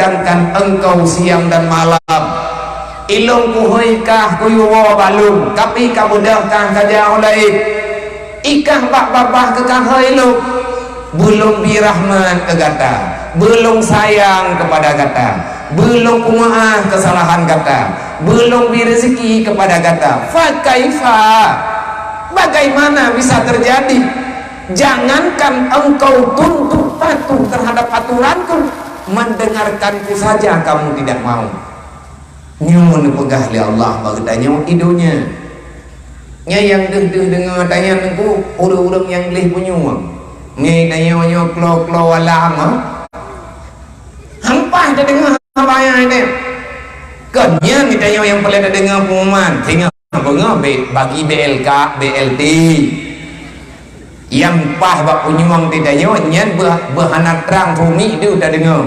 sedangkan engkau siang dan malam. Ilung kuhoikah kuyuwa balung tapi kabudahkah kajau lain ikah bak babah kekah ilung belum birahman ke gata, belum sayang kepada gata, belum kumaah kesalahan gata, belum birezeki kepada gata. Fakaifa, bagaimana bisa terjadi? Jangankan engkau tunduk patuh terhadap aturanku, mendengarkanku saja kamu tidak mau. Nyumun pegah li Allah bagdanya idunya. Nyayang deh dengar tanya nengku urang-urang yang leh penyuang. Ngai tanya klo alama. Hampah dah dengar apa yang ini. Kenya ni tanya yang paling dah dengar pengumuman. Tengok apa bagi BLK, BLT. Yang pah bak penyuang tanya nyan berhanat terang bumi dia dah dengar.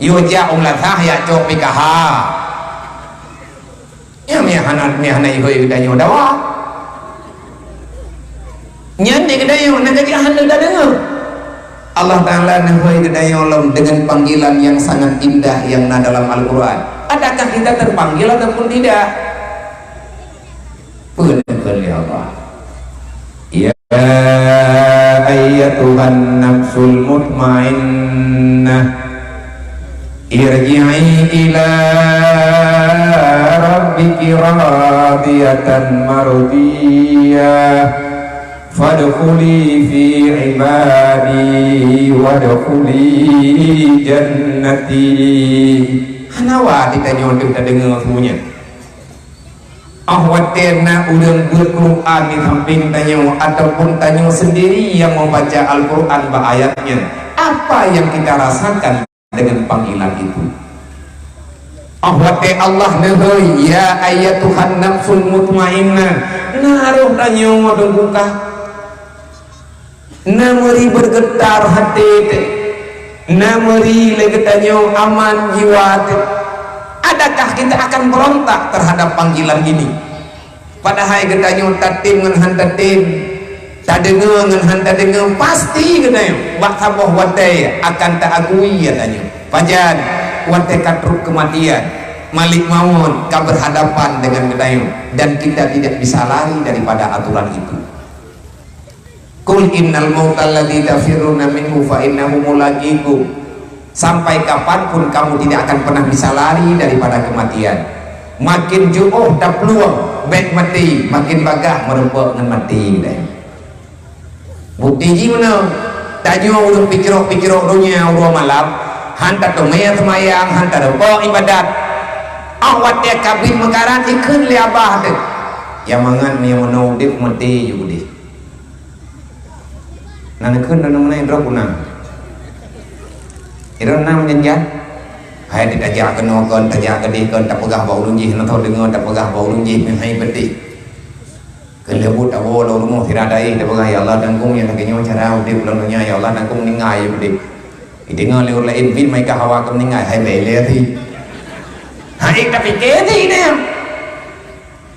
Yoja umlatah ya cok PKH. Ya mihanat ihoi dayo dawa nyan di kedayo nak jadi ahli dah dengar Allah Ta'ala nahoi kedayo lom dengan panggilan yang sangat indah yang ada dalam Al-Quran. Adakah kita terpanggil ataupun tidak? Benar ya Allah. Ya ayyatuhan nafsul mutmainnah irji'i ila rabbiki radiyatan mardiyah fadkhuli fi ibadi wadkhuli jannati. Hanawa ditanya kita dengar semuanya. Ahwatena udang Quran di samping tanya ataupun tanya sendiri yang membaca Al-Quran ayatnya. Apa yang kita rasakan dengan panggilan itu? Ahwate Allah nehoi ya ayatuhan nafsul mutmainnah naruh tanyo dengkukah nameri bergetar hati nameri legetanyo aman jiwa. Adakah kita akan berontak terhadap panggilan ini? Padahal getanyo tatim ngan hantatim tadengar ngan hantadengar pasti getanyo bak sabah wate akan tak agui ya tanyo pajan wate katruk kematian malik maut keberhadapan dengan gedayu dan kita tidak bisa lari daripada aturan itu. Qul innal mautal ladzi tafirruna minhu fa innahu mulaqikum. Sampai kapanpun kamu tidak akan pernah bisa lari daripada kematian. Makin jauh tak peluang baik mati makin bagah merupakan dengan mati gedayu. Bukti ji mana tanyo urang pikir-pikir dunia urang malam hantar tu semayang hantar apa ibadat awat dia kabin mekaran ikun li abah tu yang mangan ni mano dik mati juga di nan ikun dan mana indra kunang indra nam janjan hai ditajak kena kon tajak kedi kon tak pegah bau lunji nak tahu dengar tak pegah bau lunji hai beti kelebut awo lo rumah tiradai tak pegah ya Allah dangkung yang kenyo cara udip ulangnya ya Allah dangkung ningai beti dengar lewat lain bin mereka hawa kem ningai hai lele thi hai tapi kedi ni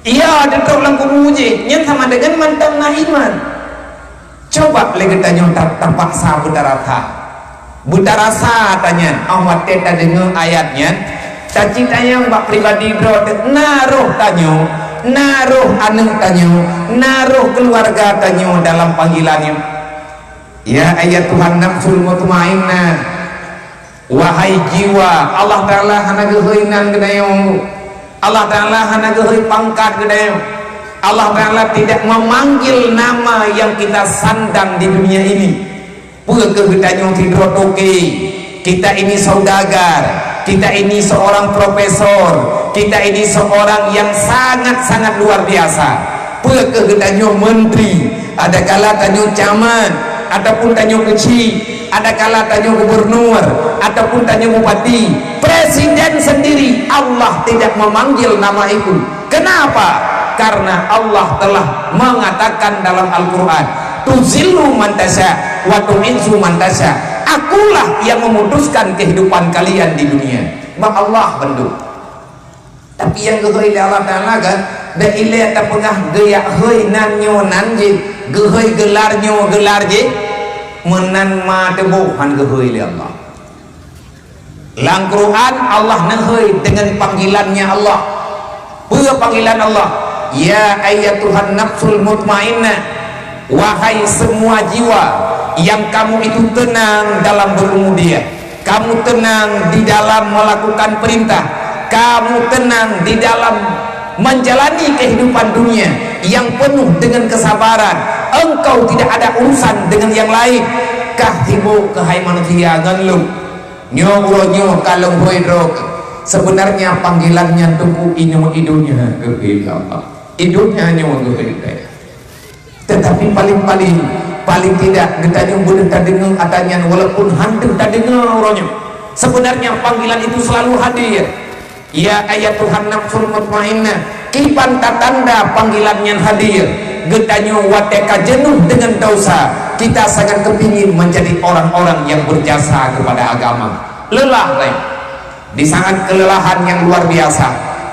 iya detok lang kumuji nyen sama dengan mantang na iman. Coba lagi tanya tak paksa buta rasa tanya awat teta dengar ayatnya caci tanya mbak pribadi bro naruh tanya naruh anu tanya naruh keluarga tanya dalam panggilannya. Ya ayat Tuhan nafsul mutmainnah wahai jiwa Allah Ta'ala hana geheuinan gedayo Allah Ta'ala hana geheuy pangkat gedayo Allah Ta'ala tidak memanggil nama yang kita sandang di dunia ini. Puga kegedanyo tidrotoke kita ini saudagar, kita ini seorang profesor, kita ini seorang yang sangat-sangat luar biasa. Puga kegedanyo menteri, ada kala tanyo camat ataupun tanyo kecil, ada kala tanyo gubernur ataupun tanyo bupati, presiden sendiri Allah tidak memanggil nama itu. Kenapa? Karena Allah telah mengatakan dalam Al-Quran, tuzillu man tasya wa tu'izzu man tasya. Akulah yang memutuskan kehidupan kalian di dunia. Maka Allah bentuk. Tapi yang geheuy Allah Ta'ala kan da ile ta pengah geyak heuy nan nyo nan je geheuy gelar nyo gelar je menan ma tebo han geheuy Allah. Lang Quran Allah nehoi dengan panggilannya Allah. Apa panggilan Allah? Ya ayyatuhan nafsul mutmainnah, wahai semua jiwa yang kamu itu tenang dalam berumur, kamu tenang di dalam melakukan perintah, kamu tenang di dalam menjalani kehidupan dunia yang penuh dengan kesabaran, engkau tidak ada urusan dengan yang lain. Kahtibu kehai manusia nganlum nyo kalong hoidrok, sebenarnya panggilannya tunggu inu idunya ke Allah, idunya nyo ke, tetapi paling tidak kita yang boleh terdengar katanya, walaupun hantu terdengar orangnya, sebenarnya panggilan itu selalu hadir. Ya ayat Tuhan nafsul mutmainnah, kipan tanda panggilannya hadir. Getanyo wateka jenuh dengan dosa, kita sangat kepingin menjadi orang-orang yang berjasa kepada agama. Lelah di sangat kelelahan yang luar biasa,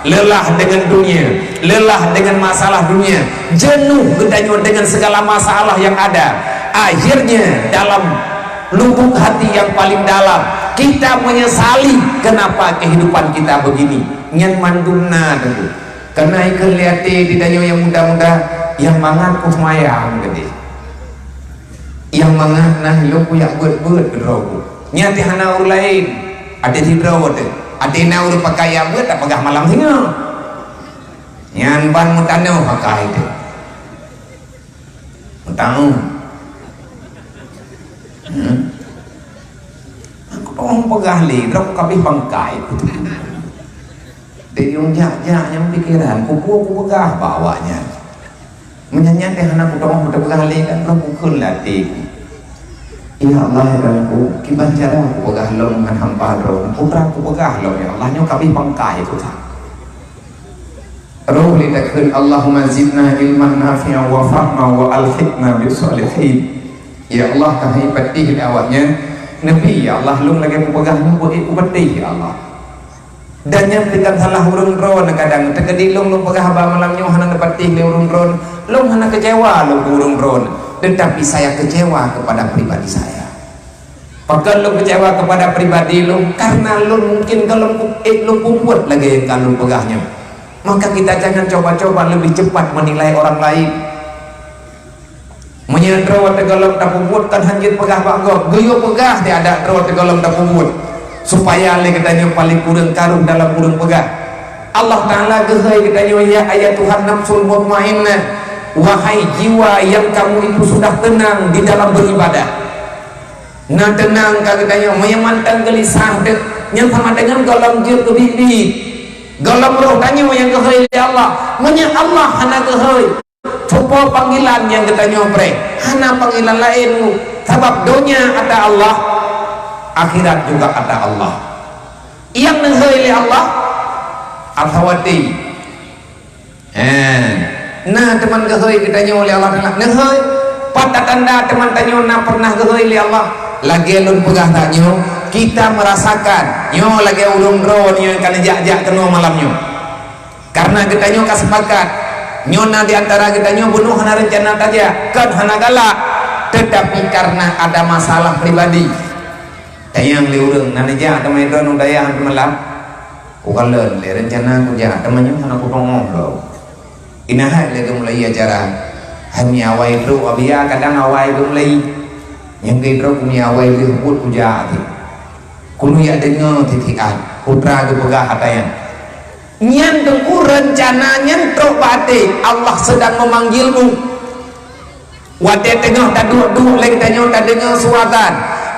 lelah dengan dunia, lelah dengan masalah dunia, jenuh getanyo dengan segala masalah yang ada. Akhirnya dalam lubuk hati yang paling dalam kita menyesali kenapa kehidupan kita begini. Nyan mandumna tentu karena ikan liati ditanyo yang muda-muda yang mangat kusmayang gede, yang mangat nah lo punya buat berrogu nyati hana ur lain ada di berawat ada naur pakai yang buat tak pegah malam singa nyan ban mutano pakai itu mutano aku tolong pegah li rok kabih bangkai dari yang yang pikiran kuku pegah bawanya menyanyi teh anak kutong mudah kali kan lo pukul latih. Ya Allah ya aku kiban cara aku pegah lo dengan hampa ro putra aku pegah lo ya Allah nyo kami bangkai itu tak roh lidakun Allahumma zidna ilman nafi'a wa fahma wa alhiqna bisalihin. Ya Allah kahai patih awaknya Nabi ya Allah lu lagi pegah nyo buat patih ya Allah. Dan yang berikan salah urun ron kadang terkedi long pegah ba malam nyo hana patih le urun ron long hana kecewa long urun ron, tetapi saya kecewa kepada pribadi saya. Pakai lo kecewa kepada pribadi lo karena lo mungkin kalau lo buat lagi kalau pegahnya, maka kita jangan coba-coba lebih cepat menilai orang lain. Menyandra tegalom tak buat kan hanjit pegah banggo goyo pegah dia ada ro tegalom tak buat supaya le katanya paling kurang karung dalam kurung pegah. Allah Ta'ala gehai katanya ya ayat Tuhan nafsul mutmainnah, wahai jiwa yang kamu itu sudah tenang di dalam beribadah. Nah tenang katanya menyemantang gelisah yang sama dengan golong jir kebibi golong roh tanya yang gehai Allah menya Allah hana gehai coba panggilan yang katanya pre hana panggilan lainmu sebab dunia ada Allah, akhirat juga ada Allah. Yang nengheuli Allah athawati. Nah teman geheui kita nyo oleh Allah nengheui pada tanda teman tanyo na pernah geheui oleh Allah lagi lun pegah tanyo kita merasakan nyo lagi ulun ro nyo kana jak-jak keno malam nyo karena kita nyo kasepakat nyo na di antara kita nyo bunuh hana rencana saja kan hana galak, tetapi karena ada masalah pribadi yang liurung nanti jah teman itu nudaya hampir malam ukalen le rencana aku jah temannya mana aku tongong lo inahat lagi mulai acara hanya awal itu abia kadang awal itu mulai yang kita punya awal itu pun puja hati kuno ya dengar titian putra ke pegah hatayan nyan tengku rencananya trok bate Allah sedang memanggilmu wate tengah tak duduk lagi tanya tak dengar suatan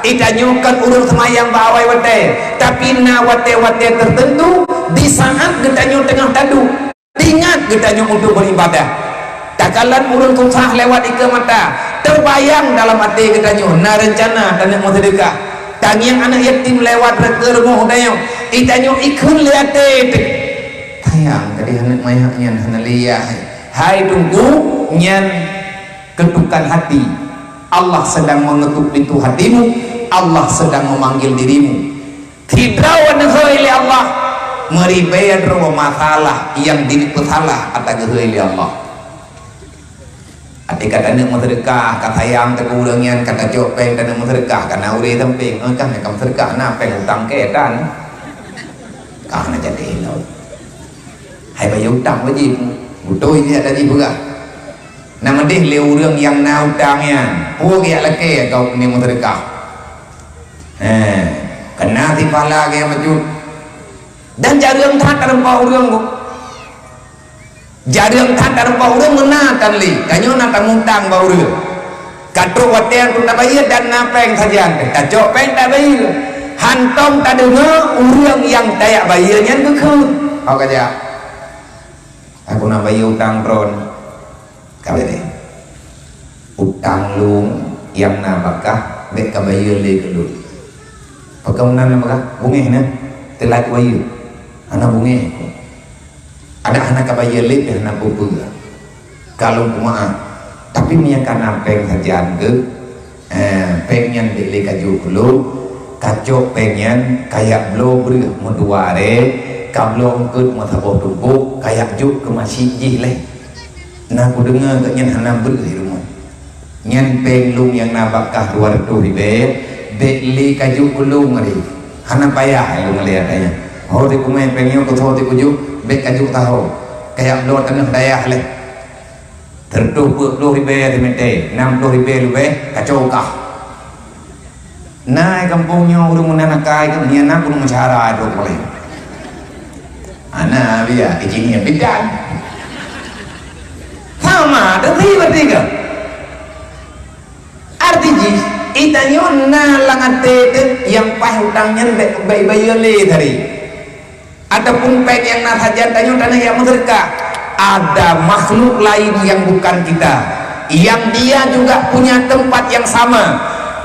itanyukan urut semayang bawai wate tapi na wate tertentu di saat getanyo tengah tadu ingat getanyo untuk beribadah takalan urut kusah lewat ike mata terbayang dalam hati getanyo na rencana dan yang mau sedekah tangiang anak yatim lewat reker mau dayo itanyo ikun liate tayang tadi anak mayaknya hana liya hai tunggu nyan ketukan hati Allah sedang mengetuk pintu hatimu, Allah sedang memanggil dirimu. Tidak oleh Allah meribaya masalah yang diri salah atau oleh Allah. Ati kata nak sedekah, kata yang teku lengan, kata jok peng kata nak sedekah, karena uri temping, kan nak sedekah nak peng utang ketan, kau nak jadi lo. Hai bayar utang wajib, utoi dia tadi juga. Nama dia leu orang yang nak utangnya, puak laki kau ni sedekah. Kena tipala ke macam, dan jarang tak terempau orang tu. Jadi yang tak ada orang menakan li, kanyo nak ngutang bau dia. Katruk watian tu tak bayar dan napeng saja. Kacok peng tak bayar. Hantom tak dengar orang yang tak bayarnya ke. Kau kata, aku nak bayar utang ron. Kau ni, utang lu yang nak bakah, mereka bayar li dulu. Pagkamunan bakah, bungi na, telat bayar. Anak bungi. Ada anak kabaya lip dan anak bubu kalau kumaha tapi minyak kana peng sajian ke pengen dili kaju kulu kacok pengen kayak blo beri muduare kablo ungkut matabo tubuh kayak juk ke masjid leh nah ku dengar ke nyen hana beri rumah nyen peng lung yang nabakah luar tu ribe dili kaju kulu ngari hana payah lu ngelihat aya oh di kumai pengyo ku tho di kuju bek kajuk tahu kayak luar tanah daya leh tertuh 20 ribu di mente 60 ribu lebih kacau kah naik kampungnya urung menanakai kan dia nak urung mencara itu boleh anak dia izinnya bidan sama tapi bertiga artinya itanyo na langan tete yang pah hutangnya bayar le tadi adapun peng yang nasajan tanyo tanah yang sedekah ada makhluk lain yang bukan kita yang dia juga punya tempat yang sama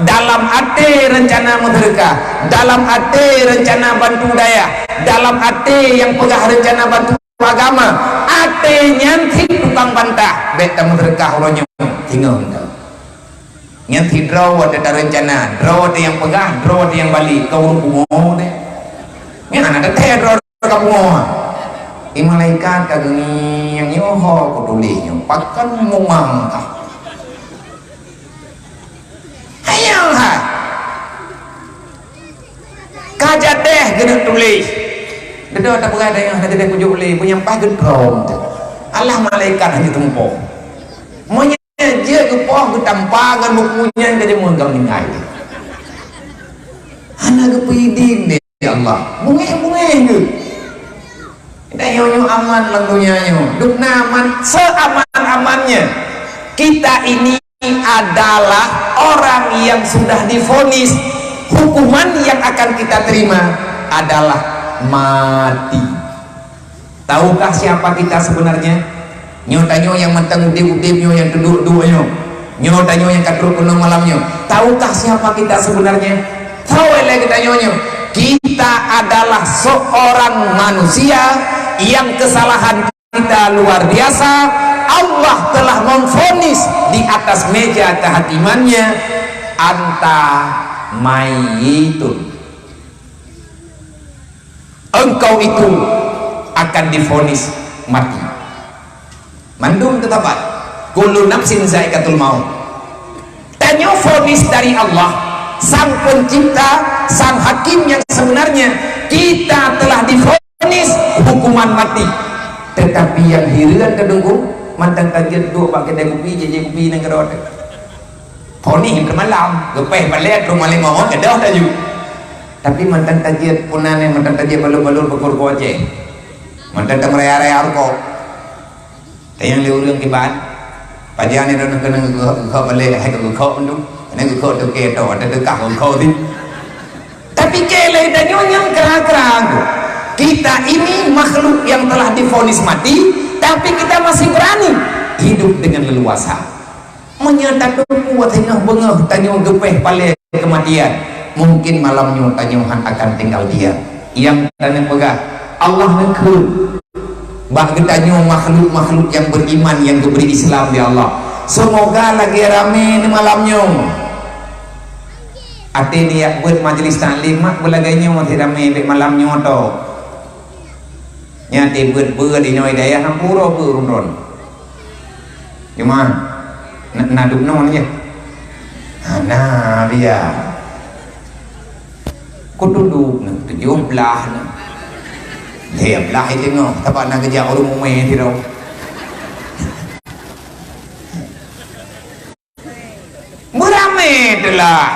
dalam hati rencana sedekah dalam hati rencana bantu daya dalam hati yang pegah rencana bantu agama hati nyantik tukang bantah beta sedekah ulonyo tinggal nyantik draw ada rencana draw ada yang pegah draw ada yang balik kau rumpumo deh ini ada teh draw kamu malaikat kageng yang nyoho kudulinya pakan mumangkah hayang ha kajat deh gede tulis dedo tak ada yang ada kujuk li punya pah gedrom Allah malaikat hanya tempoh monya je gepoh getampangan bukunya ke jemenggang ningai anak kepidin deh ya Allah bunge ge nyo aman langgunya nyo duk aman seaman-amannya kita ini adalah orang yang sudah divonis hukuman yang akan kita terima adalah mati. Tahukah siapa kita sebenarnya? Nyo tanyo yang mentang udip-udip nyo yang duduk-duduk nyo tanyo yang katruk penuh malam nyo tahukah siapa kita sebenarnya? Tahu lagi tanyo nyo kita adalah seorang manusia yang kesalahan kita luar biasa. Allah telah memvonis di atas meja kehatimannya anta mayitun, engkau itu akan divonis mati. Mandum ketapat kullu nafsin zaikatul maut. Tanya vonis dari Allah sang pencipta, sang hakim yang sebenarnya kita telah divonis hukuman mati. Tetapi yang hirian kedengku mantan kaget dua pakai teh kopi jeje kopi nang kerot. Poni malam gepeh balik rumah lima orang kedah taju. Tapi mantan kaget punane mantan kaget balur-balur bekur koce. Mantan tak meraya-raya arko. Tayang liurang kiban. Pajane ron kena ke balik hai ke kau ndung. Nek kau tu ke to ada dekah kau tu. Tapi kele dan yang kerang-kerang. Kita ini makhluk yang telah divonis mati, tapi kita masih berani hidup dengan leluasa. Menyatakan kuat tengah bengah tanyo gepeh pale kematian. Mungkin malamnya tanyohan akan tinggal dia. Yang tanah pegah Allah nekul. Bagi tanyo makhluk-makhluk yang beriman yang diberi Islam di Allah. Semoga lagi rame di malamnya. Ati dia buat majlis taklim mak belagainya mau rame di malamnya to. Nyati buat di nyoi daya hampura burun. Cuma naduk non aja. Nah dia kau duduk nak tujuh belah nak dia belah itu tengok tapak nak kerja orang umeh tu tau beramai tu lah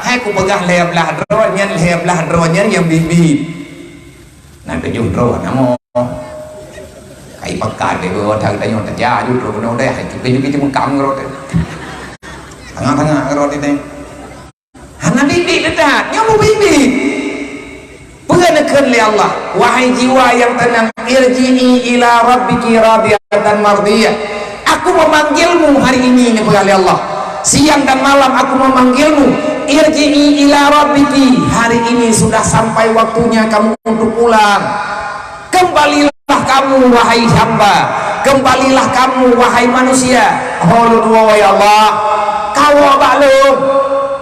hai ku pegang leher belah dronya yang bibi nak tujuh dro namo kai pakai dia bawa thang tanya kerja tu dro no deh kita cuma kang ro tengah-tengah ro itu hana bibi dah nyamu bibi Pengenakan oleh Allah, wahai jiwa yang tenang, irji'i ila rabbiki radiyatan mardiyah. Aku memanggilmu hari ini oleh Allah. Siang dan malam aku memanggilmu. Irji'i ila rabbiki. Hari ini sudah sampai waktunya kamu untuk pulang. Kembalilah kamu wahai hamba. Kembalilah kamu wahai manusia. Wahai Allah, kau baklum.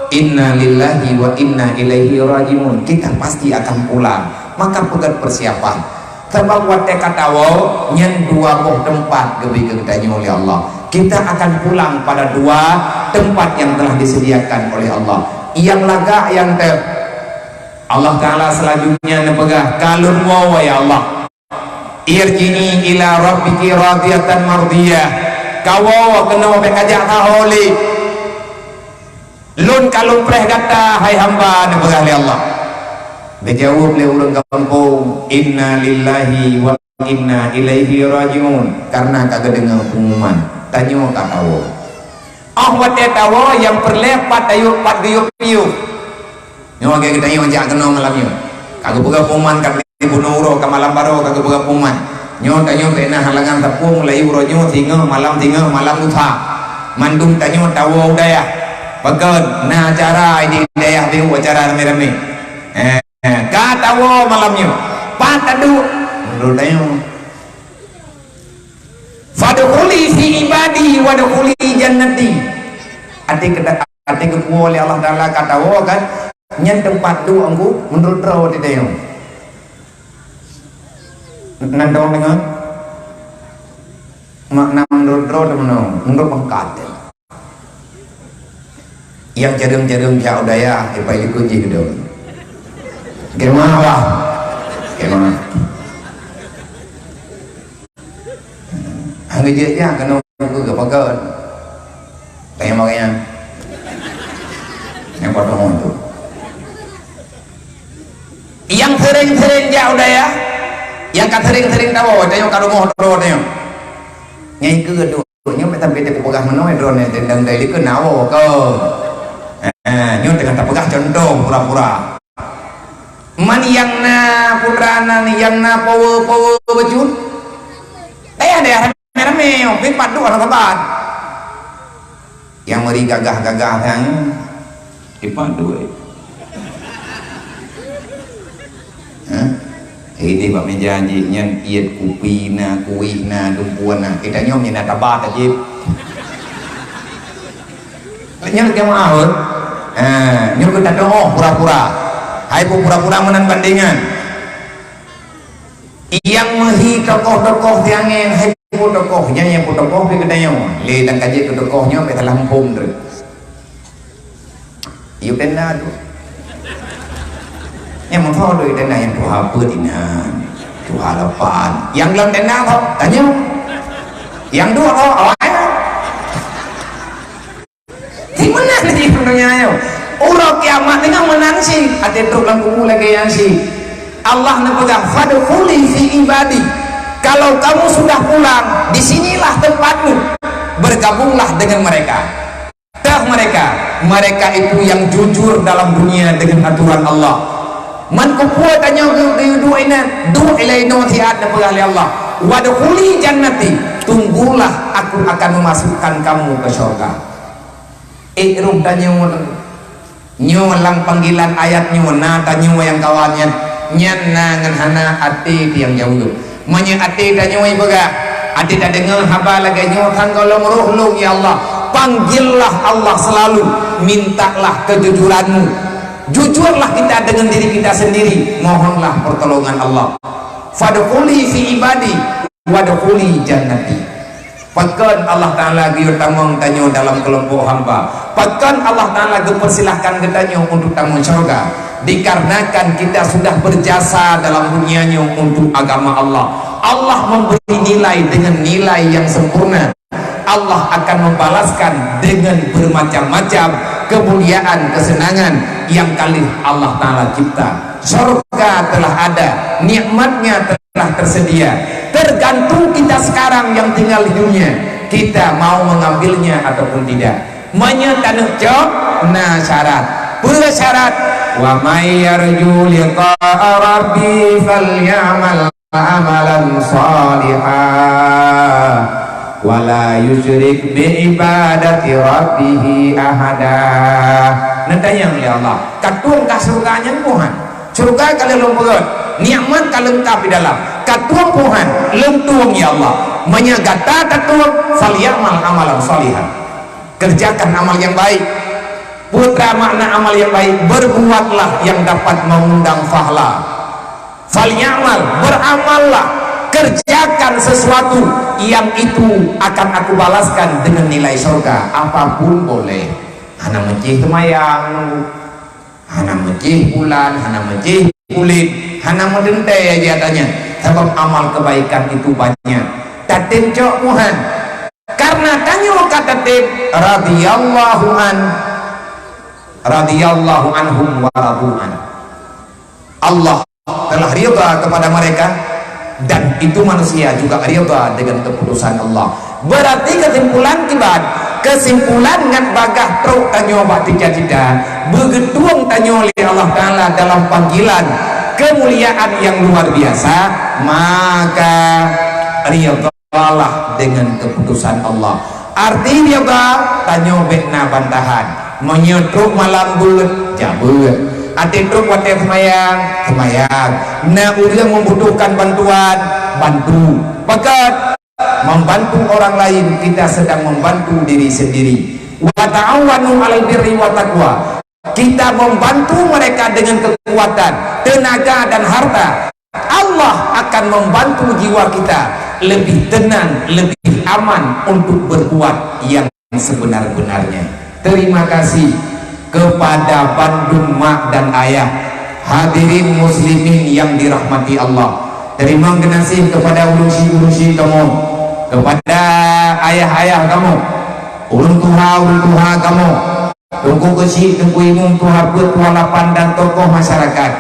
Inna lillahi wa inna ilaihi rajiun. Kita pasti akan pulang, maka pegat persiapan sebab wate katawo nyen dua boh tempat gebi ketanya oleh Allah. Kita akan pulang pada dua tempat yang telah disediakan oleh Allah. Yang laga yang Allah Ta'ala selanjutnya nepegah kalun wa ya Allah irji'i ila rabbiki radiyatan mardiyah. Kawo kena bekajak taholi lun kalung preh kata hai hamba nepegah oleh Allah. Dijawab oleh orang kampung inna lillahi wa inna ilaihi rajiun. Karena kagak dengar pengumuman tanya katawo wate tawo yang perlepat ayo pat guyup piup nyawa kita tanya jak kena malamnya kagak buka pengumuman kat dibunuh ro ka malam baro kagak buka pengumuman nyawa tanya pena halangan tepung layu ronyo tinga malam utha mandum tanya tawo daya pegan nah acara ini daya biu acara rame-rame katawo malamnya patadu menurut tanya fadkhuli fi ibadi wadkhuli jannati. Ati kepuo oleh Allah Taala katawo kan nyen tempat tu angku menurut ro di dayo nandong dengan makna menurut ro temen menurut pangkat yang jarum-jarum jauh daya ipai dikunci gitu gimana lah gimana người dễ dàng cái nông cứ gặp bao cơn tay em nghe em có đồng hồ yang sering-sering jauh daya yang kan sering-sering tahu tanya kalau mau drone nya nyai cứ được nhưng mà thằng bây giờ cũng gắng nói drone này đừng đầy đi cứ não cơ nhưng dengan tak pegang contoh pura-pura man yang na putrana yang na power bejut ada merah-merah, pipat dua orang kabar. Yang meri gagah-gagah kan, pipat dua. Ini pak menjanji nyen iet kupi na kuih na dumpuan na kita nyom nyena tabat aja. Nyen kita mau, nyen kita doa pura-pura. Hai pura-pura menan bandingan. Yang mehi tokoh-tokoh tiangen hai tokohnya yang tokoh ke kedanya le dan kaji tokohnya ke dalam home dre yêu tên na tu yang mau đôi tên này yang tuha pedinan tuha lapan yang dalam tên na thôi tanya yang dua thôi di mana nih sebenarnya yo orang kiamat dengan menang sih ada dalam kumu lagi yang sih Allah nepegang fadkhuli fi ibadi. Kalau kamu sudah pulang, disinilah tempatmu. Bergabunglah dengan mereka. Mereka itu yang jujur dalam dunia dengan aturan Allah. Man kupua tanya du'ina du'ilaina tiad oleh Allah. Wadkhuli jannati. Tunggulah aku akan memasukkan kamu ke surga. Ikrum tanya nyolang panggilan ayatnya na tanya yang kawannya nyan nangan hana ati tiang jauh manya ati tanya wai baga ati tak dengar haba lagi nyo tanggalong roh ya Allah panggillah Allah selalu mintalah kejujuranmu jujurlah kita dengan diri kita sendiri mohonlah pertolongan Allah fadkhuli fi ibadi wadkhuli jannati Pakan Allah Ta'ala giur tamang tanyo dalam kelompok hamba. Pakan Allah Ta'ala dipersilahkan ketanyo untuk tamang syurga. Dikarenakan kita sudah berjasa dalam dunianya untuk agama Allah. Allah memberi nilai dengan nilai yang sempurna. Allah akan membalaskan dengan bermacam-macam kemuliaan, kesenangan yang kali Allah Ta'ala cipta. Surga telah ada, nikmatnya telah tersedia. Tergantung kita sekarang yang tinggal di dunia, kita mau mengambilnya ataupun tidak. Menyetanuk jawab, nah syarat, bersyarat. Wa may yarju liqa'a rabbi falyamal amalan salihah wala yusyrik bi ibadati rabbih ahada. Nentayang ya Allah, katuang ka surganya Tuhan. Surga kalau lembut, nikmat kalau lengkap di dalam. Katuang Tuhan, lentuang ya Allah. Menyagata katuang falyamal amalan salihah. Kerjakan amal yang baik. Putra makna amal yang baik, berbuatlah yang dapat mengundang pahala. Falyamal, beramallah, kerjakan sesuatu yang itu akan aku balaskan dengan nilai surga. Apapun boleh. Hana mencih semayang, hana mencih bulan, hana mencih kulit, hana mendente aja tanya. Sebab amal kebaikan itu banyak. Tatim cok Tuhan. Karena tanyo kata tim radhiyallahu anhum wa radu'an. Allah telah ridha kepada mereka dan itu manusia juga ridha dengan keputusan Allah. Berarti kesimpulan ngan bagah truk tanyo bak tidak begetuang tanyo oleh Allah Ta'ala dalam panggilan kemuliaan yang luar biasa, maka ridhalah dengan keputusan Allah. Arti ridha tanyo bekna bantahan menyetruk malam bulan jabut ati truk wate semayang nah udah membutuhkan bantuan bantu pakat membantu orang lain, kita sedang membantu diri sendiri. Wa ta'awanu 'alal birri wa taqwa, kita membantu mereka dengan kekuatan, tenaga dan harta. Allah akan membantu jiwa kita lebih tenang, lebih aman untuk berbuat yang sebenar-benarnya. Terima kasih kepada Bandung mak dan ayah, hadirin muslimin yang dirahmati Allah. Terima kasih kepada urusi kamu, kepada ayah-ayah kamu, ulun tuha kamu, tunggu kesi, tunggu imum tuha lapan dan tokoh masyarakat,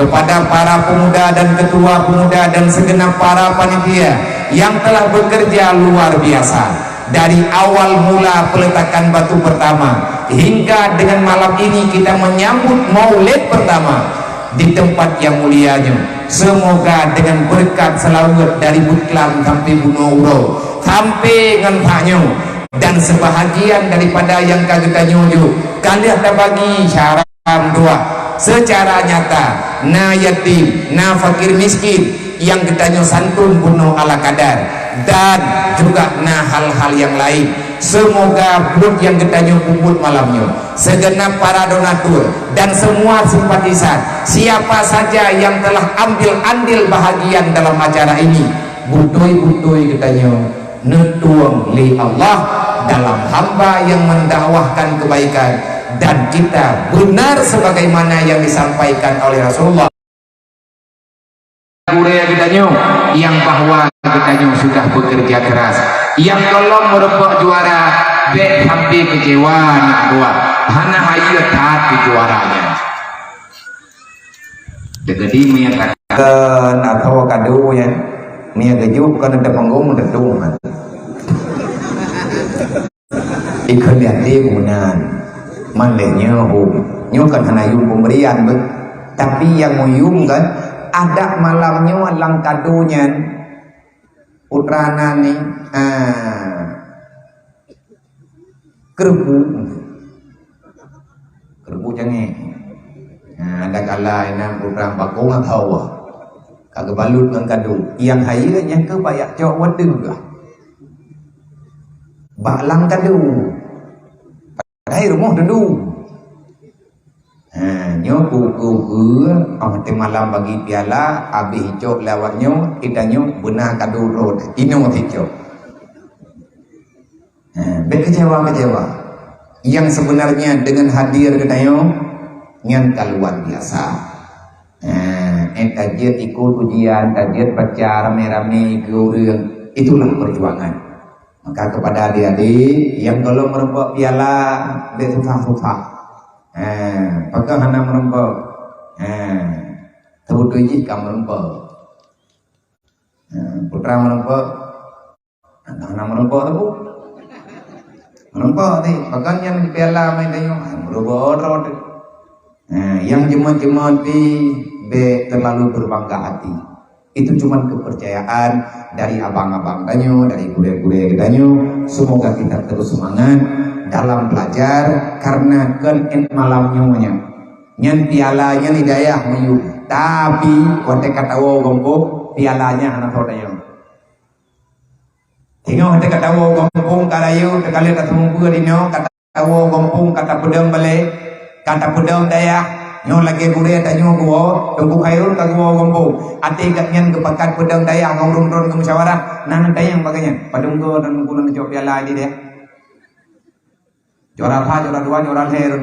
kepada para pemuda dan ketua pemuda dan segenap para panitia yang telah bekerja luar biasa. Dari awal mula peletakan batu pertama hingga dengan malam ini kita menyambut maulid pertama di tempat yang mulianya. Semoga dengan berkat selawat dari Buklam sampai Bunoro sampai ngantaknya dan sebahagian daripada yang kagetanya kalian ada bagi syarat doa secara nyata na yatim na fakir miskin yang ketanya santun bunuh ala kadar dan juga nah hal-hal yang lain. Semoga buat yang ketanya kubut malamnya segenap para donatur dan semua simpatisan, siapa saja yang telah ambil andil bahagian dalam acara ini, butoi katanya netuang li Allah dalam hamba yang mendakwahkan kebaikan, dan kita benar sebagaimana yang disampaikan oleh Rasulullah kitanya yang bahwa kitanya sudah bekerja keras, yang tolong merepok juara be sampai kecewa nak dua hana hayu taat ke juaranya. Jadi menyatakan atau kado ya mia gejuk kan ada panggung tertung ikut lihat dia gunan manlehnya nyukan hana yum pemberian tapi yang muyum kan ada malamnya lang kadonya putrana nih kerbu jangan ada kala ina putra bakong atau kagak balut dengan kado yang hayanya ke bayak cok wadeng lah baklang kado padahal rumah dulu nyoku amati malam bagi piala habis hijau lewatnya kitanya benar kado road ini mau hijau Kecewa-kecewa. Yang sebenarnya dengan hadir ke tayo nyan luar biasa. Tajiat ikut ujian, tajiat baca rame-rame geureung, itulah perjuangan. Maka kepada adik-adik yang kalau merempok piala susah-susah. Maka hana merempok. Tebutuji kamu merempok. Putra merempok. Hana merempok tu. Merempok ni, bahkan yang di piala main tayo, merempok. Yang jemaat-jemaat di terlalu berbangga hati. Itu cuma kepercayaan dari abang-abang tanyo, dari guru-guru tanyo. Semoga kita terus semangat dalam belajar karena kan malam nyonya. Nyan pialanya ni daya mayu. Tapi kote katawo gompo pialanya anak tanyo. Tengok kote katawo gompong karayu tekali ketemu gua dino katawo gompong kata pedang balik kata pedang daya. Nyo lagi gure tanyo gua tunggu khairul ka gua gombong ati gatnyan kepakat pedang daya ngurun-urun ke musyawarah nan dayang baganya padung go dan kulan jawab piala di dia juara apa juara dua juara akhir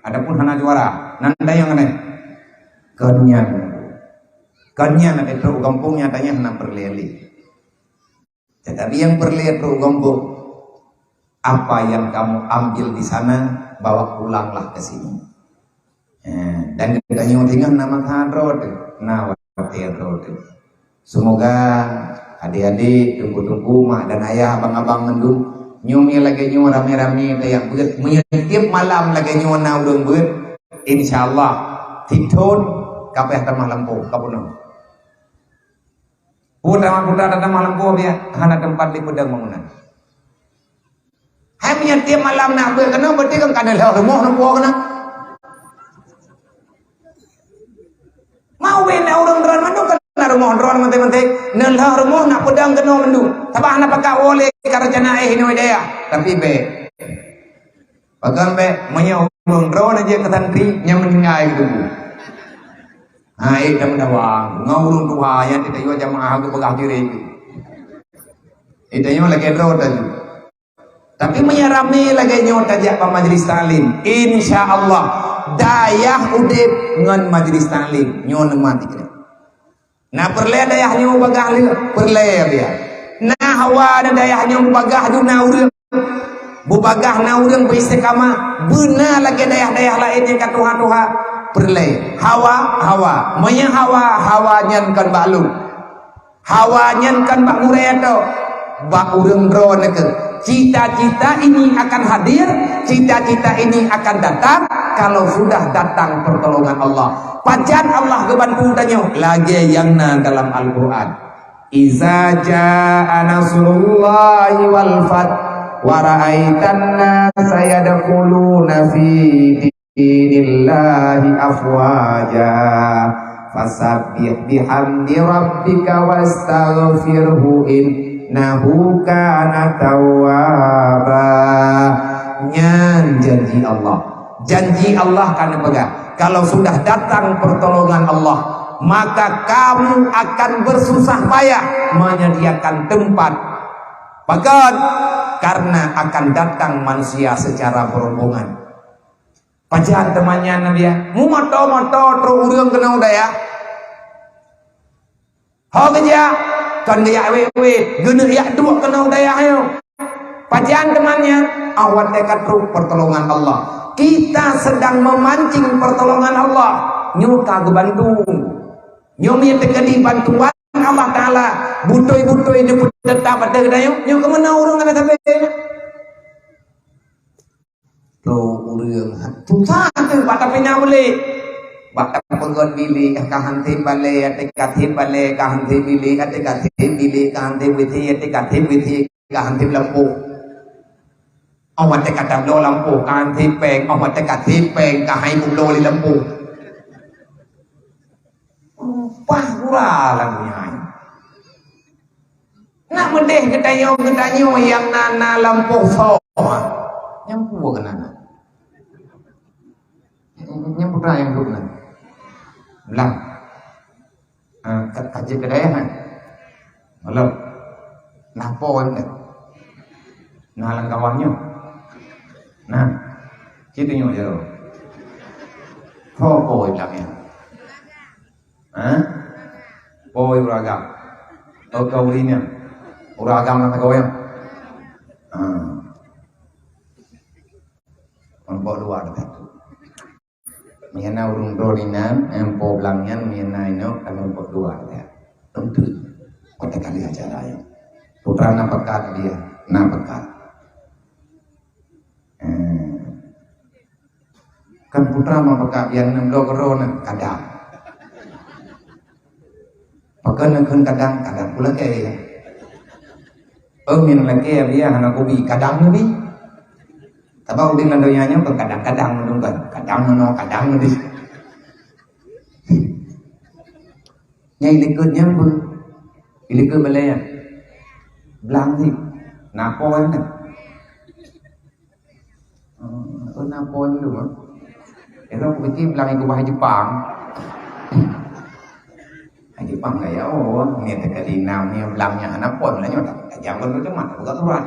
adapun hana juara nan dayang ne kanyan itu gombong nyatanya hana perleli tetapi yang perleli itu gombong apa yang kamu ambil di sana bawa pulanglah ke sini. Dan kita tinggal nama kadrot, semoga adik-adik tunggu-tunggu mak dan ayah abang-abang mendu nyumi lagi nyu rame-rame kayak beut menyetiap malam lagi nyu na urang beut insyaallah titun kabeh teh lampu kapuno putra datang malam ko dia hana tempat di pedang bangunan hai menyetiap malam nak beut kena berarti kan kada rumah nompo kena mau wena orang dron mandu kana rumah dron mante-mante nelah rumah nak pedang kena mandu tabah na pakak oleh karjana ini daya tapi be pagan be manya orang dron aja ke santri nya meningai gitu itu mendawang ngurung tuha yang tidak yo jamaah ke pegah diri itu yo lagi dron tadi tapi menyarami lagi nyo tajak pa majlis taklim insyaallah dayah udip ngan majlis taklim nyon mati kena. Nah perle dayah nyo bagah li perle dia. Nah hawa dan dayah nyo bagah du na urang. Bu bagah na urang be istiqamah beuna lagi dayah-dayah lain yang katuha-tuha perle. Hawa manya hawa nyan kan balu. Hawa nyan kan bak mureto. Bak urang dro neke. Cita-cita ini akan hadir, cita-cita ini akan datang kalau sudah datang pertolongan Allah. Pajan Allah kebantu tanyo lagi yang dalam Al-Qur'an. Iza jaa nasrullahi wal fath wa ra'aitan nasa yadkhuluna fi dinillahi afwaja fasabbih bihamdi rabbika wastaghfirhu innahu kana tawwaba. Nyan janji Allah kan pegang. Kalau sudah datang pertolongan Allah, maka kamu akan bersusah payah menyediakan tempat. Bahkan karena akan datang manusia secara berombongan. Pajan temannya Nabi ya, mu moto tro urang kena udaya. Ho kerja kan gaya wewe, geuneuh ya dua kena udaya ayo. Pajan temannya awat dekat truk pertolongan Allah. Kita sedang memancing pertolongan Allah. Nyuta kebantu. Nyomi tekadi bantuan Allah Ta'ala. Butoi-butoi dia tetap ada kedayo. Nyo kemana orang ada tapi. Lo urang. Susah tu bata pina boleh. Bata penggon bili kahanti bale ate kathi bale kahanti bili ate kathi bili kahanti withi ate kathi withi kahanti lampu. Awak tak kata lo lampu kan tipeng, awak tak kata tipeng kahai bulo li lampu. Pas pula lagunya. Nak mendeh ketanyo yang nana lampu so. Nyampu kena. Nyampu dah yang guna. Belang. Kaji kedai kan. Malam. Napo kan. Nah, kawannya. Nah, kita nyo je. Poi belakangnya. Hah? Poi uragam. Kau ini. Uragam nak kau yang. Membawa dua ada. Miana urung dorinan, empo belangnya miana ino kami membawa dua ada. Tentu. Kota kali acara yang. Putra napakat dia, napakat. Kan putra napakat yang 6 korona kadang. Pakai nak kadang pula kaya. Min lagi dia anak ubi kadang ni. Tapi udin landonya kadang-kadang menunggu, kadang nanti. Yang ikutnya apa? Ikut belaya. Belang sih, napoin kan? Napoin dulu mah. Itu kita belang itu bahasa Jepang. Jepang kayak ni terkali namanya belangnya napoin lah nyoba. Jangan berdemat, bukan turan.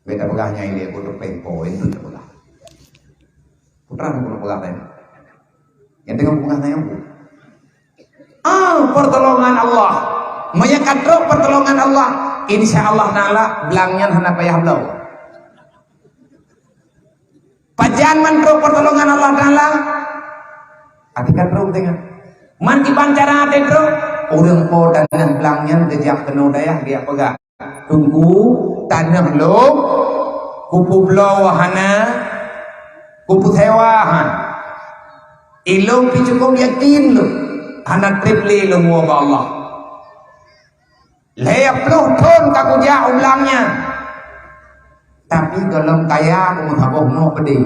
Beda pegahnya ini untuk pempo itu terpegang. Putra nak pegang lain. Yang dengan pegahnya yang pertolongan Allah. Menyakatro pertolongan Allah. Insya Allah nala belangnya hana payah belau. Pajan mantro pertolongan Allah nala. Akikat ro dengan. Man dipancara ade ro. Urang po dan belangnya dejak penuh daya dia pegang. Tunggu tanah lo kupu blow hana kupu hewahan ilung picukum yakin lo hana triple lo mua Allah leyak lo ton kakuja ulangnya tapi dalam kaya aku menghaboh no pedih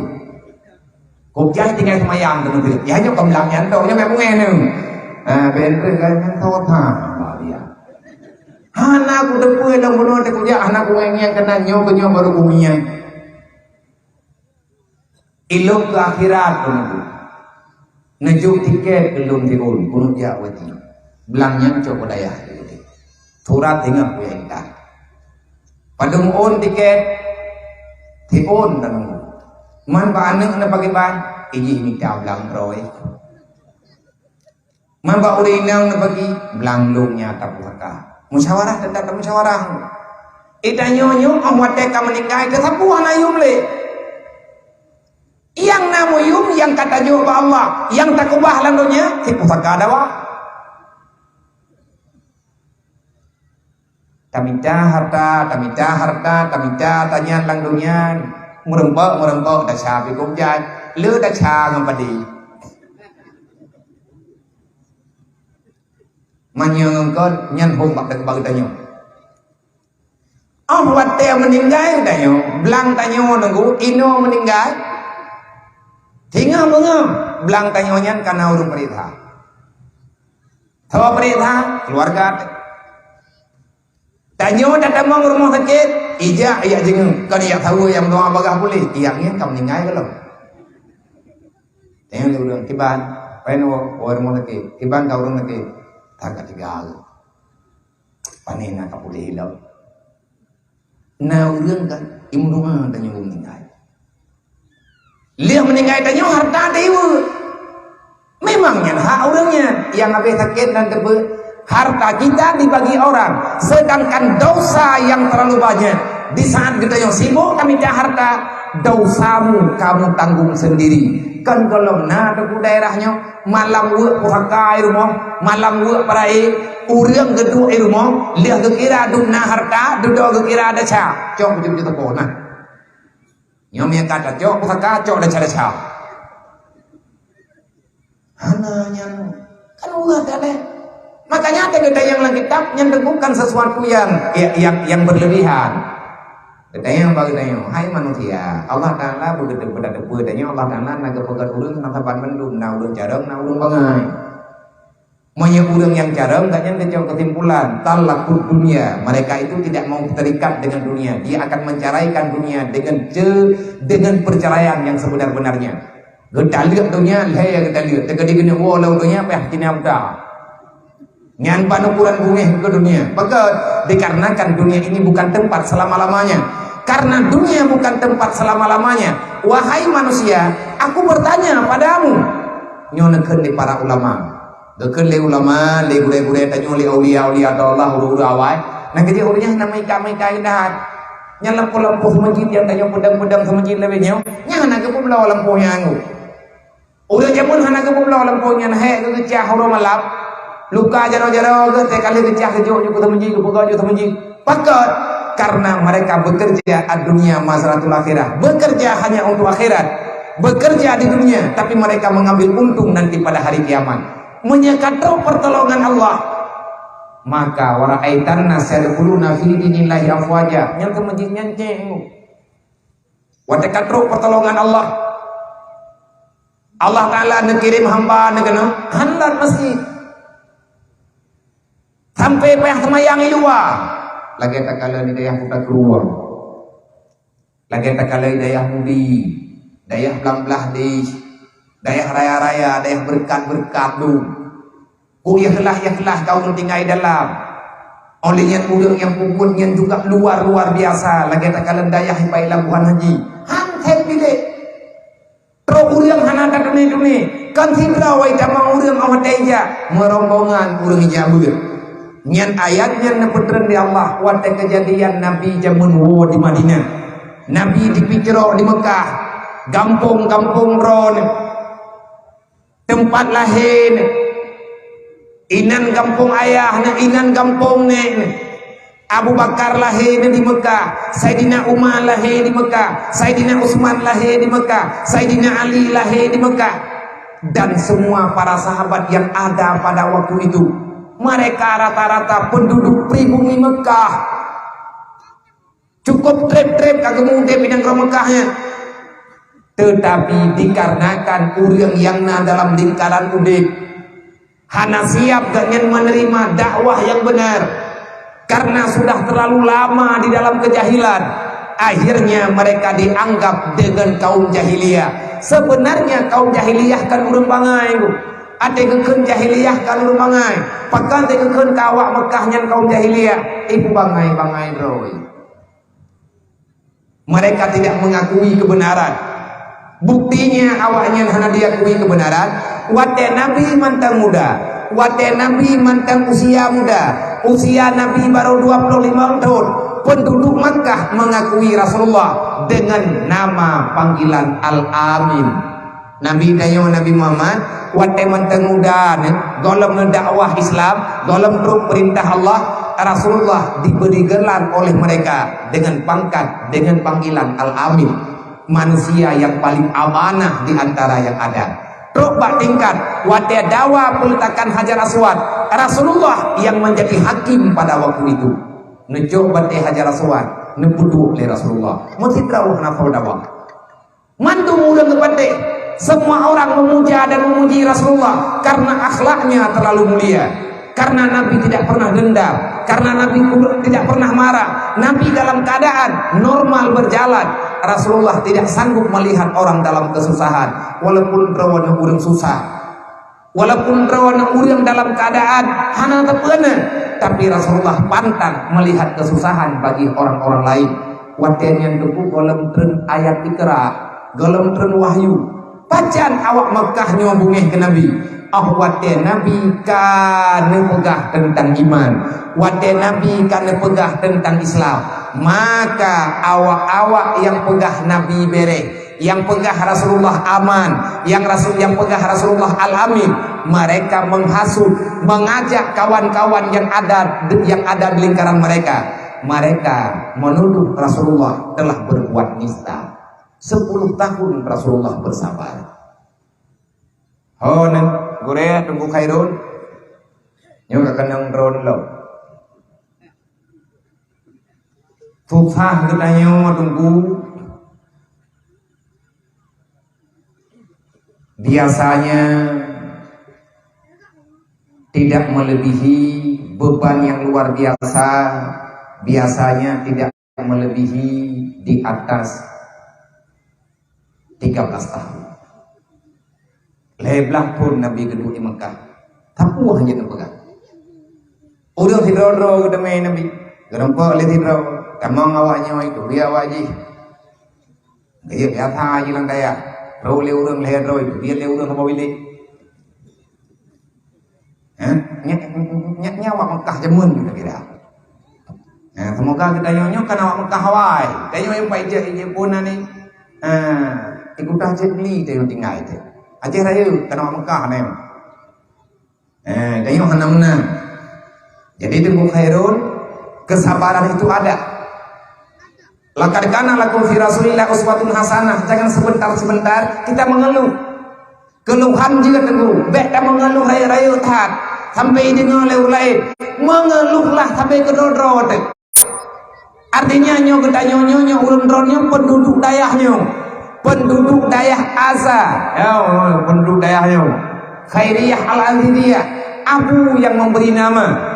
kubjah tinggal semayam dengan dia ya hanya kemlangnya tau nya memang enem bentuk kan tau ha dia anak udah punya dalam benar tak kerja anak yang kena nyoba baru buminya ilmu ke akhirat pun itu ngejuk tiket belum diun pun dia wajib belangnya coba daya surat tinggal punya indah padung on tiket tiun dan man ba anak na pagiban iji minta belang roy man ba ulinang na pagi belang lungnya tak pusaka musyawarah tentang musyawarah. Ida nyonyo awat deka meninggal ke sapuan ayum le. Yang namu yum yang kata jawab Allah, yang tak ubah landonya si pusaka dawa. Tamita harta, tanya landonya merempok dah sapi kumjat, le dah cang padi. Manyongkon nyan hom bak bag tanyo. Awat teh meninggal tanyo, belang tanyo nunggu ino meninggal. Tinggal mengam belang tanyo nyan karena urung perintah. Tahu perintah keluarga. Tanyo datang mau rumah sakit, ija iya jeng kan iya tahu yang doa bagah boleh, iyangnya kamu meninggal belum? Tanyo urang tiban, peno rumah sakit, tiban kau urang sakit. Taga tigal panena kapuli hilaw na urang kan imrunga tanyo meninggal lihat meninggal tanyo harta dewa memangnya hak orangnya yang habis sakit dan tebe harta kita dibagi orang sedangkan dosa yang terlalu banyak di saat kita yang sibuk kami harta dosamu kamu tanggung sendiri kan kalau na deku daerahnya malam gue puhakai rumah malam gue perai urang gedung rumah lihat kira dumna harta duduk kira ada ca cok begitu tepon nah nyom yang kata cok puhaka cok ada ca hananya kan ulah ada makanya ada yang lagi kitab yang bukan sesuatu yang berlebihan. Katanya bagi tanya, hai manusia, Allah Taala begitu pada debu, tanya Allah Taala naga pegat urang nasaban mendung, na urang jarang, na urang bangai. Monya urang yang jarang, katanya kecil kesimpulan, talakut dunia. Mereka itu tidak mau terikat dengan dunia, dia akan menceraikan dunia dengan perceraian yang sebenar-benarnya. Gedaliak dunia, leh gedaliak, tegadi gini walau dunia, peh kini abda. Nyan panukuran bungeh ke dunia. Betul, dikarenakan dunia ini bukan tempat selama-lamanya. Karena dunia bukan tempat selama-lamanya. Wahai manusia, aku bertanya padamu. Nyonekeun di para ulama. Dekeun le ulama, le gure-gure tanyo le aulia-aulia Allah uru-uru awai. Nah jadi urunya namai kami kaidat. Nya lampu-lampu semajid yang tanyo pedang-pedang semajid lewe nyo. Nya hana ke pula lampunya anu. Udah jamun hana ke pula lampunya nah he ke cah horo malap. Luka jaro-jaro ke kali kecah kejuk ke temenji ke pegawai ke temenji pakat karena mereka bekerja di dunia mazratul akhirah, bekerja hanya untuk akhirat, bekerja di dunia tapi mereka mengambil untung nanti pada hari kiamat, menyekatau pertolongan Allah. Maka waraitan nasyaduluna fi dinillahi afwaja yang temenji nyanceng watekatau pertolongan Allah. Allah Ta'ala nekirim hamba negana handan masjid sampai payah semayang luar lagi tak kala di dayah putar keluar lagi tak kala di dayah mudi dayah belah-belah di dayah raya-raya dayah berkat-berkat du yahlah kau tinggal dalam olehnya udang yang puputnya juga luar biasa lagi tak kala dayah hipai labuhan haji hantek bilik terus udang hanada dunia kan hidra wai damang udang awat daya merombongan udang hijabur. Nyan ayatnya nepetren di Allah wate kejadian Nabi jamun wo di Madinah, Nabi di Picro di Mekah, kampung-kampung ron, tempat lahir, inan kampung ayah, inan kampung Abu Bakar lahir di Mekah, Sayyidina Umar lahir di Mekah, Sayyidina Utsman lahir di Mekah, Sayyidina Ali lahir di Mekah, dan semua para sahabat yang ada pada waktu itu. Mereka rata-rata penduduk pribumi Mekah. Cukup trip-trip kagak mungkin bidang ke Mekahnya. Tetapi dikarenakan urang yang dalam lingkaran udik hana siap dengan menerima dakwah yang benar karena sudah terlalu lama di dalam kejahilan, akhirnya mereka dianggap dengan kaum jahiliyah. Sebenarnya kaum jahiliyah kan urang bangai ada kekeun jahiliyah kan urang bangai pakan teh kekeun kawak Mekah nyan kaum jahiliyah ibu bangai bro. Mereka tidak mengakui kebenaran. Buktinya awaknya hana diakui kebenaran. Wate Nabi mantang muda, wate Nabi mantang usia muda, usia Nabi baru 25 tahun. Penduduk Makkah mengakui Rasulullah dengan nama panggilan Al-Amin. Nabi dayo Nabi Muhammad wate mantang muda dalam dakwah Islam, dalam perintah Allah, Rasulullah diberi gelar oleh mereka dengan pangkat, dengan panggilan Al-Amin, manusia yang paling amanah di antara yang ada. Rubah tingkat wate dawa peletakan Hajar Aswad, Rasulullah yang menjadi hakim pada waktu itu. Nejo bate Hajar Aswad nepudu oleh Rasulullah. Mutitrawuh nafau dawa. Mantu muda kepate. Semua orang memuja dan memuji Rasulullah karena akhlaknya terlalu mulia, karena Nabi tidak pernah dendam, karena Nabi tidak pernah marah. Nabi dalam keadaan normal berjalan. Rasulullah tidak sanggup melihat orang dalam kesusahan, walaupun rawan urang susah, walaupun rawan urang dalam keadaan hana tepeuna, tapi Rasulullah pantang melihat kesusahan bagi orang-orang lain. Watian yang tepu golem tren ayat Iqra, golem tren wahyu. Bacaan awak Mekah nyobungeh ke Nabi. Wate Nabi kana pegah tentang iman, wate Nabi kana pegah tentang Islam. Maka awak-awak yang pegah Nabi bere, yang pegah Rasulullah aman, yang pegah Rasulullah Al-Amin, mereka menghasut, mengajak kawan-kawan yang ada di lingkaran mereka. Mereka menuduh Rasulullah telah berbuat nista. 10 tahun Rasulullah bersabar. Honen, Korea tunggu Khairul. Nyo kakenang drone lo. Susah katanya tunggu. Biasanya tidak melebihi beban yang luar biasa. Biasanya tidak melebihi di atas 13 tahun. Leblah pun Nabi kedua di Mekah. Tapuh hanya pegang. Urang tidro-dro ke demi Nabi. Gerempok le tidro. Tamang awaknya itu dia wajib. Dia biasa je lang daya. Ro le urang le ro itu dia le urang apa bilik. Nyawa Mekah jemun gitu kira. Nah, semoga kita nyonyok kan awak Mekah Hawaii. Kayu yang baik je pun ni. Ikut aja beli tu yang tinggal itu. Aja raya kan awak Mekah ni. Kayu hanamna. Jadi tunggu khairun, kesabaran itu ada. Laqad kana lakum fi Rasulillah uswatun hasanah. Jangan sebentar-sebentar kita mengeluh. Keluhan juga tunggu. Beta mengeluh raya-raya tat. Sampai dengar oleh lain. Mengeluhlah sampai ke dodro. Artinya nyo kita nyo urun-urunnya penduduk dayahnya. Penduduk dayah Aza. Penduduk dayahnya. Khairiyah al-Azidiyah. Abu yang memberi nama.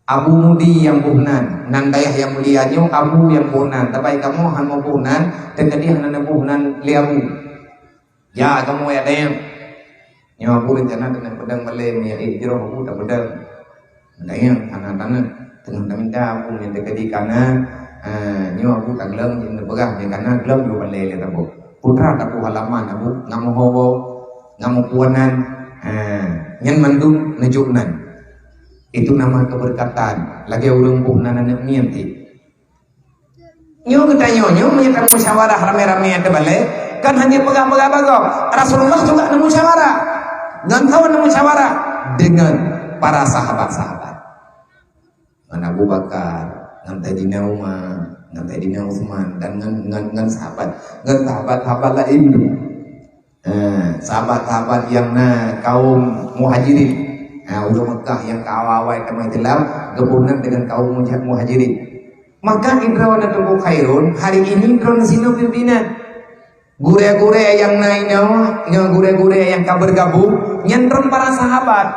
Abu Mudi yang buhnan. Nan dayah yang mulianya Abu yang buhnan. Tapi kamu hanya buhnan. Dan tadi hanya buhnan liamu. Ya kamu ya dayang. Nyawa boleh jangan dengan pedang malem ya ijroh aku tak pedang. Dayang tanah-tanah tengah minta aku yang dekat di kanan. Nyawa aku tak gelem yang berah di kanan gelem lu balai le tabu. Putra tabu halaman abu ngamu hawa ngamu puanan. Nyan mandum najuknan. Itu nama keberkatan. Lagi urang buhnan anak mianti. Nyo kita nyo menyata musyawarah rame-rame ada balai. Kan hanya pegang-pegang bagong. Rasulullah juga ada musyawarah. Dan kawan ada musyawarah dengan para sahabat-sahabat. Dengan Abu Bakar, dengan Sayyidina Umar, dengan Sayyidina Utsman, dan dengan sahabat. Dengan sahabat-sahabat lain. Sahabat-sahabat yang kaum muhajirin. Ulama Mekah yang kawawai kami telah gabungan dengan kaum muhajirin. Maka idrawan atau khairun hari ini drone sino pimpinan. Gure-gure yang naik gure-gure yang bergabung nyentron para sahabat.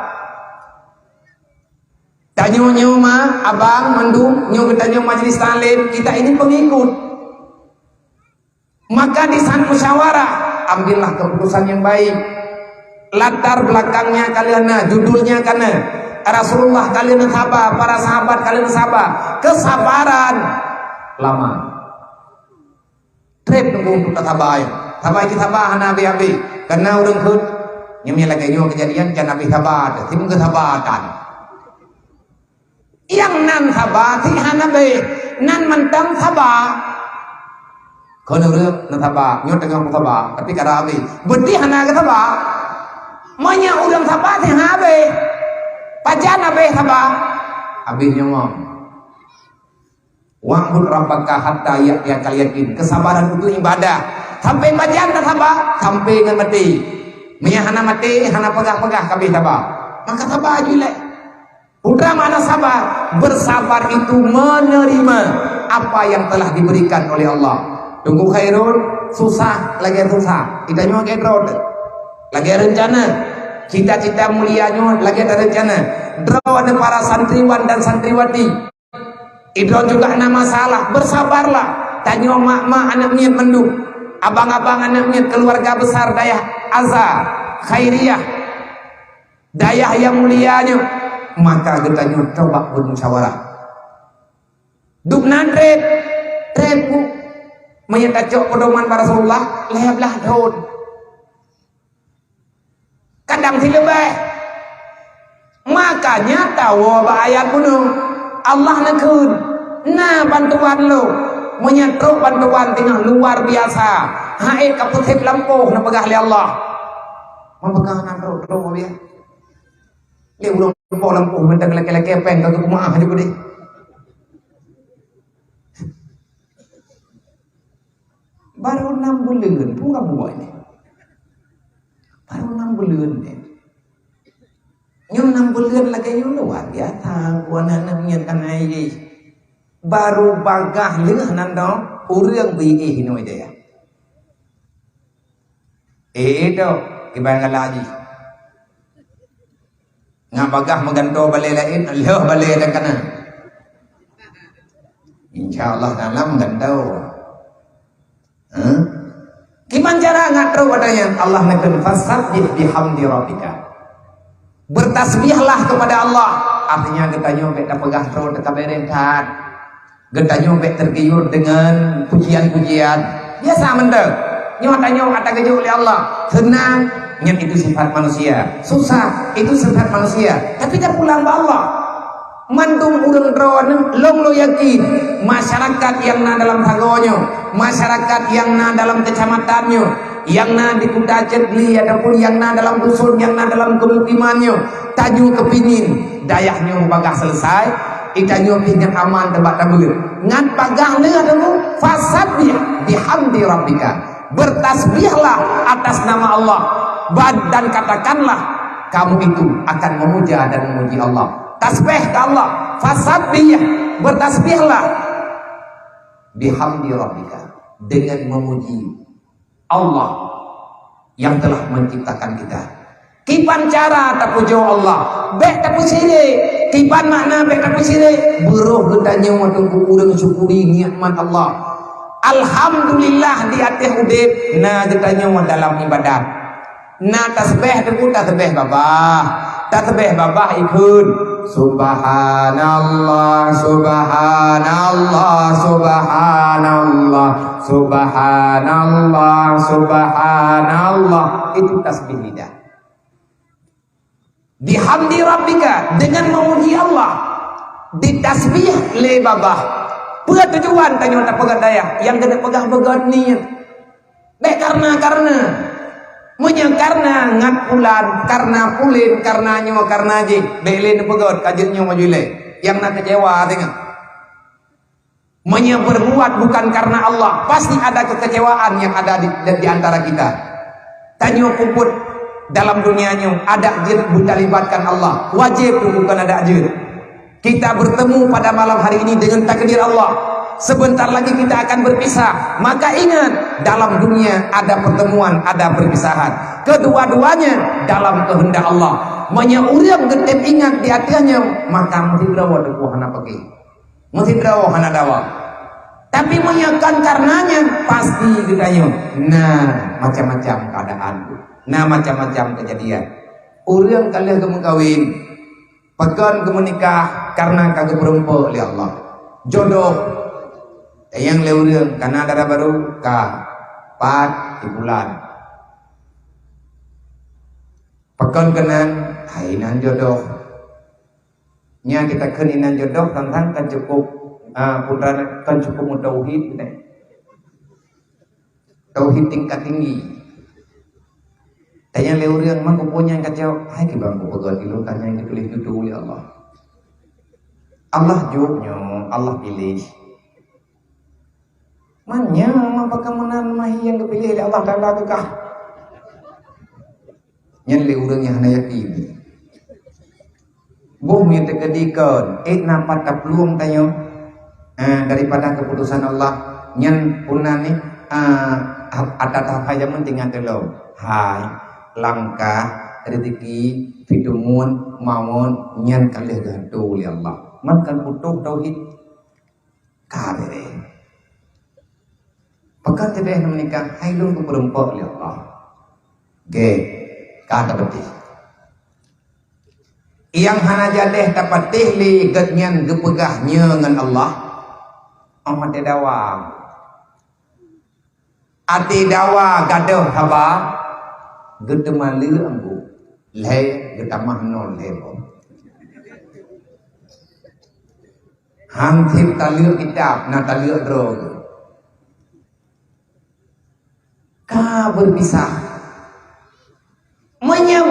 Tanyo mah abang mandum nyo tanyo majelis taklim kita ini pengikut. Maka di saat musyawarah ambillah keputusan yang baik. Latar belakangnya kalian judulnya karena Rasulullah kalian sabar, para sahabat kalian sabar. Kesabaran lama. Trip nunggu untuk tabai. Tabai kita tabahan nabi-nabi. Karena orang hud nyamnya lagi nyo kejadian kan nabi tabat, tim kesabatan. Yang nan tabat si hanabe, nan mentang tabat. Kono reu nan tabat, nyo tengah tabat, tapi karabi. Beti hana ke tabat. Manya urang tabat si habe. Pajana be tabat. Abi nyomong. Wa'bud rabbaka hatta ya'tiyakal yaqin. Kesabaran itu ibadah. Sampai bacaan tak sabar, sampai dengan mati. Menya hana mati, hana pegah-pegah kabeh sabar. Maka sabar jule. Putra mana sabar? Bersabar itu menerima apa yang telah diberikan oleh Allah. Tunggu khairun, susah, lagi susah. Kita nyawa kedrod. Lagi rencana. Cita-cita mulianya lagi ada rencana. Draw ada para santriwan dan santriwati. Itu juga ada masalah, bersabarlah. Tanya mak-mak anak niat mendung, abang-abang anak niat keluarga besar dayah Azza, Khairiyah, dayah yang mulianya. Maka kita coba bermusyawarah. Duknan trepu menyetacok pedoman para Rasulullah, leheblah daun. Kadang silebeh. Makanya tahu ayat kuno. Allah nekun, nah bantuan lo menyetruk bantuan tengah luar biasa. Hai kaputip lampuh na pegah li Allah. Mapegah na ro dia. Li ulung lampuh mentang laki-laki peng ke kumaah juga deh. Baru 6 bulan pura buat ni. Baru 6 bulan ni. Nyum 6 bulan lagi nyum luar biasa buana namanya kanai baru bagah leuh nando urang bi hino dia itu ibang lagi ngabagah maganto balai lain leuh balai dan kana insyaallah dalam gandau gimana cara ngatro padanya Allah nakun fasabbih bihamdi rabbika. Bertasbihlah kepada Allah. Artinya kita nyobek tak pegah terus dekat berentan. Kita nyobek tergiur dengan pujian-pujian. Biasa mendek. Nyotanya kata keju oleh Allah. Senang. Itu sifat manusia. Susah. Itu sifat manusia. Tapi kita pulang ke Allah. Mandung urang drawan long lo yakin masyarakat yang na dalam tagonyo, masyarakat yang na dalam kecamatannya, yang na di Kuta Cedli ataupun yang na dalam dusun, yang na dalam kemukimannya, taju kepingin dayahnya bagah selesai, itanyo pingin aman tempat tabur. Ngan bagah le adalah fasadnya bihamdi rabbika. Bertasbihlah atas nama Allah dan katakanlah kamu itu akan memuja dan memuji Allah. Tasbih ke Allah, fasabbih, bertasbihlah bihamdi rabbika, dengan memuji Allah yang telah menciptakan kita. Kipan cara tak puji Allah, bek tak pusire, kipan makna bek tak pusire, beruh getanya waktu kurang syukuri nikmat Allah. Alhamdulillah di atas udip, na getanya dalam ibadah. Na tasbih tu tasbih babah, tasbih babah ikut. Subhanallah, subhanallah, subhanallah, subhanallah, subhanallah. Itu tasbih lidah. Bihamdi rabbika, dengan memuji Allah. Ditasbih le babah. Pura tujuan tanya tak pegang daya, yang kena pegang niat. Dek karena karena ngapulan, karena pulin, karena nyo, karena je belin pegot kajitnya majule yang nak kecewa tengok. Berbuat bukan karena Allah, pasti ada kekecewaan yang ada di antara kita. Tanyo kumpul dalam dunianya ada jin buta libatkan Allah, wajib bukan ada jin. Kita bertemu pada malam hari ini dengan takdir Allah. Sebentar lagi kita akan berpisah. Maka ingat, dalam dunia ada pertemuan, ada perpisahan. Kedua-duanya dalam kehendak Allah. Urang getep ingat di hatinya, maka mesti drawa deku hana pergi. Mesti drawa hana dawa. Tapi menyakan karenanya pasti ditanya. Nah, macam-macam keadaan. Nah, macam-macam kejadian. Urang kalian kemengkawin, pekan kemenikah karena kagak berempu oleh Allah. Jodoh yang leurang karena ada baru ka pat di bulan pekan kenan hainan jodoh nya kita keninan jodoh tentang kan cukup putra kan cukup tauhid tauhid tingkat tinggi tanya leurang mang punya yang kacau hai ki bangku pegan ilu kanya yang ditulis itu oleh Allah. Allah jawabnya Allah pilih manya apakah menan mahi yang dipilih oleh Allah Ta'ala kekah yang leurang yang hana yakin bumi terkedikan napat kapluang tayo daripada keputusan Allah yang punani ada tahap yang penting adalah hai langkah rezeki pidumun mawon yang kalih gantu oleh Allah makan putuh tauhid kabeh. Pekan tebeh menikah hai lu berempok oleh Allah. Ge, kata betih. Yang hana jadeh dapat tehli getnyan gepegahnya dengan Allah. Amat dawa. Ati dawa gaduh haba gedemalu ambu. Le getamah nol lebo. Hangtip taluk kitab na taluk drog. Ka berpisah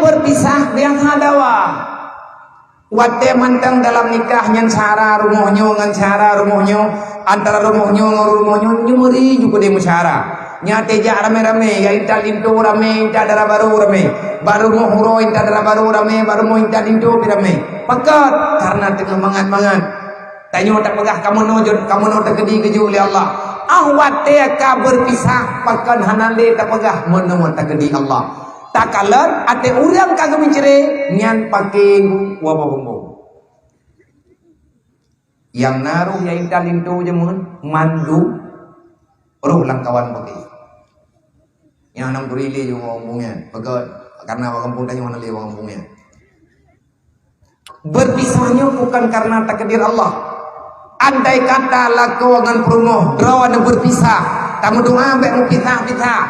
berpisah yang hadawa wate mantang dalam nikah yang cara rumahnya ngan cara rumahnya antara rumahnya nyumuri juga di musyara nyate ja rame-rame ya intal into rame inta dara baru rame baru mohuro inta dara baru rame baru mau intal into rame pekat karena tengah mangan-mangan tanya tak pegah kamu no terkedi keju oleh Allah ahwate ka berpisah pakan hanale tak pegah menemuan takdi Allah takalan ate urang kagak mencere nyan paking wabahumbo yang naruh ya intan itu jemun mandu roh langkawan pakai yang nang kurile yung ngomongnya pegat karena kampung tanya mana le kampungnya Berpisahnya bukan karena takdir Allah. Andai kata lakuangan promo draw ada berpisah, kamu doa ambek mau pisah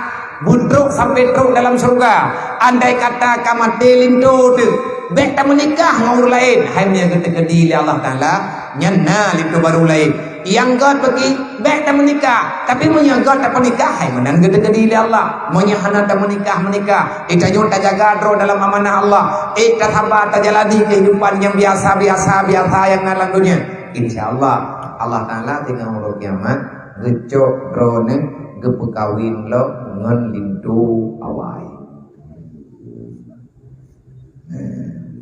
budruk sampai truk dalam surga. Andai kata kamu telindo tu bek tak menikah ngau lain, hanya ketekedi Allah Taala nyana itu baru lain. Yang God bagi bek tak menikah, tapi punya God tak menikah, hai menang ketekedi Allah. Punya hana tak menikah, itanyo tak jaga draw dalam amanah Allah. Tak sabar tak jalani kehidupan yang biasa yang dalam dunia. InsyaAllah Allah Ta'ala tinggal urut kiamat gecok drone gepekawin lo ngon lindu awai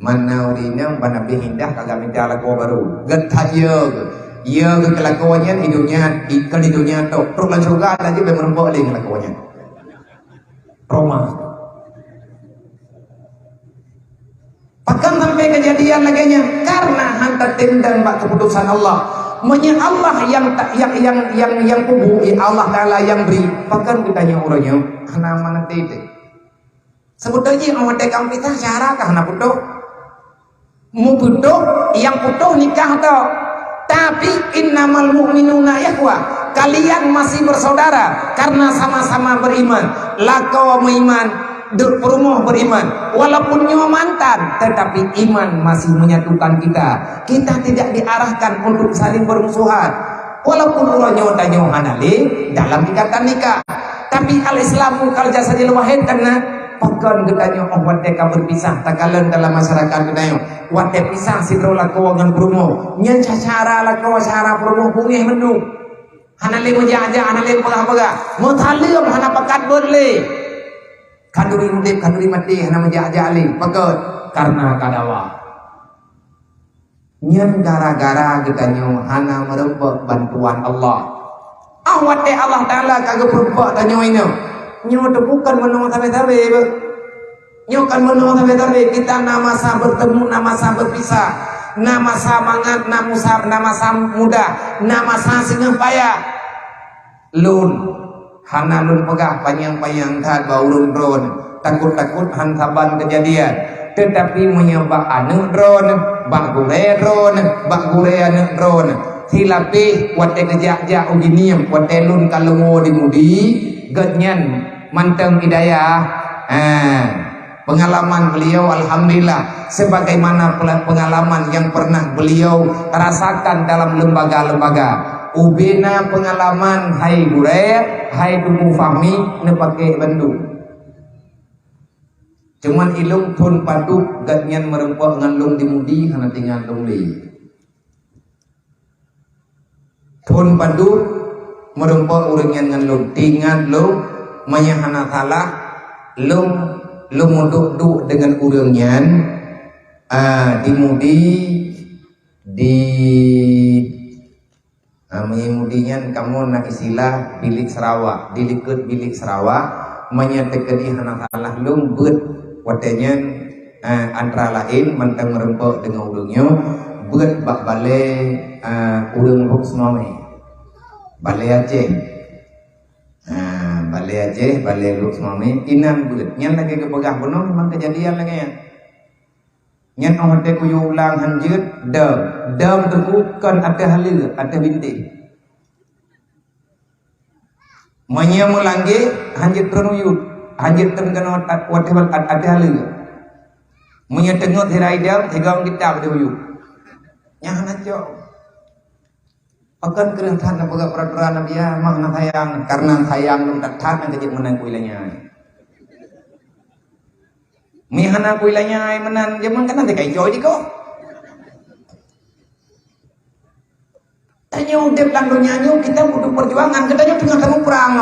mana urinya banabi hindah kagak minta laku baru getah ye ke kelakuannya hidupnya tok terus lan surga aja bermerempok lagi kelakuannya Roma. Bahkan sampai kejadian laginya karena hantar tendang bak keputusan Allah. Menya Allah yang kubu Allah Taala yang beri. Bahkan ditanya orangnya, hana mana tete. Sebetulnya orang tekam kita syarakah hana putuh. Mu putuh yang putuh nikah tau. Tapi innamal mu'minuna ikhwah. Kalian masih bersaudara karena sama-sama beriman. Lako beriman. Berumur beriman walaupun nyawa mantan, tetapi iman masih menyatukan kita. Kita tidak diarahkan untuk saling bermusuhan walaupun orangnya nyawa hanali dalam ikatan nikah. Tapi al-islamu kal jasadil wahid karena pakon getanyo wate ka berpisah takalan dalam masyarakat getanyo wate pisah sidro lako ngan promo nyen cara lako cara promo pungih mendung hanali menjaja hanali pegah-pegah muthalim hana pakat boleh kaduri mudip kaduri mati hana menjaja ali pakot karena kadawa nyen gara-gara getanyo hana merempek bantuan Allah awate Allah Taala kagak perempak tanyo ini nyo bukan menung tabe-tabe nyo kan menung tabe-tabe kita nama sa bertemu nama sa berpisah nama sa mangat nama sa muda nama sa singeng payah lun hana lun pegah panyang-panyang tad baulun drone takut-takut hantaban kejadian tetapi menyebab anu drone bak gure anu drone silapi wate kejak-jak uginium wate lun kalungo dimudi getnyan manteng hidayah pengalaman beliau alhamdulillah sebagaimana pengalaman yang pernah beliau rasakan dalam lembaga-lembaga ubena pengalaman hai gure hai tubuh fahmi nepake bandu cuman ilung tun paduk gatnyan merempok ngalung dimudi hana tinggal lungli tun paduk merempok urangnya ngalung tinggal lung manyahana salah lung duk dengan urangnya dimudi di menyemudinya kamu nak istilah bilik Sarawak dilikut bilik Sarawak menyatakan hana salah lumbut watenya antara lain mantang merempok dengan urangnya buat bak bale urang Luxmame bale Aceh bale Luxmame inan buat nyan lagi kepegah benar memang kejadian lagi ya nyan orang te kuyu ulang hanjut dam tu bukan ada halil ada binti manya mulangge hanjut renuyut hanjut terkena whatever ada halil manya tengok hirai dam tegang kita pada uyut nyan aja akan kerentan apa peraturan nabi ya makna sayang karena sayang nung tatat nang kejit menang kuilanya mihana kuilanya menan jaman kan nanti kai joy diko tanya udep langdonya kita butuh perjuangan katanya dengan tamu perang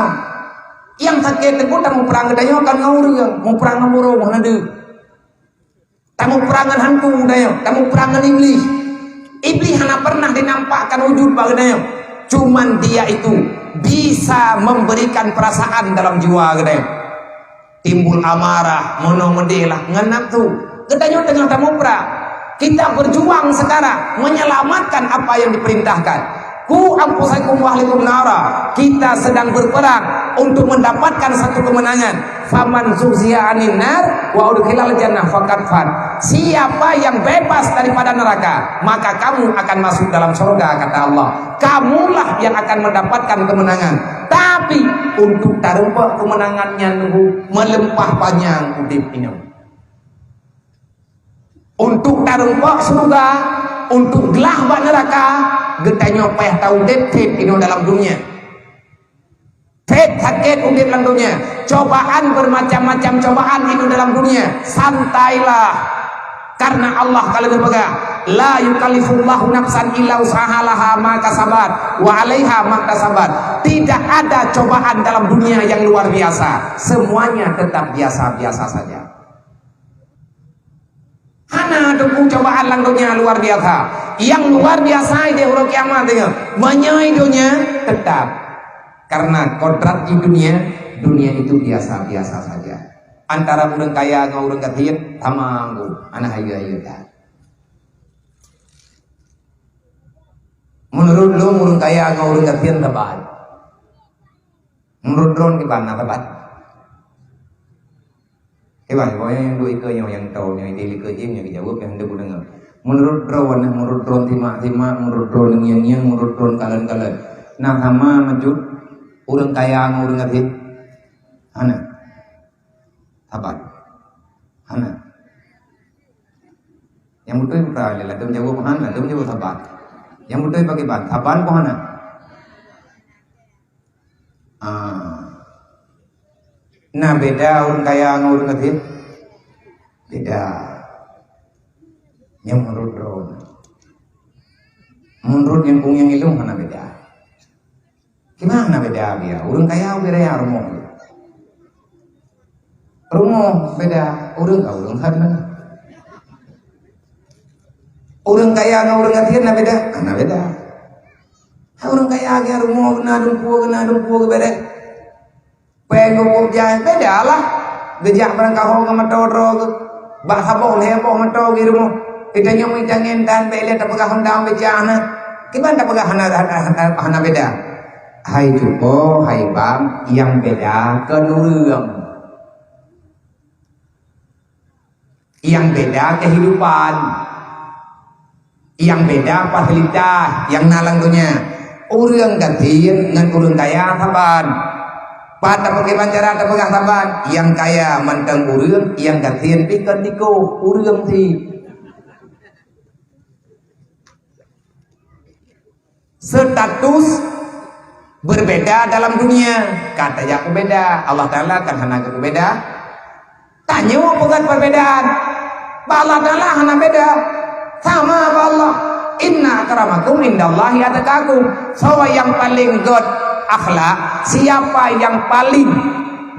yang sakit itu tamu perang katanya akan ngawur mau perang ngawur mau nade tamu perangan hantu katanya tamu perangan iblis hana pernah dinampakkan wujud katanya cuman dia itu bisa memberikan perasaan dalam jiwa katanya timbul amarah, mono-mendelah, ngenap tu. Katanya dengan tamu perang, kita berjuang sekarang menyelamatkan apa yang diperintahkan. Ku anfusakum wa ahlikum nara. Kita sedang berperang untuk mendapatkan satu kemenangan. Faman zuhziya 'anil nar wa udkhilal jannah faqad faz. Siapa yang bebas daripada neraka, maka kamu akan masuk dalam surga, kata Allah. Kamulah yang akan mendapatkan kemenangan. Tapi untuk tarumpa kemenangannya nunggu melempah panjang udip ini. Untuk tarumpa surga, untuk gelah bak neraka, getanya payah tahu dep-dep ini dalam dunia. Sakit udip dalam dunia. Cobaan bermacam-macam cobaan itu dalam dunia. Santailah. Karena Allah kalau berpegang, la yukallifullahu nafsan illa usahalaha ma kasabat wa 'alaiha ma kasabat. Tidak ada cobaan dalam dunia yang luar biasa. Semuanya tetap biasa-biasa saja. Hana ada cobaan lang dunia luar biasa. Yang luar biasa dia huruf kiamat dengan menyai dunia tetap. Karena kodrat di dunia itu biasa-biasa saja. Antara orang kaya dengan orang ketian tamanggu anak ayu dah. Menurut lo orang kaya dengan orang ketian tepat. Menurut drone di mana tepat? Pokoknya yang dua ikut yang tahu yang dili kerja yang dijawab yang hendak dengar. Menurut drone timak menurut drone yang menurut drone kalian. Nah sama majud orang kaya dengan orang ketian. Anak. Tabat, hana. Yang betul beralih lah, jawab hana, jawab tabat. Yang betul pakai ban, taban ko hana. Nah beda orang kaya dengan orang kecil, beda. Yang menurut drone, menurut yang punya ilmu hana beda. Gimana beda dia? Orang kaya beraya rumah. Rumah beda, orang karena orang kaya dengan orang ketian beda, karena beda. Orang kaya ke rumah kena dumpu beda. Pengguk jaya beda lah. Gejak berangkau ke matoro, bak sabong heboh matoro di rumah. Kita nyomi jangan dan bela tak pegang hendang becana. Gimana tak pegang hana beda? Hai jupo, hai bang, yang beda kenurang. Yang beda kehidupan, yang beda fasilitas, yang nalang dunia. Orang ketian dengan orang kaya saban. Pada pakai bancara tak pegang saban. Yang kaya manteng orang, yang ketian pikir diko orang si. Status berbeda dalam dunia. Kata ya aku beda, Allah Taala kan hana aku beda. Tanya bukan perbedaan. Allah Ta'ala hana beda. Sama Allah. Inna akramakum indallahi atqakum. Siapa yang paling good akhlak, siapa yang paling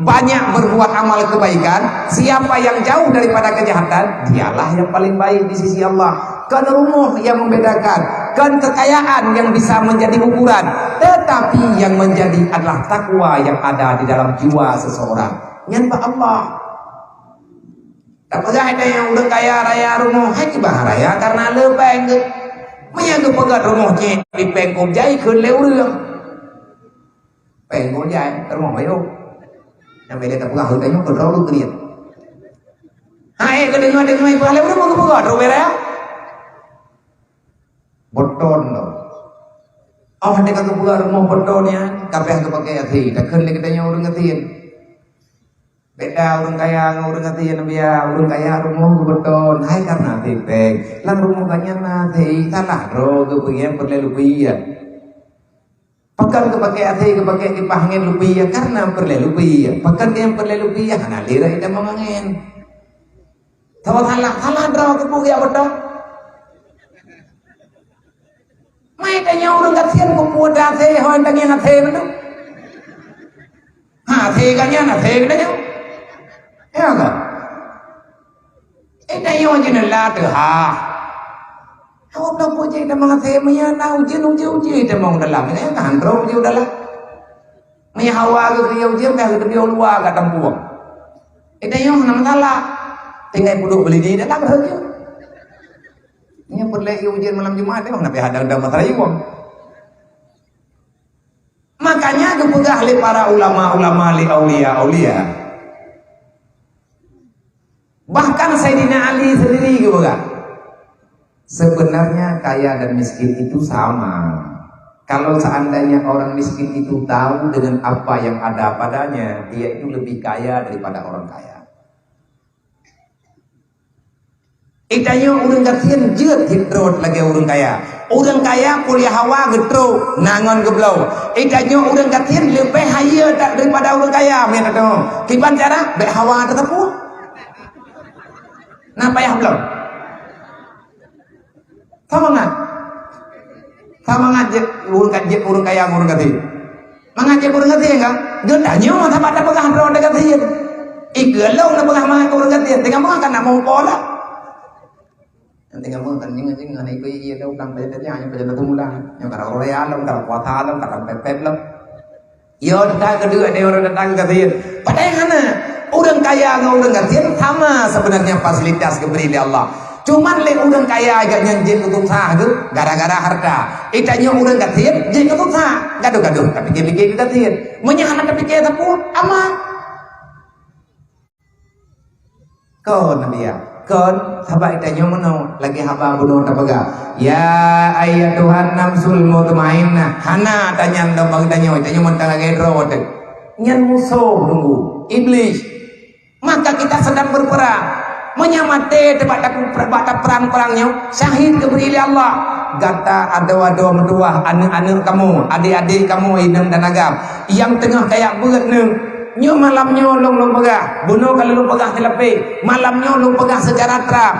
banyak berbuat amal kebaikan, siapa yang jauh daripada kejahatan, dialah yang paling baik di sisi Allah. Kan rumah yang membedakan, kan kekayaan yang bisa menjadi ukuran, tetapi yang menjadi adalah takwa yang ada di dalam jiwa seseorang. Nyembah Allah. Apakah ada yang udah kaya raya rumah haji baharaya karena lebeng menyaga pegat rumahnya di pengkop jai ke leureung pengkop jai rumah bayo yang beda tak pegat hutanya ke terlalu geriat hai kedengar pahala udah mau pegat rumah raya boton loh oh ada kagak pegat rumah botonnya kabeh pakai hati tak kenal katanya orang ngatiin. Beda orang kaya dengan orang ketian biar orang kaya rumah beton hai karena tipek lang rumah kanya nanti salah ro kepengen perlu lupian pakan kepakai hati kepakai dipahangin lupian karena perlu lupian pakan yang perlu lupian karena lira itu mangangin tahu salah ro kepugi beton mai tanya orang ketian kupu date hoan tanya hati betul hati kanya hati kanya ya kan? Ini yang jenis lah tu ha. Awak nak puji kita mengasih maya na uji kita mau dalam ini kan terus uji dalam. Maya hawa ke uji dah ke dia luar ke tampuang. Ini yang nama salah. Tinggal puduk beli di dalam saja. Ini perlu ujian malam Jumat ni nak hadang dah masalah iwang. Makanya kepegah oleh para ulama-ulama, oleh aulia-aulia. Bahkan Sayyidina Ali sendiri kepegah. Sebenarnya kaya dan miskin itu sama. Kalau seandainya orang miskin itu tahu dengan apa yang ada padanya, dia itu lebih kaya daripada orang kaya. Itanya orang kasihan jeut hidrot lagi orang kaya. Orang kaya kuliah hawa getro nangon geblau. Itanya orang kasihan lebih haya daripada orang kaya. Mana tu? Kiban cara be hawa tetapu. Nah payah belum? Sama nggak? Sama ngajak urung kaya urung kati. Mengajak urung kati enggak? Gendanya mah tak ada pegah drone dekat hian. Igelong na pegah mangan urung kati. Tengah makan nak mau pola. Tengah makan jing ngane ko iya daw dang pede nya nya pede tumulang. Yang kara Korea alam kara kuata alam kara pepet lam. Yo datang kedua dia orang datang kati. Padahal hana urang kaya dengan urang kati sama sebenarnya fasilitas diberi oleh Allah. Cuman lain orang kaya agak nyanjin untuk sah tu gara-gara harta. Itanya orang katian jin untuk sah gaduh-gaduh tapi pikir katian. Menyahan tapi pikir tapu aman. Kon nabi ya. Kon sahabat itanya mana lagi haba bunuh tapaga. Ya ayat Tuhan nafsul mutmainnah. Hana tanya ndang tanya itanya mentang lagi rawat. Nyan musuh tunggu iblis. Maka kita sedang berperang. Menyamate tempat perang-perangnya syahid diberi oleh Allah. Gata ada medua anak-anak kamu, adik-adik kamu hidung dan agam yang tengah kayak berat neng nyo malamnya long pegah bunuh kalau long pegah telepe malamnya long pegah secara terang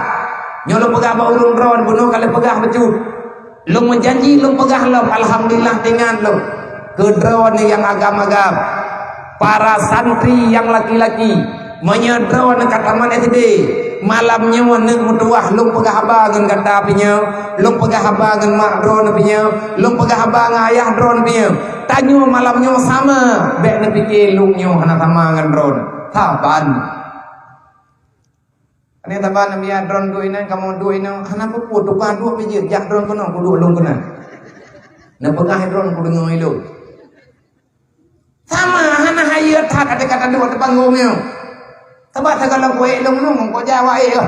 nyo long pegah baurung ron bunuh kalau pegah becut long menjanji long pegah long alhamdulillah dengan long kedron yang agam-agam para santri yang laki-laki menyedron dekat taman SD malamnya waneng mutuah lung pegah abangan kata apinya lung pegah abangan mak drone apinya lung pegah abangan ayah drone apinya tanyo malamnya sama bek ne pikir lungnya hana sama dengan drone taban ini taban biar drone dua ini kamu dua ini hana puput tukar dua pijit jak drone kono kudu lung kono ne pegah drone kudu ngoi lu sama hana hayat hat ada kata dua tepanggungnya. Sebab segala kue long nung kau Jawa ya,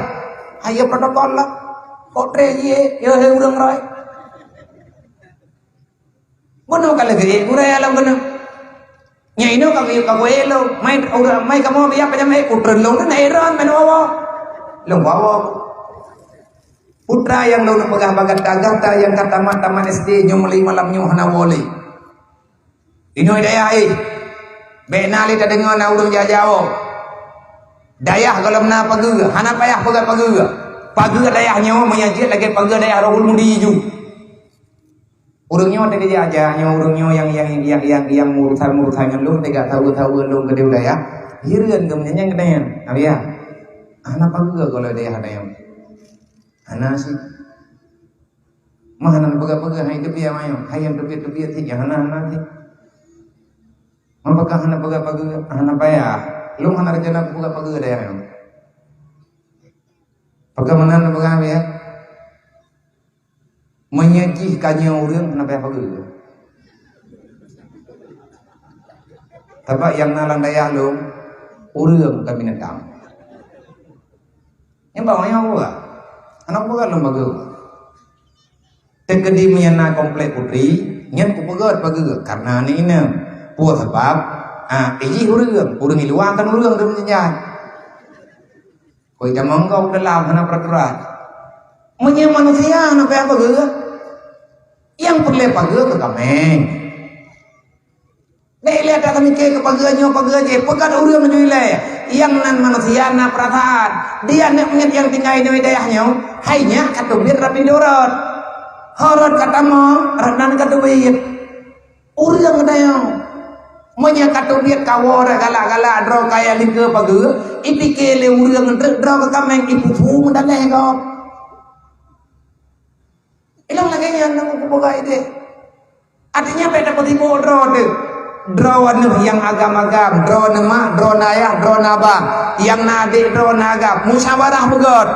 ayo protokol lah, kau treje, yo he urang roy. Bono kalau gede, urai alam bono. Nya ino kau kue lo, mai kamu biar macam mai putren long tu nairan menwawa, long wawa. Putra yang long pegah bagat kagata yang kata taman SD nyomli malam hana woli. Ino daya benali tak dengar na urang Jawa. Dayah kalau mana pagi, hana payah pagi dayahnya menyajit lagi pagi dayah rohul mudi ju. Urangnya tadi aja, urangnya yang murusan yang lu tidak tahu lu gede dayah. Hiran kemudian kedayan, apa ya? Hana pagi kalau dayah dayah, hana sih. Mah hana pagi hai tu biar mayo, hai yang tepi tiga hana sih. Apakah hana pagi hana payah? Lu mana rencana buka pagi ada yang bagaimana bagaimana ya menyejihkannya orang kenapa ya pagi tapi yang nalang daya lu orang kami nendang yang bawahnya apa anak bukan lu pagi tegedi menyana komplek putri nyen kupegat pagi karena ini puas sebab ini urang iluang kan urang tu menyanyi. Kau jangan mengkau dalam mana peraturan. Menye manusia nak apa ke? Yang perlu pagi ke kami. Dah lihat kami ke paginya pekat urang menjual. Yang nan manusia nak perasaan. Dia nak mengat yang tinggal di dayahnya. Hanya katubir rapi dorot. Horot kata mo, renan katubir. Urang dayang. Menyakatu dia kawara galak-galak draw kaya lingke pagi ipike le urang ndrek draw ke kameng ipu fu mendaleh kau ilang lagi yang nang kuboga ide artinya beda petibo draw de draw yang agam-agam draw nama draw ayah draw naba yang nade draw naga musyawarah begot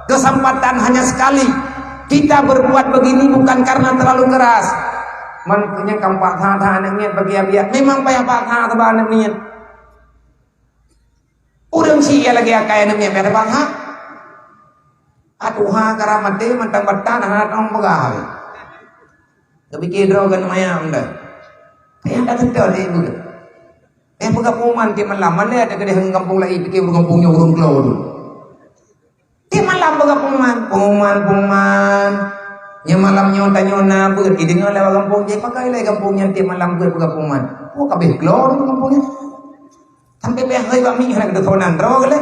kesempatan hanya sekali kita berbuat begini bukan karena terlalu keras มันยังกำปะทานักเนียนbagi abia memang payah pak tha tebalนักเนียนurang sia lagi akaiนักเนียนpada pak tha atuh ha karamate mantang batan anak ong pegah kepikir rogan mayam dah payah dah tentu dia bukan pegah puman ti malam mana ada kedai kampung lain pikir kampungnya urang keluar ti malam pegah puman nya malam nyonta nyona beut idengna lewat kampung je pakai lai kampungnya ti malam beut pegah puman kabeh keluar kampungnya sampai payah euy bami hendak dotonan ro gale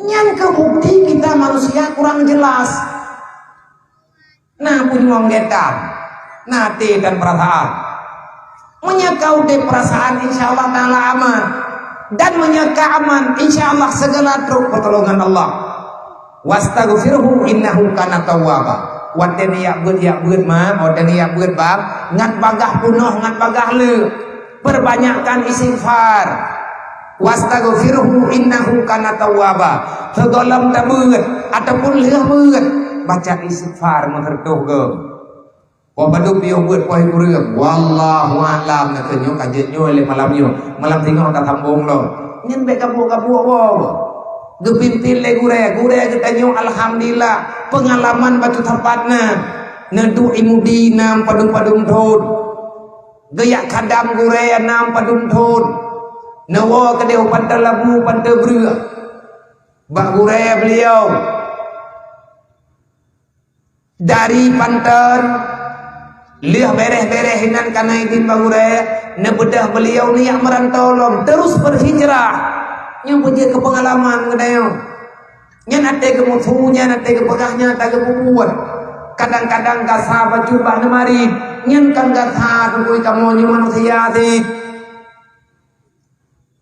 nyan kebukti kita manusia kurang jelas nah punya getar nate dan perasaan menyakau de perasaan insyaallah taala aman dan menyaka aman insyaallah segala truk pertolongan Allah wastaghfirhu innahu kana tawwaba waten ya beut mah waten ya beut bang ngat bagah punoh ngat bagah leu perbanyakkan istighfar wastaghfirhu innahu kana tawwaba sedolam ta beut ataupun leuh beut baca istighfar mengertoh ge wa badu pieu beut poe kureung wallahu a'lam na teu kajeut nyo le malam tinggal ta tambong lo nyen be kabu-kabu wo gepintil le gure kita nyo alhamdulillah pengalaman batu tempatna nedu imudi nam padung thon gaya kadam gure nam padung thon nawa kedeu pantal labu pantal breu bak gure beliau dari panter liah bereh hinan kana idin bagure ne bedah beliau ni yang merantau lom terus berhijrah yang punya kepengalaman ngedayo nyan ate ke musuhnya ate ke pegahnya ate ke bubuat kadang-kadang gasa bajubah nemari nyan kan gasa kui kamu manusia ti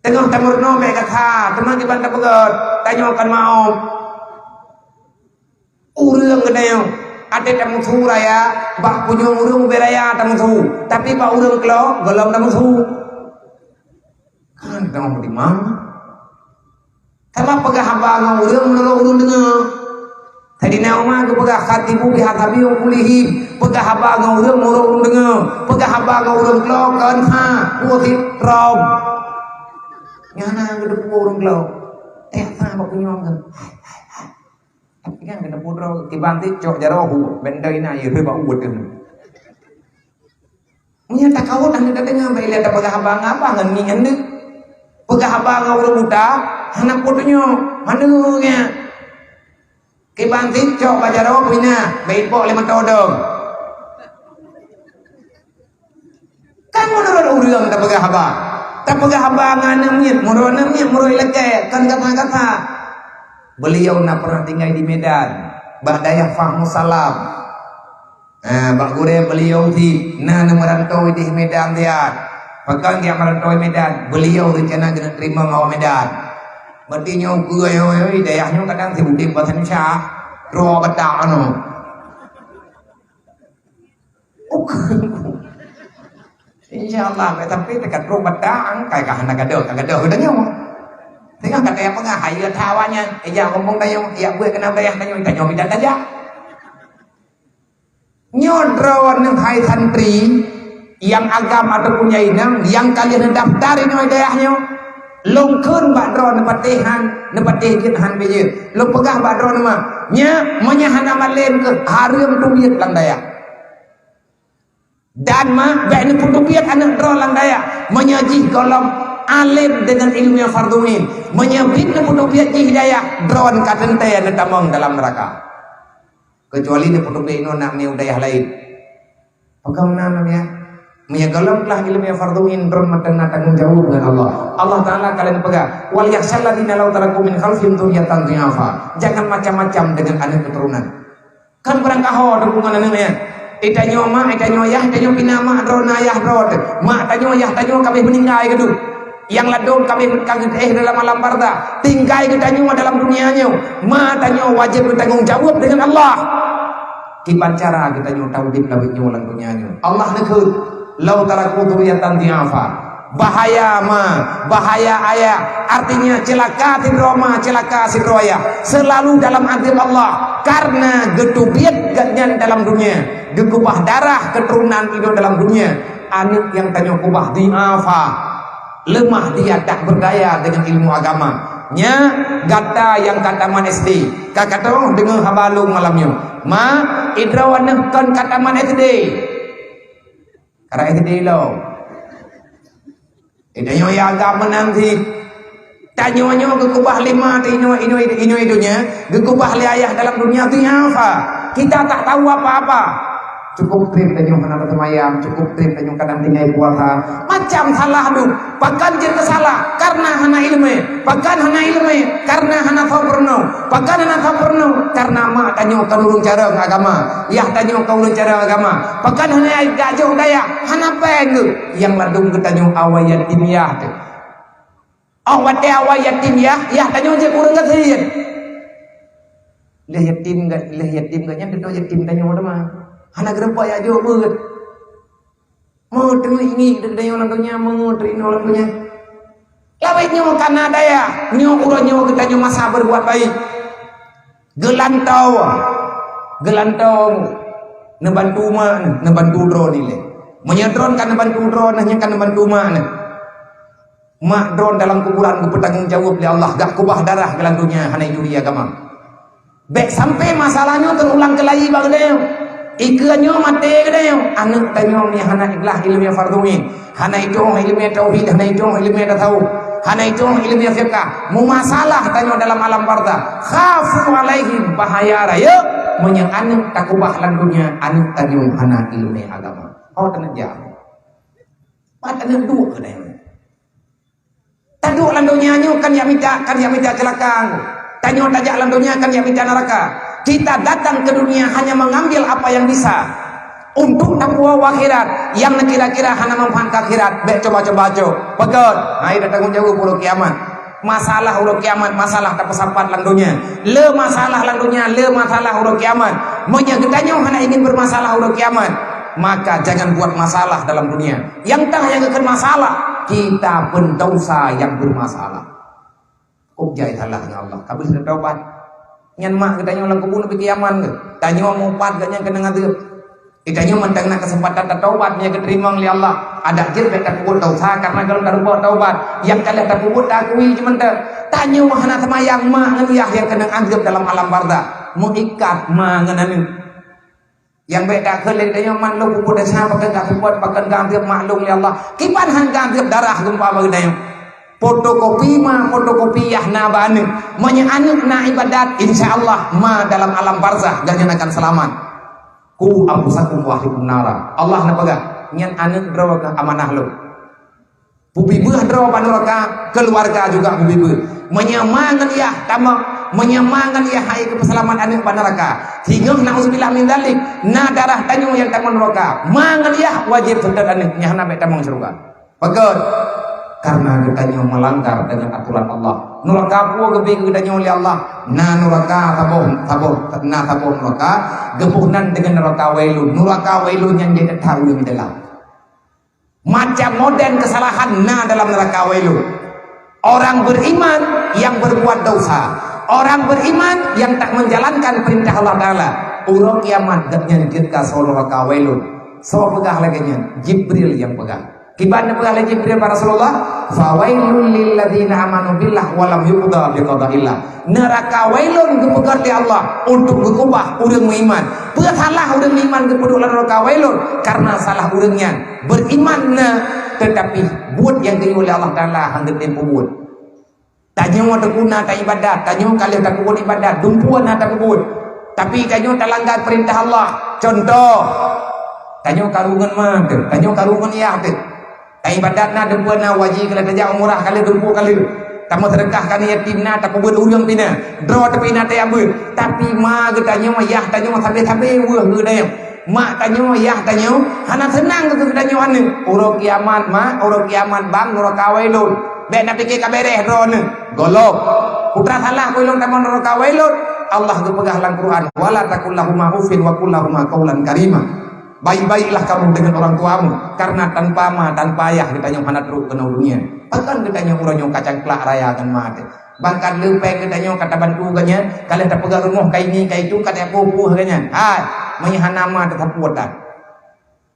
tengok tamurno me gasa teman di banta pegot tanyokan mau urang ngedayo ate tamusu raya bak punya urang beraya tamusu tapi pak urang kelo golong tamusu kan kamu di mana kalau pegah hamba urang urang dengar tadi nama ke pegah khatibu bi hatabi kulihi pegah hamba urang dengar pegah hamba urang kelo kan ha puti rom nyana ke urang kelo ta bak punya kan tapi kan kena putro tibanti cok jarohu bendai na ye ba uwet kan nya takawut anda dengar ba ila pegah hamba ngapa ngan ni ande pegah hamba urang muda anak putunya manunya kibantit cok bajaro punya baik pok lima todong kan menurut urang tak pegah haba nganemnya muroi leke kan kata beliau nak pernah tinggal di Medan Ba'dayah Fahmu Salam Bak Gure beliau di merantau di Medan dia bahkan dia merantau Medan beliau rencana kena terima ngau Medan berarti nyo gue dayahnya kadang si udim bahasa Indonesia roh kata anu insyaallah tapi dekat roh kata angkai kah nak gaduh udah nyo tengah kata yang pengahai tawanya yang ngomong dayo ya gue kena dayah tanyo tanyo bidan aja nyodron hai santri yang agama atau punya inang yang kalian daftarin oleh dayahnya longkeun badron nepatihan han beje lo pegah badron mah nya menyahana malen ke hareum tubiet lang daya dan mah bae nu tubiet anak ro lang daya menyaji golong alim dengan ilmu yang farduin menyebit nu tubiet ji hidayah dron katente anu tamong dalam neraka kecuali nu tubiet nu nak niu dayah lain pegam namanya menyagalamlah ilmu yang farduin dron matang tanggung jawab dengan Allah Ta'ala kalian pegang wal yakhshal ladina law taraku min khalfihim dhurriyyatan dhi'afa jangan macam-macam dengan anak keturunan kan barang kaho dukungan anaknya itanyo ma itanyo yah itanyo pinama drona yah drod ma tanyo kami meninggal gitu yang ladon kami kaget dalam alam barza tinggal itanyo dalam dunianya ma tanyo wajib bertanggung jawab dengan Allah kiban cara kita nyo tauhid labit nyo lang dunianya Allah nekut lau taraku dhurriyyatan dhi'afa bahaya ayah, artinya celaka tidroma, celaka sidroya, selalu dalam azab Allah, karena getubiat ganyan dalam dunia, gegubah darah keturunan itu dalam dunia, anak yang tanya kubah diafa, lemah dia tak berdaya dengan ilmu agama. Nya gata yang kataman SD kakatong dengan habalung malamnya idrawan kan kataman SD karena SD lo idanyo ya agama nanti tanyo kekubah lima ino idunya kekubah ayah dalam dunia itu apa kita tak tahu apa-apa. Cukup trip tanyong kana semayang, cukup trip tanyong kadang tinggal puasa. Macam salah tu, pakan je salah karena hana ilmu, pakan hana ilmu karena hana sabrno, pakan hana sabrno karena mak tanyong kanurung cara agama, yah tanyong kanurung cara agama, pakan hana gajah daya, hana peng yang ladung ke tanyong awayat timiyah tu. Awat awayat timiyah, yah tanyong je kurang kasih. Leh yatim gaknya tu yatim tanyong mah. Anak gerempa ya jauh banget. Mau tengok ini dari orang tuanya, mau dari orang tuanya. Lawet nyo karena daya, nyo ulah nyo kita nyo masa berbuat baik. Gelantau, nebantu mah, nebantu drone ni le. Menyedron kan nebantu drone, hanya kan nebantu mah. Mak drone dalam kuburan ku bertanggung jawab oleh Allah, gak kubah darah gelantunya, hanya itu dia agama. Baik sampai masalahnya terulang kelahi bang dia. Ikannya mati kadang anak tanya ni hana ikhlas ilmu farduin, hana itu ilmu tauhid, hana itu ilmu tasawuf, hana itu ilmu fiqh. Mu masalah tanya dalam alam barza, khafu alaihim bahaya raya menyang anak takubah lan dunia, anak tanya hana ilmu agama. Oh tenaja. Patana dua kadang. Taduk lan dunia nyu kan ya minta celaka. Tanya tajak lan dunia kan ya minta neraka. Kita datang ke dunia hanya mengambil apa yang bisa untuk takwa akhirat, yang kira-kira hanya manfaat akhirat. Baik coba-coba pegot. Hai datang jauh ulo kiamat. Masalah ulo kiamat, masalah tak pesapat lang dunia. Le masalah lang dunia, le masalah ulo kiamat. Menyagetanya hanya ingin bermasalah ulo kiamat. Maka jangan buat masalah dalam dunia. Yang tah yang akan masalah, kita pendosa yang bermasalah. Objai salah dengan Allah. Kabul sudah taubat. Nyan mak kita nyolang kebun lebih kiaman ke tanya mau empat gak yang kena ngatur kita nyoman nak kesempatan tak taubat nya keterima oleh Allah ada jil tak kubur dosa karena kalau tak buat taubat yang kalian tak kubur tak akui cuman tanya mahana sama yang mak ngeliah yang kena anggap dalam alam barza mengikat mengenani yang baik tak kalian tanya man lo kubur dosa pakai tak kubur pakai ganggap maklum oleh Allah kipan hang ganggap darah gempa bagi fotokopi yahna bani menyanyi na ibadat insyaallah ma dalam alam barzah dan akan selamat ku abusakum wahibun nara Allah na paga nyan anak drawa ke amanah lo bubi beuh drawa panuraka keluarga juga bubi beuh menyamangan ya tamak menyamangan ya hai keselamatan anak panuraka hingga nauzubillah min dzalik na darah tanyo yang tak panuraka mangan ya wajib sedar anak nyahna be tamang surga pagot karena kita melanggar dengan aturan Allah. Nuraka pun gebih kita oleh Allah. Na nuraka taboh nuraka gebuhnan dengan nuraka wailun. Nuraka wailun yang dia tahu di dalam. Macam modern kesalahan na dalam nuraka wailun. Orang beriman yang berbuat dosa. Orang beriman yang tak menjalankan perintah Allah Taala. Urang kiamat gatnya dirka solo nuraka wailun. So pegah lagi Jibril yang pegang. Kibana pegala Jibril para Rasulullah fawailul lil ladzina amanu billah wa lam yuqda biqadaillah neraka wailun gepegar di Allah untuk berubah urang beriman salah urang beriman gepedul neraka wailun karena salah urangnya beriman tetapi buat yang diu oleh Allah Taala hang tempo buat tanya wa guna ta ibadat tanya kalian tak buat ibadat dumpuan tak buat tapi kanyo tak langgar perintah Allah contoh tanya karungan mah tanya karungan ya ibadatna dempuana wajib kala tajak umrah kali dempu kali tamu sedekah kan yatimna tak kubur urang pina draw tapi na teh ambul tapi ma getanya mah yah tanya mah sampai weuh geudeu mak tanya yah tanya hana senang ke tanya anu urang kiamat mah urang kiamat bang neraka wailun be na pikir kabereh draw ne golok putra salah wailun tamon neraka wailun Allah gepegah lang Quran wala taqullahuma ufin wa qullahuma qaulan karima Baik-baiklah kamu dengan orang tuamu, karena tanpa ma, tanpa ayah kita nyong hanat ru kena dunia. Bahkan kita nyong urang nyong kacang kelak raya akan mati. Bahkan lepek kita nyong kata bantu kanya, kalian tak pegang rumah kayak ini kayak itu kata pupuh kanya. Hai, menyahan nama tetap puatan.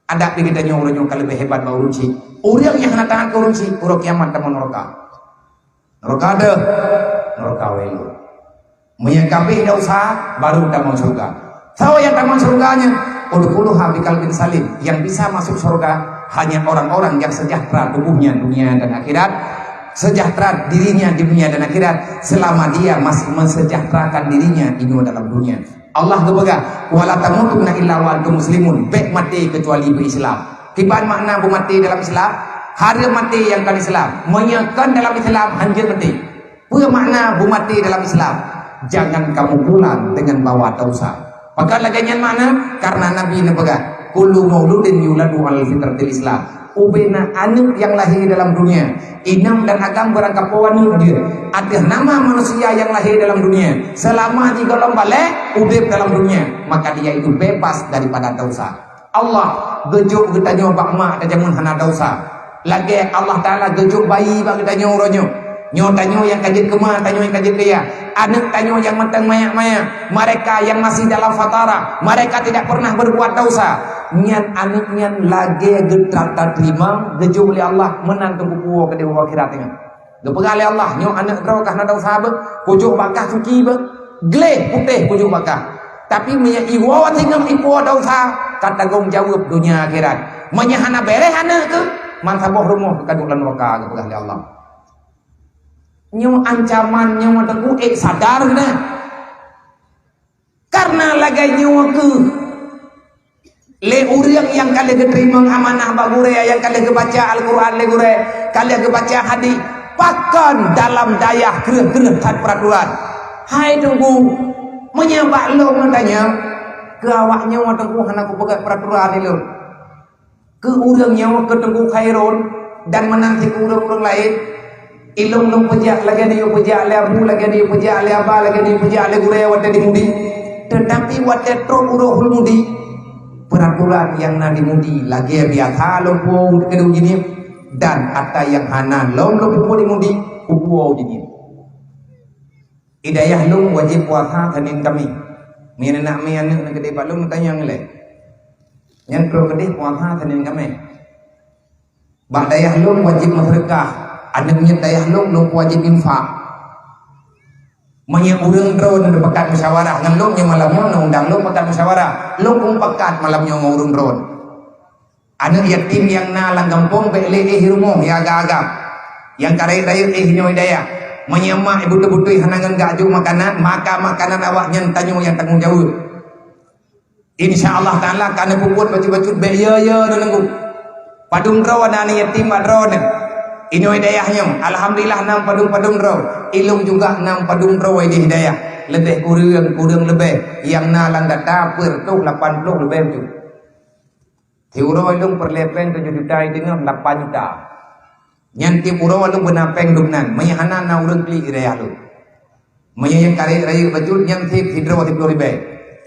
Ada pi kita nyong urang nyong kalau lebih hebat bau runci. Urang yang hanat tangan ke runci, urang kiamat teman neraka. Neraka ada, neraka welu. Menyangkapi tidak usah, baru taman surga. Tahu yang taman surganya? Udkhuluha biqalbin salim. Yang bisa masuk surga hanya orang-orang yang sejahtera tubuhnya dunia dan akhirat, sejahtera dirinya di dunia dan akhirat, selama dia masih mensejahterakan dirinya di dalam dunia. Allah berpegang, wala tamutunna illa wa antum muslimun. Baik mati kecuali berislam. Kiban makna bu mati dalam Islam? Hari mati yang kan Islam. Menyekan dalam Islam hanjir mati. Apa makna bu mati dalam Islam? Jangan kamu pulang dengan bawa dosa. Maka laganya mana? Karena Nabi nepegang kullu mauludin yuladu alal fitratil Islam. Ubena anak yang lahir dalam dunia, inam dan agam berangkap wani dia. Ada nama manusia yang lahir dalam dunia. Selama 3 balik ubib dalam dunia, maka dia itu bebas daripada dosa. Allah gejuk kita nyo bak mak dan jamun hana dosa. Lagi Allah Taala gejuk bayi bak kita nyo ronyo. Nyo tanyo yang kajit kema, tanyo yang kajit kaya. Anak tanyo yang mentang maya-maya. Mereka yang masih dalam fatara, mereka tidak pernah berbuat dosa. Niat anaknya lagi getrak tak terima, gejuk oleh Allah menang tunggu ke dewa akhiratnya. Gepegal oleh Allah, nyo anak kau kah nak dosa be, pujuk bakah suci be, gleh putih pujuk bakah. Tapi meya iwa tinggal ipo dosa, kata gong jawab dunia akhirat. Menyahana bereh anak ke, mansaboh rumah kedulan neraka gepegal oleh Allah. Nyo ancaman nyo teguh sadar kena. Karena lagi nyo ke le urang yang kalian keterima amanah bagure, yang kalian kebaca Al-Quran le gure, kalian kebaca hadis, pakan dalam daya gereh-gereh tan peraturan. Hai tunggu menyembah lo mentanya ke awaknya wa tunggu hana ku pegat peraturan lo. Ke urangnya wa ketunggu khairun dan menanti urang-urang lain. Ilung pejak lagi dia pejak le abu lagi dia pejak le aba lagi dia pejak le gure wa di mudi. Tetapi wa tetro uruhul mudi. Peraturan yang nadi mudi lagi biasa lompo kedua gini dan kata yang hanan lompo di mudi kubuau gini. Hidayah lum wajib puasa tanin kami. Mian nak mian nak kedai balum tanya ngele. Yang pro kedai puasa tanin kami. Badayah lum wajib sedekah. Adanya dayah lum wajib infak. Manya urang drone pekat musyawarah ngan lum yang malamnya undang lum pekat musyawarah. Lum pekat malamnya ngurung drone. Anak yatim yang nalang kampung bele rumah ya agak-agak. Yang karai daya nyoy daya. Menyemak ibu-ibu hanangan gaju makanan, maka makanan awaknya tanyo yang tanggung jawab. Insyaallah taala kana puput baju-baju be ya nunggu. Padung drone anak yatim drone. Inoy hidayahnya, alhamdulillah 6 padung raw. Ilung juga 6 padung raw di hidayah. Lebih kurang lebih. Yang nalang data per tuh 80 lebih tu. Tiuro ilung perlepeng 7 juta dengan 8 juta. Nyanti puro ilung benapeng dumnan. Menyahana na urang kli hidayah lu. Menyayang kari rayu bajul nyanti hidro 30 lebih.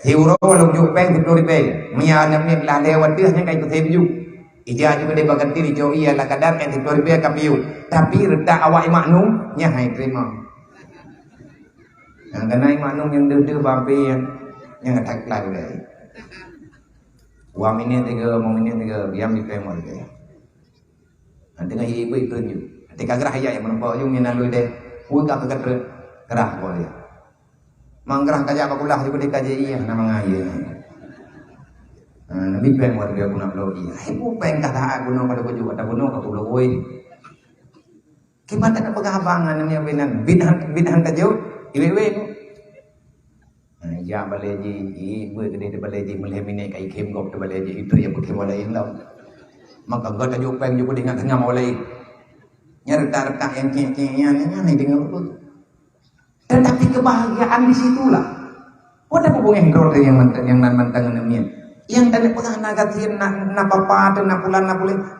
Tiuro ilung jupeng 30 lebih. Menyahana ni lah lewat dia hanya kayak tu ju. Ija juga dia bagan diri jauh ia lah kadar yang dikeluar biar kapiu. Tapi redak awak maknum nyahai terima. Yang kena maknum yang duduk babi yang attack lagi deh. Wah minit 3 mau minit 3 diam di pemol deh. Nanti ngai ibu itu ju. Nanti kagrah ya yang menempa ju minalu deh. Ui kak keger gerah boleh. Manggerah kaja bakulah juga dikaji iya nama ngai. Nabi peng warga guna blogi. Ibu peng kata guna pada baju ada guna kata blogi. Gimana nak pengabangan namanya binan tajau iwe. Ya baleji ibu gede de baleji melhemine kai kem gop de baleji itu yang putih walai lau. Maka gak tajau peng juga dengan tengah walai. Nyerta-reta yang kekenya nih dengan betul. Tetapi kebahagiaan di situlah. Pada hubungan growth yang mantang namanya. Yang tadi pernah nagatin na papa atau na pulan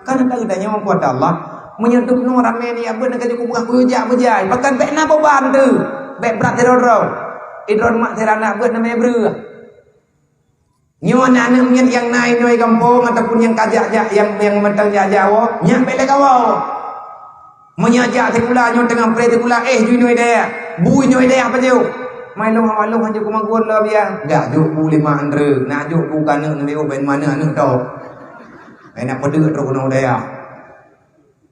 karena kagaknya membuat Allah menyentuh nu rame ni apa nak jadi kubah kujak bejai bahkan bek na beban tu bek berat teror idron mak terana buat nama bru Nyo anak yang naik nyoi kampung ataupun yang kajak yang mentang Jawa, nyak bele kawau. Menyajak tekula nyo tengah pre tekula ju nyoi dia. Bu nyoi dia apa jeu? Mai long awalong haju kumagun lah biar. Gak juk bu 5 andre, nak juk bu kana ne ben mana anu tau. Ai nak pedut ro kono dia.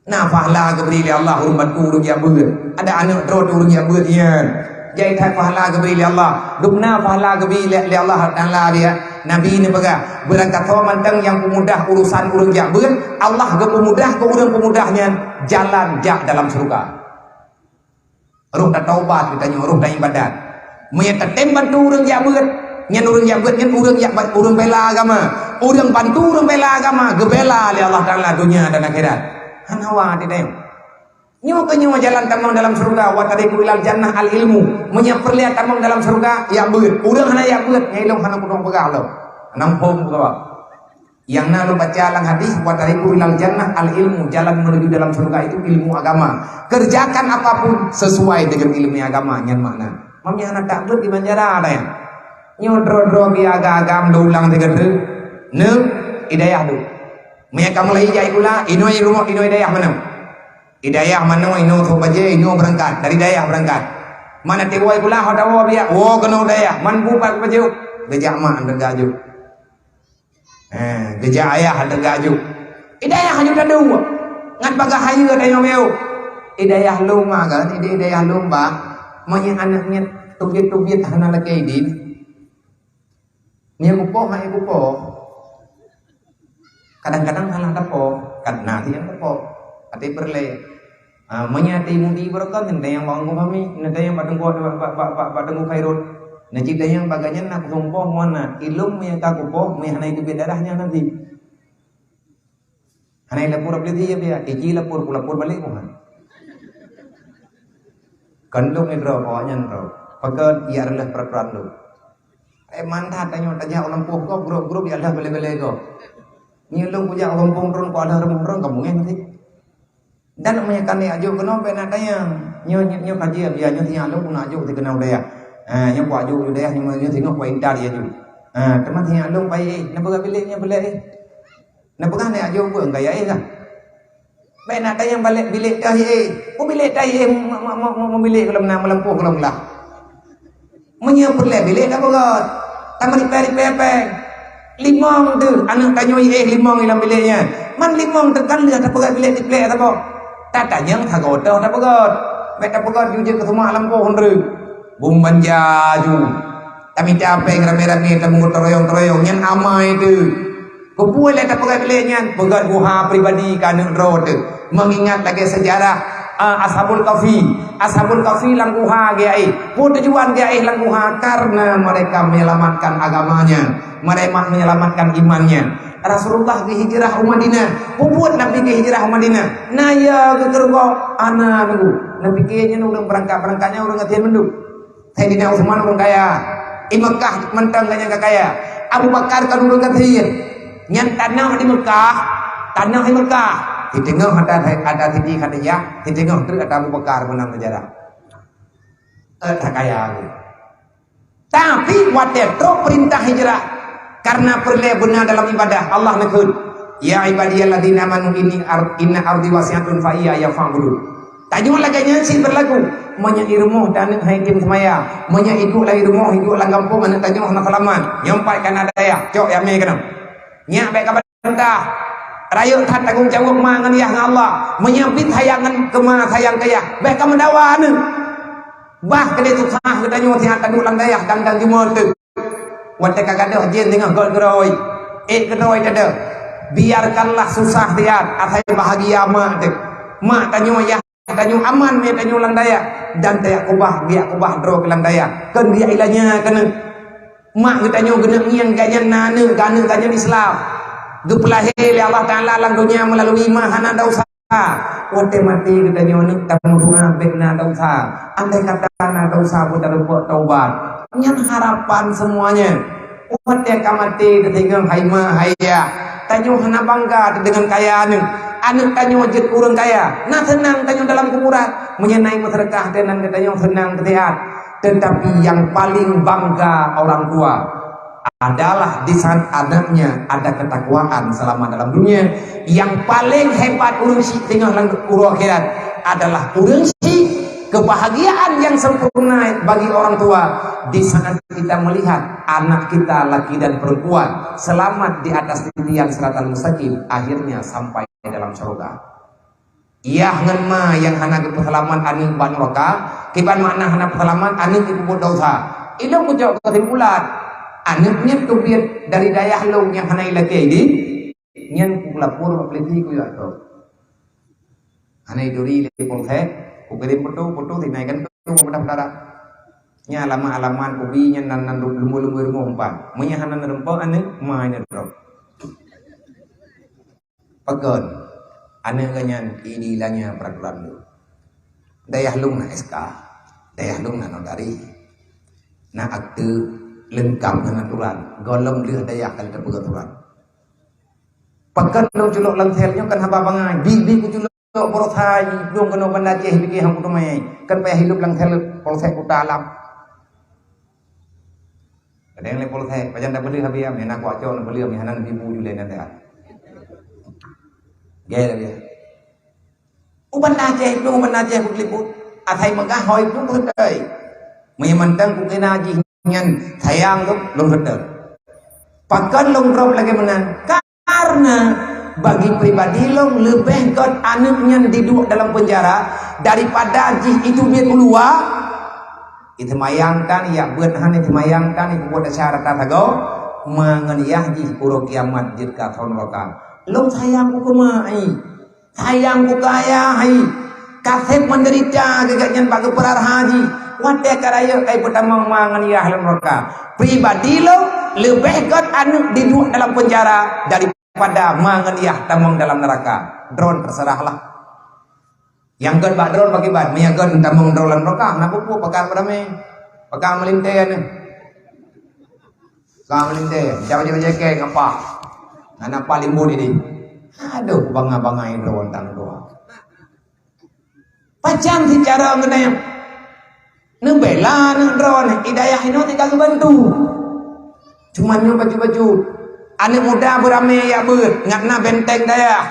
Nah pahala keberi Allah hormat urung ya beut. Ada anak ro urung ya beut ian. Jadi thai pahala keberi Allah. Dukna pahala keberi Allah Taala dia. Nabi ni baga berangkat tho manteng yang pemudah urusan urang jak beun Allah ge pemudah ke urang pemudahnya jalan jak dalam surga. Ruh da taubat kita nyo ruh da ibadat. Meya tetem bantu urang jak beun nyen urang jak beun nyen urang jak urang bela agama. Urang bantu urang bela agama ge bela li Allah Taala dunia dan akhirat. Han hawa ti dem. Nyo ke nyo jalan tamang dalam surga wa tariqu ilal jannah al ilmu. Menya perlihat tamang dalam surga ya beut. Urang hana ya beut nyai long hana kudong pegah lo. Nampung tu yang nalu baca lang hadis wa tariqu ilal jannah al ilmu, jalan menuju dalam surga itu ilmu agama. Kerjakan apapun sesuai dengan ilmu agama nyan makna. Mamnya anak tak beut di banjara ada ya. Nyo dro-dro bi agam do ulang dengan ne hidayah tu. Meya kamu lai jai kula inoi rumah inoi hidayah mana? Hidayah mana ino tu baje ino berangkat dari dayah berangkat. Mana tewai kula hadawa biya. Oh kena dayah man bu pak baje. Gejak mak dergaju. Gejak ayah dergaju. Hidayah haju dah dua. Ngan baga hayu ada yang meu. Hidayah luma kan, hidayah lomba. Manya anaknya tubit-tubit hana lagi din. Nia kupo hai kupo. Kadang-kadang halah tapo, kadang yang tapo. Ati perle. Menyati mudi berkat nanti yang bangun kami nanti yang badengku khairul nanti yang baganya nak sumpah mana ilmu yang kakupoh mehana itu darahnya nanti hana lapor beli dia biar iji lapor balik kan kandung itu awaknya itu pakai ia adalah peraturan lu mantap tanya orang puh kau grup ia adalah beli kau ni lu punya orang puh run kau ada orang kamu nanti dan menyakan ni aju kena pena tayang nyo kaji biar nyo tiang lu pun aju ti kena udaya nyo ku aju udaya nyo tengok ku intar dia aju teman tiang lu pai na baga biliknya belai na baga ni aju bu gaya kan pena tayang balik bilik dah ku bilik dah mau bilik kalau nak melempuh kalau lah menyo perle bilik dah baga tamat repair limong tu anak tanyo limong dalam biliknya man limong tekan dia tak baga bilik di plek apa tata yang thagot dah pagot beta pagot jujur ke semua alam ko honre bum banjaju kami capek rame-rame temu teroyong yang amai tu kumpul le tak pagot bilenya pagot buha pribadi kana road mengingat lagi sejarah ashabul kafi lang buha ge pun tujuan ge lang buha karena mereka menyelamatkan agamanya mereka menyelamatkan imannya Rasulullah ke hijrah Madinah, buat Nabi ke hijrah Madinah. Naya ke gerbau anak nunggu. Nabi kayaknya orang berangkatnya orang ngatian menduk. Sayyidina Utsman orang kaya. Di Mekah mentang kaya kaya. Abu Bakar kan orang ngatian. Nyan tanah di Mekah. Di tengah ada Siti Khadijah, di tengah tu ada Abu Bakar menang sejarah. Tak kaya. Tapi waktu itu perintah hijrah. Karena perle benar dalam ibadah Allah nakut ya ibadiyalladzina amanu inna ardi wasi'atun fa iya yafa'budu tajung laganya si berlaku menya irmuh dan haikim semaya menya hidup lah irmuh hidup lah kampung anak tajung hana salaman nyampai kan ada ya cok ya me kana nya baik kabar rayu tak tanggung jawab mangan ya Allah menyambit hayangan kema hayang kaya baik ka mendawa bah kede tukah kedanyo tiang tadu lang dayah dan jumur tu Wante kagada jen tengah gol geroi geroi tada biarkanlah susah dia atai bahagia mak dek mak tanyo ya tanyo aman me tanyo lang daya dan daya kubah dia kubah dro kelang daya kan dia ilahnya kena mak tanyo gena ngiang ganyan nane ganyan Islam gepelahe Allah Taala lang dunia melalui mahana dosa wante mati tanyo ni tamu doa bekna dosa andai kata na dosa buat taubat nyan harapan semuanya umat yang kamati ketinggal haima haya tanyo hana bangga dengan kaya anak tanyo jet kurang kaya nah senang tanyo dalam kuburan menyenai masyarakat dan tanyo senang ketiak tetapi yang paling bangga orang tua adalah di saat anaknya ada ketakwaan selama dalam dunia. Yang paling hebat urus tengah urus akhirat adalah urus kebahagiaan yang sempurna bagi orang tua di saat kita melihat anak kita laki dan perempuan selamat di atas tiang siratal mustaqim, akhirnya sampai dalam surga. Iya ngenma yang hana keselamat anu ban neraka, kiban makna hana keselamat anu ibu dosa. Itu kucok kesimpulan anaknya tubiat dari daya long yang hana ilake ini nyen kulapur peliti ku ya to. Hana iduri le polsek kirim foto thì này kan tu mau darah nya alaman ubi nya nan lumbu-lumbu rumah umpan munya hanan rempok ane main drop pagon ane ganyan inilanya peraturan lu dayah lung na SK dayah lung na notari na akte lengkap dengan aturan golong lih dayah kan terperaturan pagon lu culuk lengselnya kan haba bangai bibi ku culuk Borot hai dong kena benda je fikir hang kutumai kan payah hidup lang sel polsek kota alam kadang le polsek pajan dak beli habiam ena ku aco na beli mi hanan bibu jule nanti gaya dia benda je dong benda je ku liput athai megah hoi pun hoi menyemantang ku kena ji nyan sayang tu long sedar pakan long drop lagi menan karena bagi pribadi long lebih kot anaknya diduduk dalam penjara daripada jih itu dia keluar itu mayangkan ya benahan itu mayangkan itu buat syarat tago mengeniyah jih puro kiamat jika tahun roka long sayangku kemai sayangku kaya hai kasih menderita gegaknya bagi perar haji wadah karaya pertama mengeniyah long roka pribadi long lebih kot anak diduduk dalam penjara daripada mengendiah tamong dalam neraka. Drone terserahlah. Yang kan bak drone bagi bad, menyagon tamong dalam neraka. Nak pupu pegang berame, pegang melinte ni. Pegang melinte, jaga-jaga jekek apa? Anak paling budi ni. Aduh, bangga-bangga drone tang doa. Pacang si cara mengenai. Nembela nak drone, hidayah ini tidak bantu. Cuma nyo baju-baju. Anak muda beramai ya ber ngatna benteng daya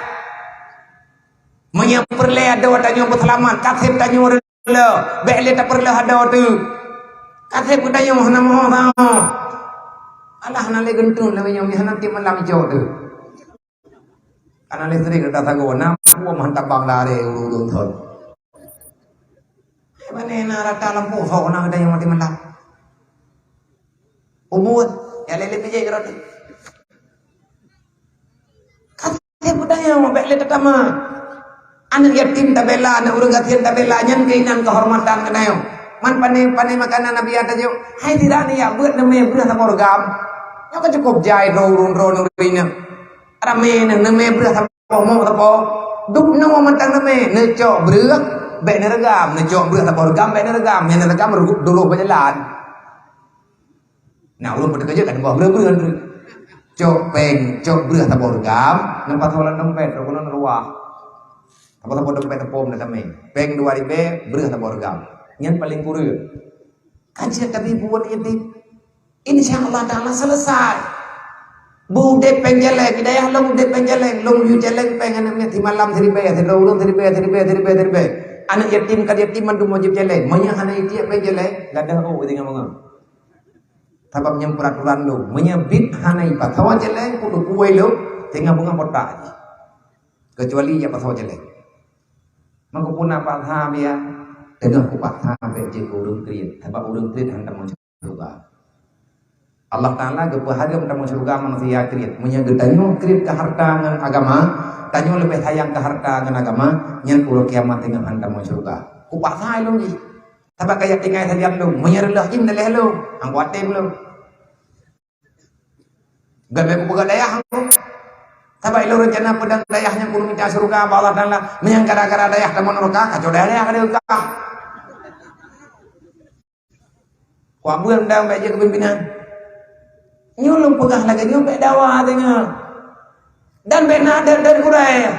menyap perle ada tanyo berselamat kasih tanyo rela bele tak perle ada tu kasih tanyo hana moh tao alah nale gentun le nyo hana ti malam jo tu ana le sering kata tago na ku mantap bang lare urun thon bane na rata lampu so na tanyo mati malam umur ya le pije gerot budaya mabek le tatama anak yatim tabela anak urang gatian tabela nyan keinan kehormatan kenayo man pane makanan nabi ada jo hai tirani ya beut neme beurah ta borgam nya ka cukup jai ro urun ro nurina rame neme beurah ta mo ta po duk no mantang neme ne co beurah bek ne regam ne co beurah ta borgam bek ne regam nya ne regam dulu berjalan nah ulun pada kerja kan bawa beurah cok peng cok beurah tabor gam nempat holan dompet rokonon ruah apa tabor dompet pom na kami peng 2000 beurah tabor gam nyen paling kureu kajian tapi buat insyaallah taala selesai bude peng jelek hidayah long bude peng jelek long yu jelek peng anaknya di malam dari be dari ulun dari be anak yatim kad yatiman du mojib jelek manya hana itia peng jelek gadah oh dengan mangam sababnya peraturan lu menyebit hanai patawa jelek kudu kuai lu tengah bunga potak kecuali ya patawa jelek maka pun apa ham ya tengah kupat ham je urung kriet sabab urung kriet hantam surga Allah Taala kebahagia hantam surga manusia kriet munya gedanyo kriet ke harta ngan agama tanyo lebih sayang ke harta ngan agama nyen ulo kiamat tengah hantam surga kupat hai lu ji sabab kayak tinggal saja lu menyerlah jin daleh lu angkuatin lu gabe ku dayah lu sabab lu rencana pedang dayahnya kudu minta surga Allah Taala menyang gara-gara dayah tamon neraka kacau dayah kada ka ku ambeun dang bae kepimpinan nyulung pegah lagi nyupe dawa tengah dan bena dan kurai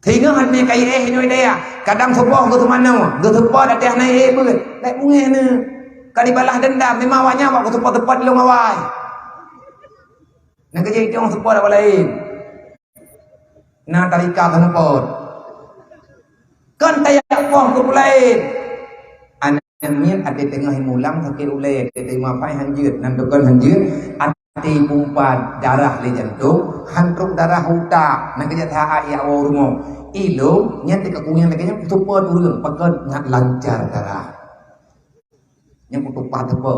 thì ngân này cái e như đây à cả đam số bò cái thứ mana mà cái thứ bò đã đẻ này e bự lại bung nghe nữa Kali balas dendam memang awaknya awak tepat-tepat lu ngawai. Nak kerja itu orang support apa lain. Nah tarikah kan apa? Kan tayak pong ke lain. Anak mian ada tengah mulang sakit ulai, ada tengah pai hanjut, nan dokon hanjut, ati pumpat darah le jantung, hantruk darah utak, nak kerja taat ya rumah. Ilo nyat kekunyang lekanya support urang, pakai ngat lancar darah. Yang kutupat apa?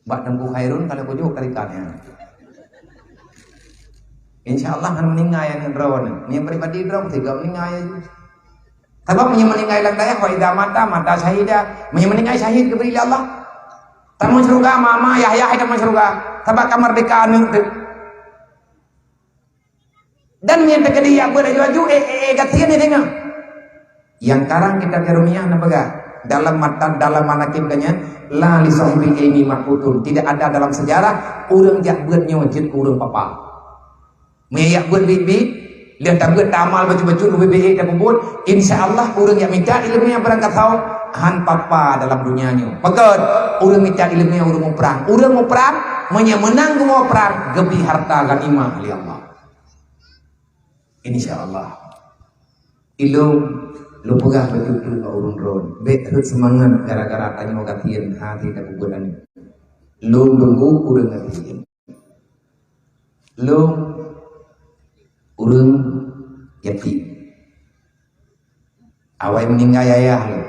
Bak nembu khairun kalau kujuk tarikannya. InsyaAllah akan meninggal yang rawan. Yang pribadi dong tiga meninggal. Sebab meninggal lang daya wa idza mata syahidah. Meninggal syahid kepada Allah. Tamu surga mama Yahya ada surga. Sebab kemerdekaan itu. Dan yang terkedi yang beraju gatian ni tengok. Yang karang kita karunia nampakah? Dalam manakim kanya la li sahibi ini mahfutun. Tidak ada dalam sejarah orang jak buat nyojit urang papa. Meyak buat bibi, lihat tak buat amal baju-baju BBE dan buat, insya-Allah orang yang minta ilmu yang berangkat tahu han papa dalam dunianya. Pakat orang minta ilmu yang orang mau perang, menang mau perang, gebi harta ganimah oleh Allah. Insya-Allah. Ilmu lu pegah betul-betul ke urun ron. Betul semangat gara-gara tanya katian hati tak kuburan. Lu nunggu urang katian. Lu urang yatim. Awak meninggal ayah lu.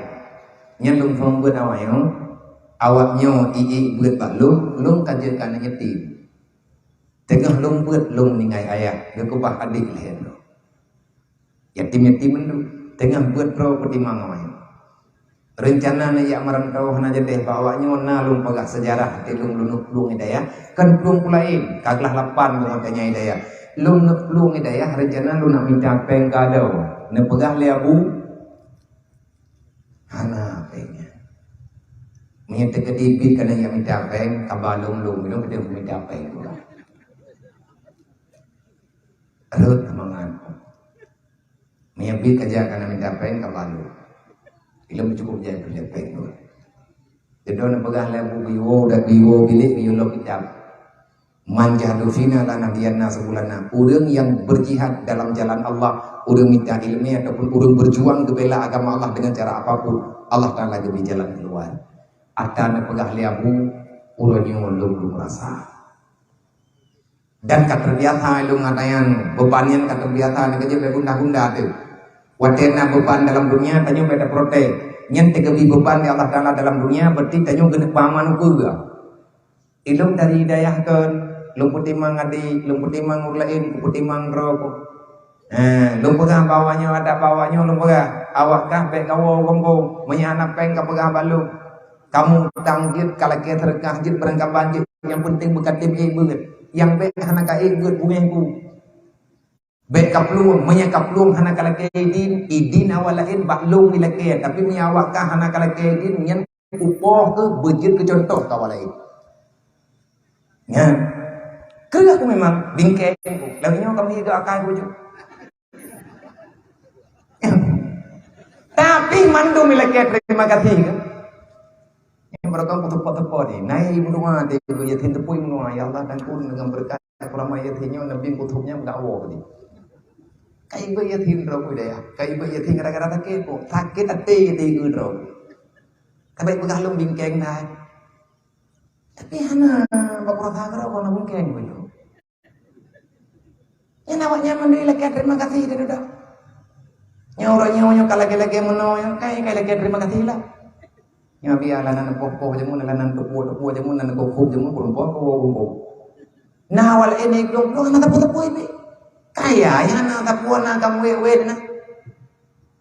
Nya lu buat awak yo. Awaknya buat bak lu kajian yatim. Tengah lu buat lu meninggal ayah, dia kubah adik lain lu. Yatim-yatim lu tengah buat pro pertimang awak. Rencana na ya merantau hana jadi bawanya na lu pagah sejarah telung lunuk hidayah kan belum pulain kaglah lapan makanya hidayah lu hidayah rencana lu nak minta peng kado ne pegah le abu hana pengnya menyete kedipit kana yang minta peng kabalung lu minum kita minta peng pula arut mangan menyebut kerja kana minta peng kabalung ilmu cukup jadi berlepeng tu. Jadi orang pegang lembu biwo dan biwo bilik biolog kitab. Manjah dufina lana diana sebulana. Orang yang berjihad dalam jalan Allah, orang minta ilmu ataupun orang berjuang membela agama Allah dengan cara apapun, Allah akan lagi berjalan keluar. Atana pegang lembu, orang yang belum merasa. Dan kata biasa lu ngatayan bebannya kata biasa ni kerja begunda-gunda tu. Wadena beban dalam dunia tanya beda prote. Nyen tegebi beban di Allah Taala dalam dunia berarti tanya genep paman juga. Ilmu dari hidayah kan lumpuh timang adi, lumpuh timang urlain, lumpuh timang rokok. Lumpuh kan bawahnya ada bawahnya lumpuh kan. Awak kah baik kawo gombo menyanak peng kapegah balu. Kamu tanggit kalau kita terkahjit berangkat banjir. Yang penting bukan tim ibu. Yang baik anak ikut bungengku. Baik kaplung, menyakaplung hana kalake idin awalain baklung ilake tapi menyawakkan hana kalake idin yang upoh ke bejit ke contoh kawalain. Ya, kerja aku memang bingkai, lainnya kami juga akan bujuk. Tapi mandu ilake terima kasih kan. Yang mereka potong-potong ni, naik ibu rumah dia yatim tepui rumah ya Allah dan pun dengan berkat kurang yatimnya nabi kutubnya berdakwah ni. Kai ibu yatim rau daya, kai ibu yatim gara-gara sakit hati itu rau. Tapi pegalung bingkeng dah. Tapi hana bakura thagra kau nak bingkeng boleh. Yang awaknya mandi lagi terima kasih dia dah. Yang orangnya kalau lagi menoy, kai lagi terima kasih lah. Yang biar lanan popo jamun lanan tepu jamun lanan kokup jamun popo. Nah awal ini belum nak tepu ini. Kaya yang nak tapuan nak kamu wed na.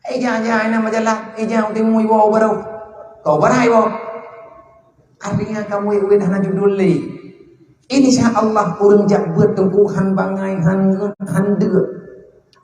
Jangan nak majalah, jangan timu ibu baru. Kau berai ibu. Artinya kamu wed hana judul le. Insya-Allah urang jak buat tempuhan bangai han deu.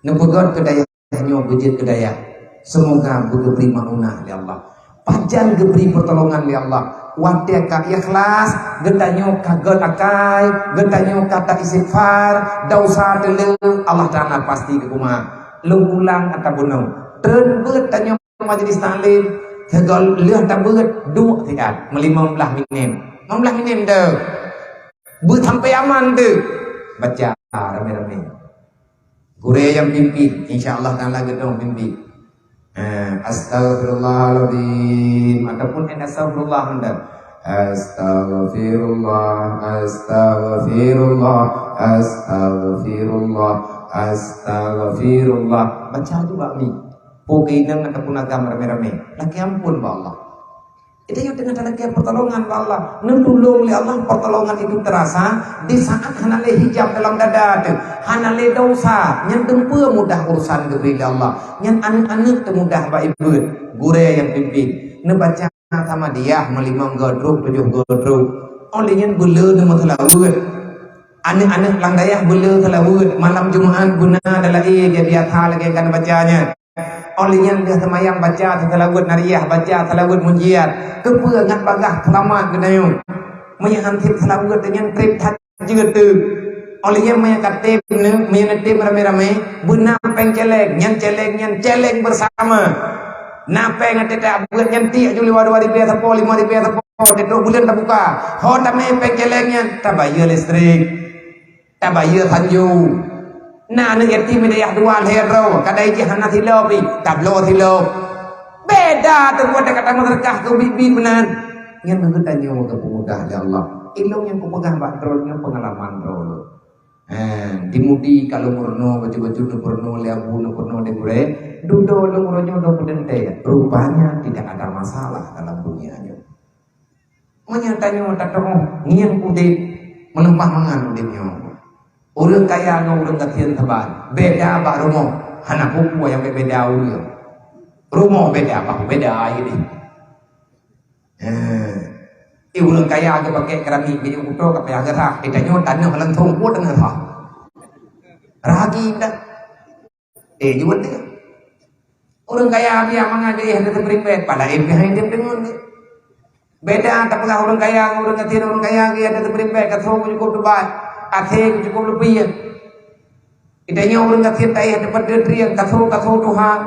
Nepegot kedaya nyo bejit kedaya. Semoga diberi maunah oleh Allah. Panjang diberi pertolongan oleh Allah. Wadah ka ikhlas, getanyo kaget akai, getanyo kata istighfar, dosa telu Allah Taala pasti ke rumah. Lu ulang atau bunau. Terbet tanyo majlis taklim, Tegol lươn ta bớt dua thì melimam belah minim. 15 minim tu. Sampai aman tu. Baca rame-rame. Guru yang pimpin, insya-Allah taala gedong pimpin. Astaghfirullahaladzim ataupun astagfirullah hendak. Astaghfirullah, astaghfirullah, astaghfirullah, astaghfirullah. Baca juga mi. Puki nang ataupun agama rame-rame. Laki ampun ba Allah. Itu yang dengan lagi pertolongan ba Allah. Nulung oleh Allah pertolongan itu terasa di saat hanale hijab dalam dada tu. Hanale dosa, nyen tempur mudah urusan kepada Allah. Nyen anak-anak mudah ba ibu. Gure yang pimpin. Ne baca sama dia melimang godruk 7 godruk. Oleh nyen bela ne mathalawut. Anak-anak lang dayah bela thalawut. Malam Jumaat guna adalah dia biasa lagi kan bacanya. Olehnya dia semayang baca talawut nariyah baca talawut munjiat kepua ngan bagah selamat genayung meyan tip talawut dengan trip that jeut tu olehnya meyan katip ne meyan tip rame-rame buna peng celeng nyan celeng bersama napeng ateta beut nyan ti ju 5,000 sapo 5,000 sapo tetok bulan tak buka ho tame peng celengnya tabayar listrik tabayar sanju. Nah, ni yatim ni dah dua hero. Kadai je hana thilop ni, tablo thilop. Beda tu buat kata mereka tu bibi benar. Yang begitu tanya ke pemuda ya Allah. Ilmu yang kau pegang batrolnya pengalaman rolo. Dimudi kalau murno baju-baju tu murno leabu tu murno degure. Dudo lu murno do pedente. Rupanya tidak ada masalah dalam dunianya. Menyatanya tak tahu ngian kudip menempah mangan kudipnya. Orang kaya dengan orang katian tebal. Beda apa rumah? Hana pupu yang beda orang. Rumah beda apa? Beda ini. Orang kaya ke pakai keramik bini utuh ke pihak gerah. Kita nyon tanah halantung pun dengan apa? Ragi dah. Jual dia. Orang kaya dia mengaji hendak berimbet. Pada impih yang dia dengar. Beda tak pernah orang kaya dengan orang katian orang kaya dia hendak berimbet. Kata orang cukup tebal. Akhir cukup lebih ya. Itanya orang kata tay dapat diri katho Tuhan.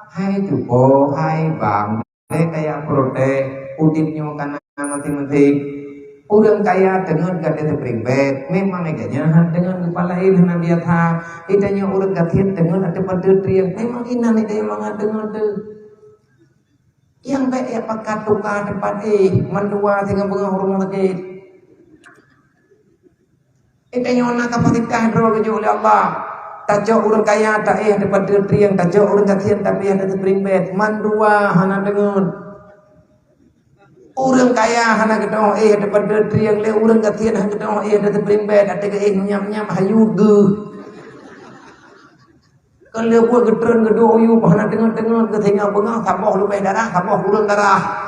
Hai cukup, hai bang, kayak prote, udipnya kana mati-mati. Orang kaya dengan kata terperingbet, memang agaknya dengan kepala ini dia tha. Itanya orang kata dengan dapat diri memang ini dia mangat dengan tu. Yang baik ya pakat tukar tempat mandua tinggal bunga rumah lagi. Itanya orang kapasitas roh keju oleh Allah. Tajak orang kaya tak dapat diri yang tajak orang kasihan tapi ada terperingbet. Mandua hana dengun. Orang kaya hana ketong dapat diri yang le orang kasihan hana ketong ada terperingbet. Ada ke nyam-nyam hayu ge. Kalau buat getron gedua uyu hana dengun-dengun ke tinggal bengah saboh lebih darah, saboh kurang darah.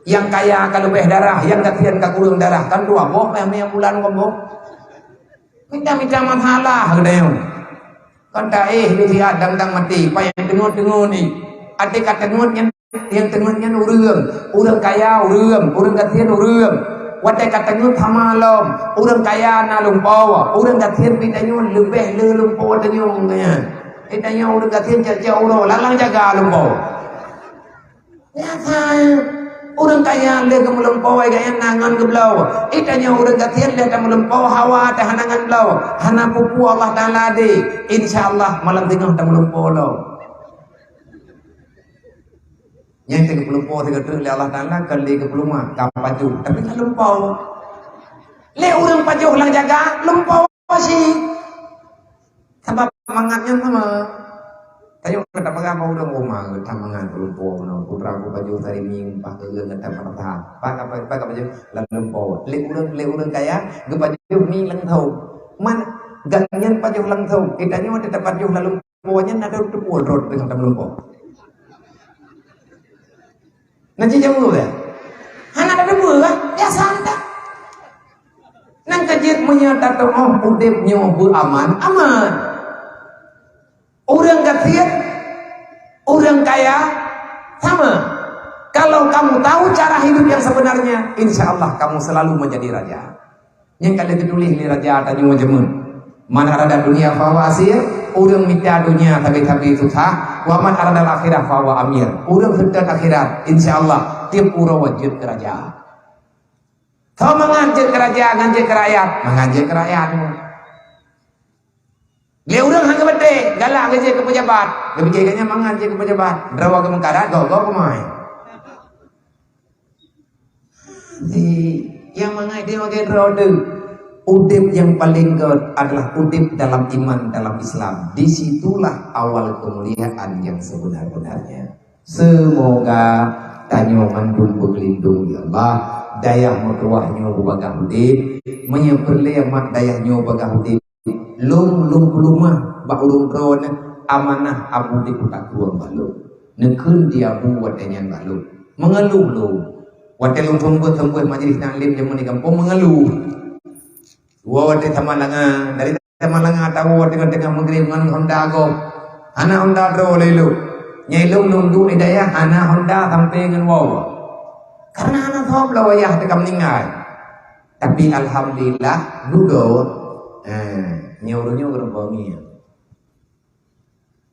Yang kaya kalau lebih darah, yang kasihan ka kurang darah. Kan dua boh yang bulan ngomong. Minta masalah kedayung. Kan tak dia dang mati. Payah dengur ni. Ada kata dengur yang tengahnya orang kaya orang kasihan orang. Wadah kata dengur sama lom. Orang kaya na lumpau. Orang kasihan bidanya lebih le lumpau denyung nya. Bidanya orang kasihan jauh lalang jaga lumpau. Ya kan. Orang kaya le ke melampau gaya nangan ke belau. Itanya orang kasihan le ke melampau hawa teh nangan belau. Hana pupu Allah Taala di. Insyaallah malam tengah tak melampau lo. Yang ke melampau tengah tu le Allah Taala kali ke peluma kapaju. Tapi kan melampau. Le orang pajuh lang jaga melampau sih. Sebab mangatnya sama. Tayo kata pagama udang rumah tamangan lumpo no putra ko baju tari ming pakai kata pertah pakai baju lumpo le urang kaya ge baju ming lang thau man ganyan baju lang thau kita nyo tetap baju lumpo nya ada tepul rod dengan tam lumpo nanti jauh ya hana ada debu lah biasa anda nang kajit menyata to udip nyo bu aman orang kasihan, orang kaya sama. Kalau kamu tahu cara hidup yang sebenarnya, insya Allah kamu selalu menjadi raja. Yang kalian ditulis ni raja tanya macam mana? Mana ada dunia fawasir, orang minta dunia tapi itu sah. wa man aradal akhirah fa wa amir. Urang hendak akhirat insyaallah tiap urang wajib kerajaan. Kau mengajar kerajaan, ngajar ke rakyat, mengajar ke rakyatmu. Dia orang hang gede, galak ngajar ke pejabat, kebijakannya mengajar ke pejabat. Drawa ke mengkarat, kau kemai. Yang mengajar dia pakai rode. Udip yang paling good adalah udip dalam iman, dalam Islam. Disitulah awal kemuliaan yang sebenar-benarnya. Semoga tanyo mandung berlindung ya Allah. Dayah mertuahnya bagah udip, menyeperle mak dayahnya bagah udip. Lung lumah ba ulung ron amanah abu di kutak ruang balu. Nekun dia buat dengan balu. Mengeluh lu. Wadah lung tunggu majlis taklim jaman di kampung mengeluh. Wadah tamalanga dari tamalanga tahu dengan mengirim dengan Honda go. Anak Honda dro lelu. Nyai lung nundu ni dayah anak Honda sampai dengan wow. Karena anak thop lah wayah dekam ningai. Tapi alhamdulillah dudo nyuruhnya berbangi.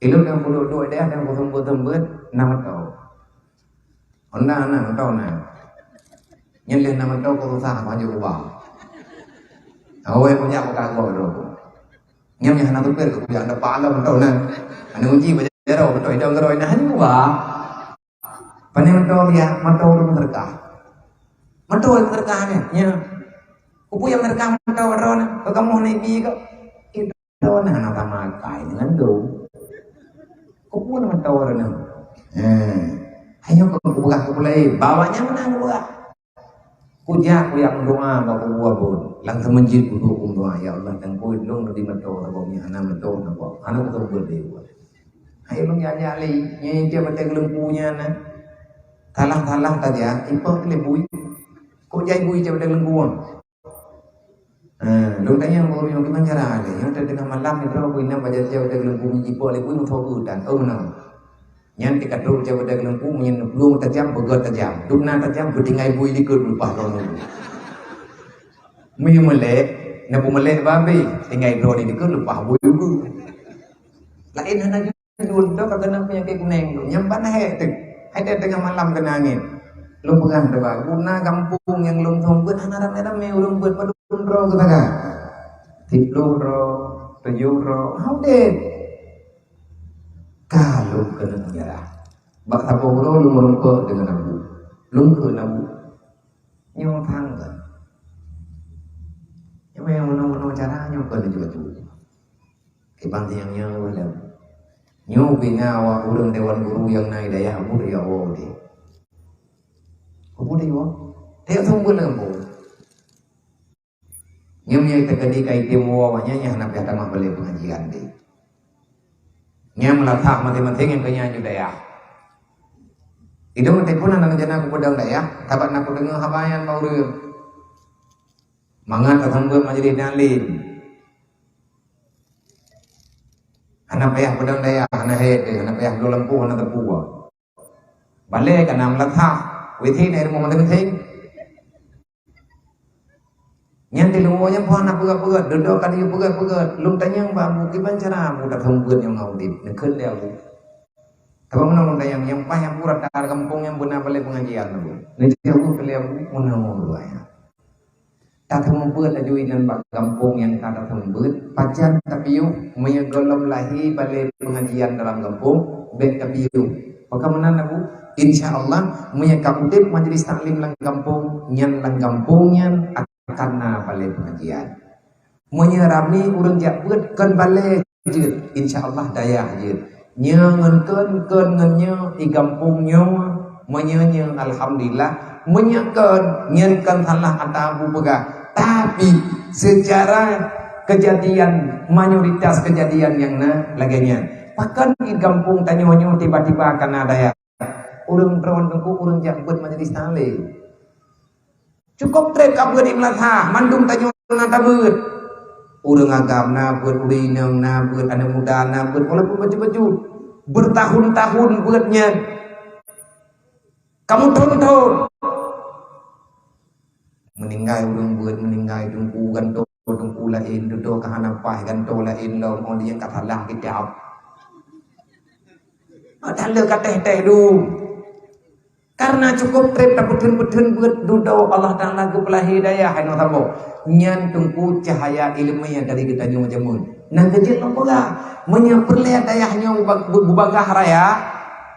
Ilmu yang bodoh dia dan bodoh bet nama tahu. Anak tahu na. Nyelih nama tahu kau sah maju ubah. Awak punya apa kau dulu. Nyamnya anak tu per kau yang ada pala tahu na. Anak uji baca jero betul itu ngeroi nah ni ubah. Pani mentau ya, mentau orang terkah. Mentau yang terkahnya, ya. Kupu yang terkah mentau orang, kalau kamu naik kau, itu orang anak tamakai dengan do. Kupu yang mentau orang, hanya kupu buka kupu lain, bawanya menang buka. Kujak yang doa bawa buah pun, langsung menjid buku doa ya Allah dan kau long di mentau orang anak mentau anak betul berdua. Ayo long jali, nyanyi dia betul lempunya na. Talang saja, impor lebui. Kok jai bui coba dengan buang. Lu tanya baru yang gimana cara ada? Yang tengah malam itu aku inam baca coba dengan bui impor lebui untuk hutan. Oh no. Yang tiga dulu coba dengan bui yang belum tajam begot tajam. Dukna tajam bertinggai bui likut lupa rono. Mui melek, nabu melek babi. Tinggai drone likut lupa bui dulu. Lain hanya dulu kata nak punya kekuneng. Yang mana hetek? Ada tengah malam kena angin. Lu pegang dewa. Guna kampung yang lung thong buat anak ramai urung buat padun ro kita kan. 10 ro, 7 ro. How did? Kalau kena penjara. Bak tapo ro lu merungko dengan abu. Lung ke abu. Nyong thang kan. Yang mana cara nyong ke juga tu. Kebang yang nyawa lah. Nyo binawa urang dewan guru yang naik daya abu dia awal dia. Abu dia awal. Dia tunggu lembu. Nyo punya terkadi kai temu awalnya yang nak kata mak balik pengajian dia. Nyo melatak mati-mati yang kenya daya. Itu mati pun anak jana aku pedang daya. Tabat nak dengar habayan mau dia. Mangat ketemu majlis dalil. Anak payah pedang daya, anak payah dua lempu, anak terpuwa. Balik kan nam latah, witi dari rumah penting. Nyanti lumo yang pohon nak pegat, duduk kan dia pegat. Lum tanya bamu, gimana cara mudah tungguan yang ngaudip, nekun dia bu. Tapi mana tanya yang payah purat dari kampung yang benar balik pengajian bu. Nanti aku pilih bu, mana dua ya. Tak termumput ajuin dan bak kampung yang tak termumput pacar tapi yuk menyegolom lahi balik pengajian dalam kampung bet tapi yuk bagaimana bu insya Allah menyekap udip majlis taklim lang kampung nyan lang kampung nyan karena balik pengajian menyerami urang jabut kan balik je insya Allah daya je nyangan kan ngannya di kampungnya menyanya alhamdulillah menyakan nyankan salah ata abu begah. Tapi secara kejadian mayoritas kejadian yang laginya bahkan di kampung tanyo tiba-tiba akan ada ya urang perawan tengku urang jambut majlis taklim cukup trek kabut di melatah mandum tanyo nata beut urang agam na beut urinang na beut anak muda na beut walaupun baju-baju bertahun-tahun beutnya kamu tonton meninggal urang buat meninggal tungku ganto tungku lain duduk ke hanapai ganto lain lo mau dia kat halah kejap Tanda kata teh du. Karena cukup trip tak putun buat duduk Allah Ta'ala kepelah hidayah hai notabo. Nyan tungku cahaya ilmu yang dari kita nyawa jamun. Nang kecil apa lah? Menyapurlihat dayahnya bubagah raya.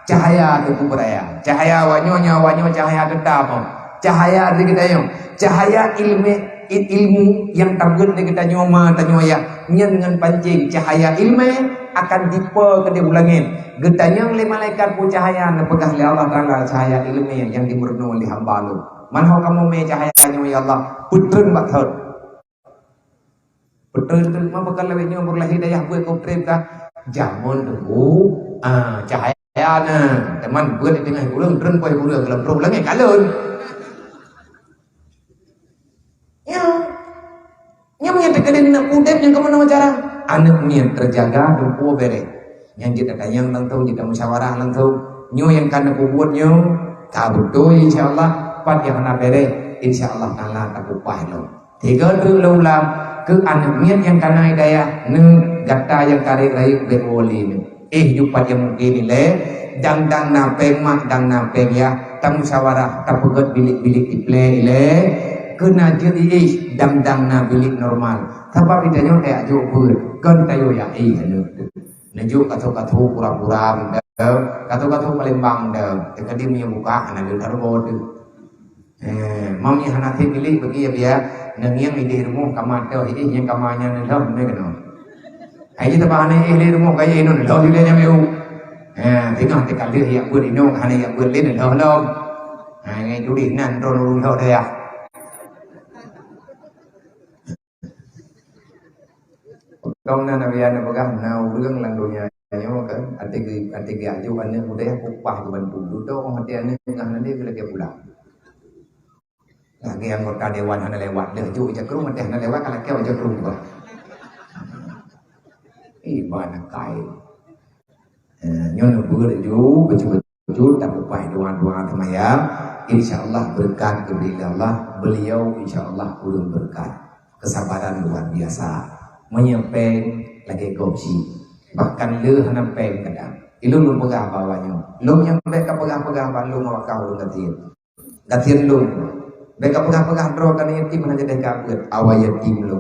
Cahaya tu beraya. Cahaya wanyo cahaya tetap. Cahaya dari kita nyawa. Cahaya ilmu yang tabut dari kita nyawa ya. Nyan dengan pancing cahaya ilmu akan dipe ke dia ulangin. Getanya oleh malaikat pun cahaya nepegah oleh Allah Ta'ala cahaya ilmiah yang dimurnu oleh hamba lu. Manhau kamu me cahayanya ya Allah putren bakhot. Putren tu mah bakal lewatnya umur lahir dayah buat kau terima jamun tu cahaya na teman buat di tengah ulung tren poy ulung dalam pro langit kalun. Ya. Nya menyatakan nak pudep yang kemana cara anaknya terjaga dan puas bere. Yang kita tanya langsung kita musyawarah langsung nyo yang kana buat nyo kabuto insyaallah pat yang kana bere insyaallah Taala tak upah lo. Tiga tu laulam ke anaknya yang kana hidayah ne gata yang tarik raik berwoli jupat yang mungkin le dang napeng mak dang napeng ya tak musyawarah tak pegat bilik-bilik iple le kena jadi dang na bilik normal. Sebab kita nyo kayak jo ber kan tayo ya hanu. Najuk katu pura-pura katu Palembang dah tadi punya buka anak dia taruh tu mami hanati pilih bagi ya nangiang ide rumah kamar tu ini yang kamarnya ni dah ni kena aje tabane ide rumah kaya ini dah dia nya meu tengah tekan dia yang buat ini hanya yang buat lain dah dah ngai judi nan ron dah dia Kau na nabiyan na bagang na ulang lang dunia nyo kan atig aju ane udah upah juban dulu to hati ane ngah nanti bila dia pulang lagi anggota dewan hana lewat dah ju je kru mate hana lewat kalau kau je kru kok mana kai nyo no bur ju betul tak upah doa temaya insyaallah berkat kepada Allah beliau insyaallah ulun berkat kesabaran luar biasa menyampaikan lagi gopsi bahkan le hanam peng kadang ilu lu pegah bawanya lu yang mereka pegah lu ngawak kau lu gatian lu mereka pegah dro kan yatim hanya deka beut awa yatim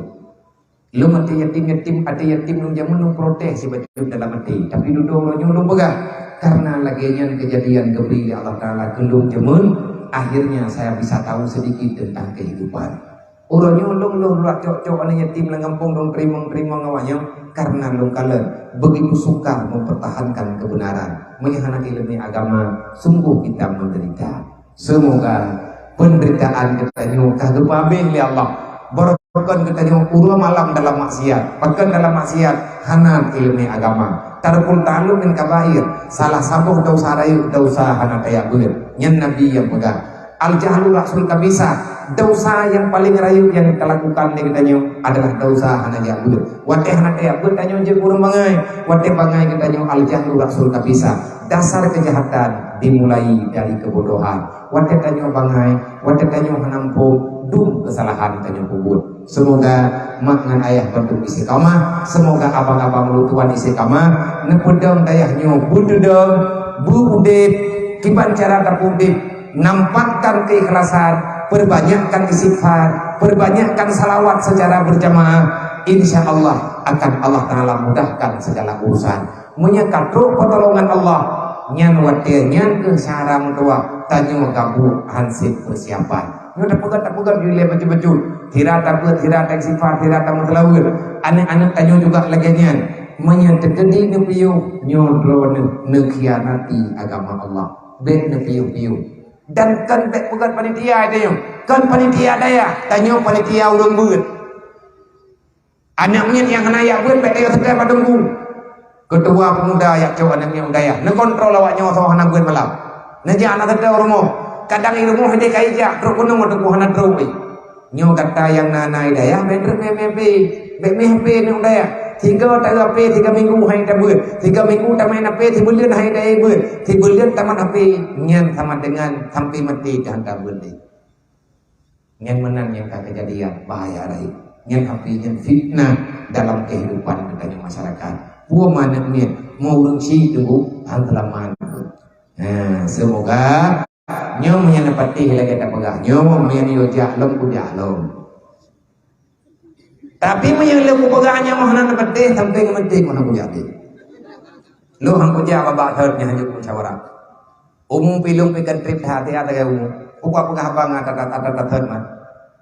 lu mati yatim ada yatim lu jamun lu protes si baju dalam mati tapi lu dong lu pegah karena lagi kejadian gebri Allah Taala gelung jamun akhirnya saya bisa tahu sedikit tentang kehidupan. Orangnya lu cok ane yatim lengampung dong terima ngawanya karena lu kalian begitu suka mempertahankan kebenaran menyahanat ilmu agama sungguh kita menderita. Semoga penderitaan kita nyuka kepabing li Allah barakan kita nyukur malam dalam maksiat bahkan dalam maksiat hanan ilmu agama tarkul ta'allum min kabair salah sabuh dosa rayu dosa hana kayak bener nyen nabi yang pegang al jahlu rasul kabisa dosa yang paling rayu yang kita lakukan di kita adalah dosa hana jahlu wateh hana kayak bener tanyo je kurang bangai wateh bangai kita al jahlu rasul kabisa dasar kejahatan dimulai dari kebodohan wateh tanyo bangai wateh tanyo hanampung dum kesalahan tanyo kubur. Semoga makna ayah bentuk istiqamah, semoga abang-abang lu tuan istiqamah nepedang dayahnya budedang budep kiban cara terpudip nampakkan keikhlasan perbanyakkan istighfar perbanyakkan salawat secara berjamaah insya Allah akan Allah Ta'ala mudahkan segala urusan menyekat roh pertolongan Allah nyan wate nyan ke sarang tua tanyo gabu hansip persiapan nyo tak pegat dile betul-betul tidak takut tidak tak sifat tidak tak mutlawir anak-anak tanyo juga lagi nyan menyentedi nepiu nyodro nekhianati agama Allah ben nepiu dan kan tak pegat panitia tanyo kan panitia daya tanyo panitia urang beut anaknya yang hanaya beut bet ayo sedaya padunggu ketua pemuda yak cowok anaknya udaya ne kontrol awaknya so hanam beut malam ne ja anak sedaya rumah kadang ilmu hede kaija terus kuno mau tuh hana terus nyo kata yang nana daya bener mempe ne udaya tiga tagape 3 minggu hai ta beut 3 minggu ta main ape 3 bulan hai daya beut 3 bulan tamat ape nyan sama dengan sampai mati dan ta beut nyan menan yang kejadian bahaya rai nyan api nyan fitnah dalam kehidupan kita masyarakat Pua manaknya mau rungsi tunggu antelaman. Semoga nyom yang nepati lagi tak pegah nyom yang yo jahlom ku jahlom. Tapi yang lu pegahnya mau hanan nepati sampai ngementik mana ku jadi. Lu hang ku jawab bahatnya hanya ku musyawarah. Umum pilung pikan trip hati ada kayak umum. Pukak pegah bang ada third man.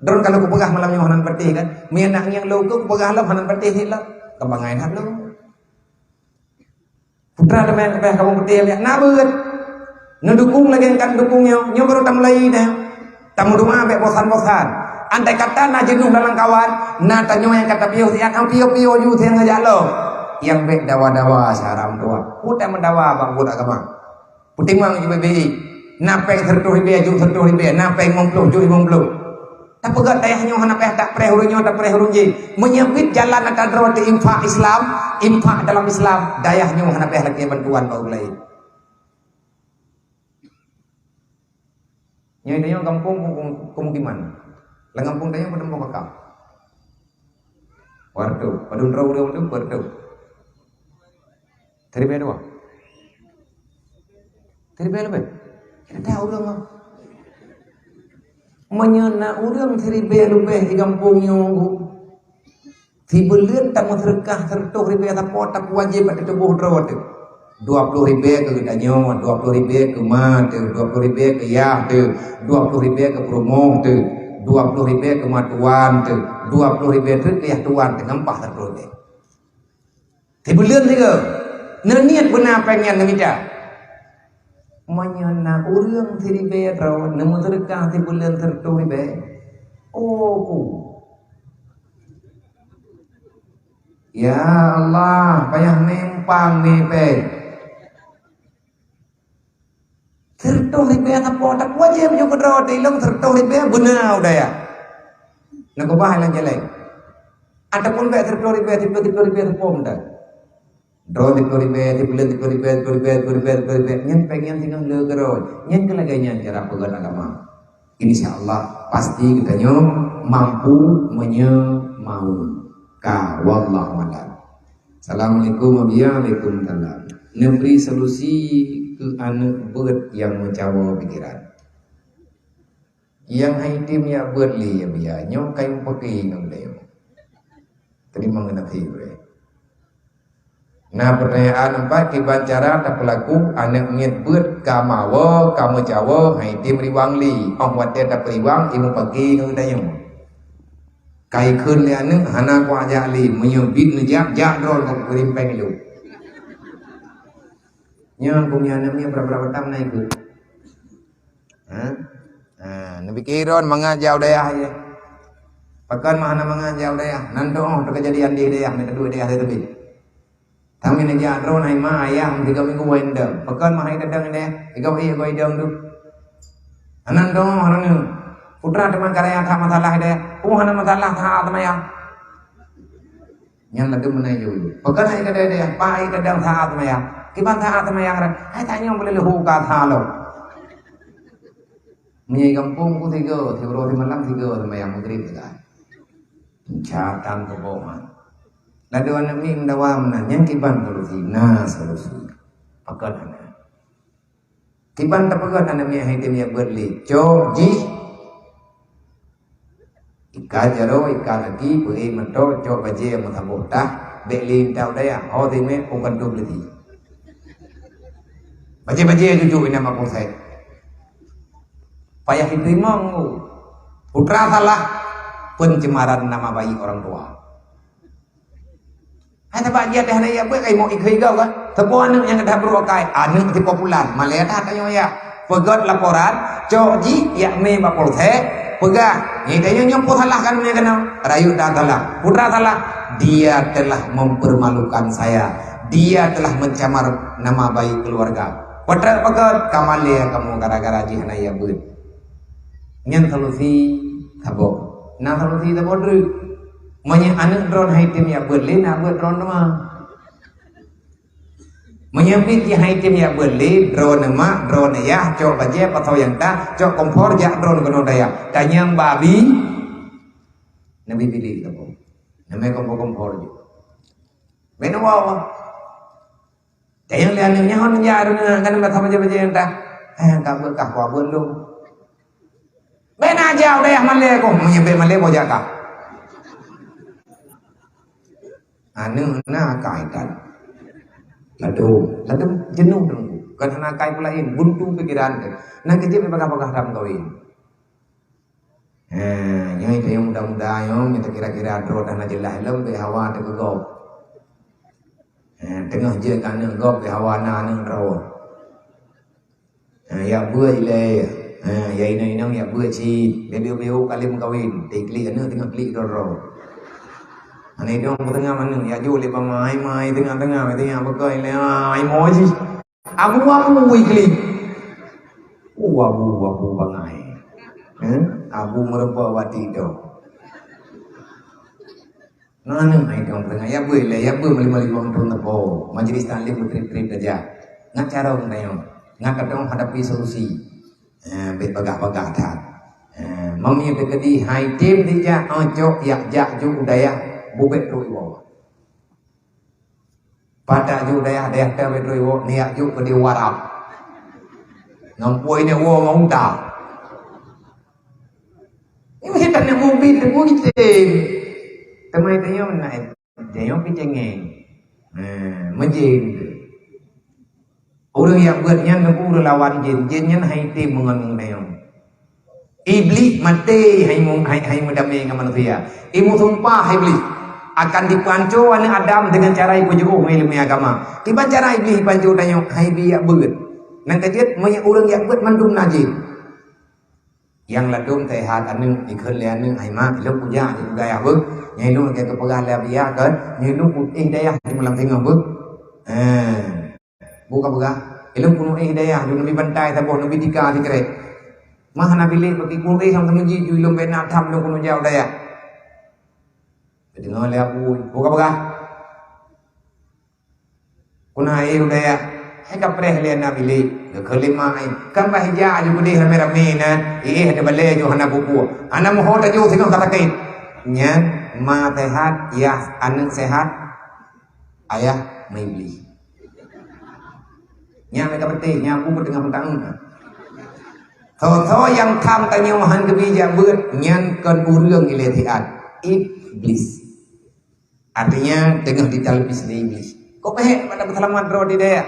Dron kalau ku pegah malam yang hanan nepati kan. Mianak yang lu ku pegah lam hanan nepati hilang. Kembangain hat lu. Putra teman kepeh kamu peti ya nabut. Ngedukung lagi kan dukungnya nyo baru tam lagi dah tamu rumah ambek bosan-bosan andai kata na jenuh dalam kawan na tanyo yang kata piyo yang piyo ju yang ngajalo yang bek dawa-dawa saram tua udah mendawa bang budak agama putimang ju BBI na peng sertuh ribe ju sertuh ribe na peng mompluh ju mompluh tak pegat dayah nyo hana peh tak preh urunyo tak preh urunji menyempit jalan akan rawat infak Islam infak dalam Islam dayah nyo hana peh lagi bantuan bau lain. Yang dia kampung pemukiman. Lah kampung dia pada mau kakak. Wardu, padun rawu itu wardu. Teri beda wah. Teri beda be. Kita tahu orang mah. Menyana orang teri beda be di kampung nyonggu. Tibelir tak terkah tertuh ribe tak potak wajib ada tubuh rawat. 20 ribu ke Danyo, 20 ribu ke Man, 20 ribu ke Yah, 20 ribu ke Promo, 20 ribu ke Matuan, 20 ribu ke Yah Tuan, ngampah terus. Tiba leuan juga, niat benar pengen ngemita. Menyana urang ribu rawan, nemu terkah tiba leuan tertuh ribu. Oh, ya Allah, payah mempang mepe. Tertuh ribe tak potak wajib juga rawat ilung tertuh ribe benar udah ya. Nak bahaya lang jelek. Adapun be tertuh ribe tipe ribe terpom dah. Draw tipe ribe nyen pengen tinggal le gero. Nyen kelaganya cara pegang agama. Insyaallah pasti kita nyom mampu mau ka wallahu a'lam. Assalamualaikum warahmatullahi wabarakatuh. Memberi solusi ke anak bird yang mencawa pikiran. Yang haitim ya bird li ya biya nyok kayu pakai ngamleo. Terima mengerti bre. Nah pertanyaan empat kiban cara tak pelaku anak ngit bird kamawa kamu cawa haitim riwang li. Oh watte tak riwang imu pagi ngadayo. Kai kun le anak hana ko aja li menyebit nejak jak drol ko rimpeng lu. Yang punya namanya berapa tahun naik ke? Nabi kiron mengajau daya ya. Pakan mana mengajau daya. Nanti kejadian di daya, minta dua daya lebih. Kami ni jadro naik mah ayam 3 minggu wendang. Pakan mah hai dadang ni, ikaw iya ko idang tu. Nanti orang ni putra teman karya tak masalah daya. Hana masalah tak tamaya. Yang lagi menayu. Pakan hai kadang daya, pai kadang tak tamaya. Kiban taat sama yang ada, hai tanya boleh lehu kata lo. Menyai kampung ku tiga, Februari malam tiga sama yang maghrib kan. Catatan kebohongan. Lalu anak mi mendawam nanya kiban solusi, solusi. Pakai anak. Kiban tak pakai anak mi haitim ya berli. Coji. Ika jaro, ika lagi, pergi mentok, cok baje yang menghabutah, belin tahu daya, oh time, bukan tu beli. Baca-baca jujur ini nama pun saya. Payah diterima putra salah pencemaran nama baik orang tua. Hai tempat dia dah naya buat kai mau ikhai kau kan. Tepo anak yang dah berokai, anak ti popular. Malaysia dah tanya ya. Pegat laporan, coji ya me bapol saya. Pegat, ni tanya nyampu salah kan me kena. Rayu dah salah. Putra salah. Dia telah mempermalukan saya. Dia telah mencemar nama baik keluarga. Padahal pakat kamalia kamu gara-gara jihana ya bud. Nyan solusi tabo. Nah solusi tabo dulu. Manya anak drone haitim ya bud le na bud drone nama. Menyempit ya haitim ya bud le drone nama drone ya cok baje patau yang dah cok kompor ya drone kono daya. Tanyang babi nabi pilih tabo. Namanya kompor-kompor je. Benawa Yang liannya hon jaru kan baca baca entah. Kak berkah kau belum. Ben aja udah ya malay ko, menyebut malay mau jaga. Anu na kaitan. Lalu jenuh dong. Karena kai pulain buntu pikiran. Nah kerja berbagai-bagai dalam kawin. Yang itu yang mudah-mudah yang kita kira-kira drone dan jelas lem ke hawa te gop. Tengah je kan gop ke hawa na nang drone. Ya buat ile. Ya ini nang ya buat si bebeu kali mengkawin. Tikli kan tengah klik drone. Ani dong tengah mana ya ju le pamai tengah-tengah tengah bekai le ai moji. Abu ikli. Abu bangai. Abu merupa wati itu. Nana mai dong tengah ya boleh ya boleh mali wang pun napo majelis taklim trip aja. Ngat cara orang yang ngat kadang hadapi solusi. Bagah-bagah dah. Mami begedi hai tim dia ojo jak ju udaya bubek ruiwo. Pada ju udaya dia bubek ruiwo niak ju ke di warap. Ngampoi ni wo ngong ta. Ini kita nak mobil tu kita. Temai tanya mana? Tanya picengeng. Menjin. Orang yang buatnya nak urus lawan jin hai tim mengenang tanya. Iblis mati hai mendamai dengan manusia. Ibu sumpah iblis akan dipancu anak Adam dengan cara ibu juga ilmu agama. Tiba cara iblis pancu tanya hai biak buat. Nanti dia orang yang buat mandum najib. Yang ladum tehat anu ikut lian ai mak lu puja di gaya buk nyai lu ke kepegah la biya kan nyai lu pun daya di malam tengah buk buka buka lu pun daya lu nabi bantai taboh nabi tika di kere mah nabi le bagi pun sam temuji ju lu bena tham lu pun jauh daya dengar le abu buka buka kuna daya hai kapreh lian nabi le kelima kan bahaya juga di rame-rame na ada balai jo hana buku ana moho ta jo sing kata kai nya ma sehat ya anak sehat ayah mai beli nya mereka betul nya aku tengah petang tho yang tham tanya mahan kebija beut nyan kan urang iletiat iblis artinya tengah di televisi iblis kok peh pada betalaman ro di daya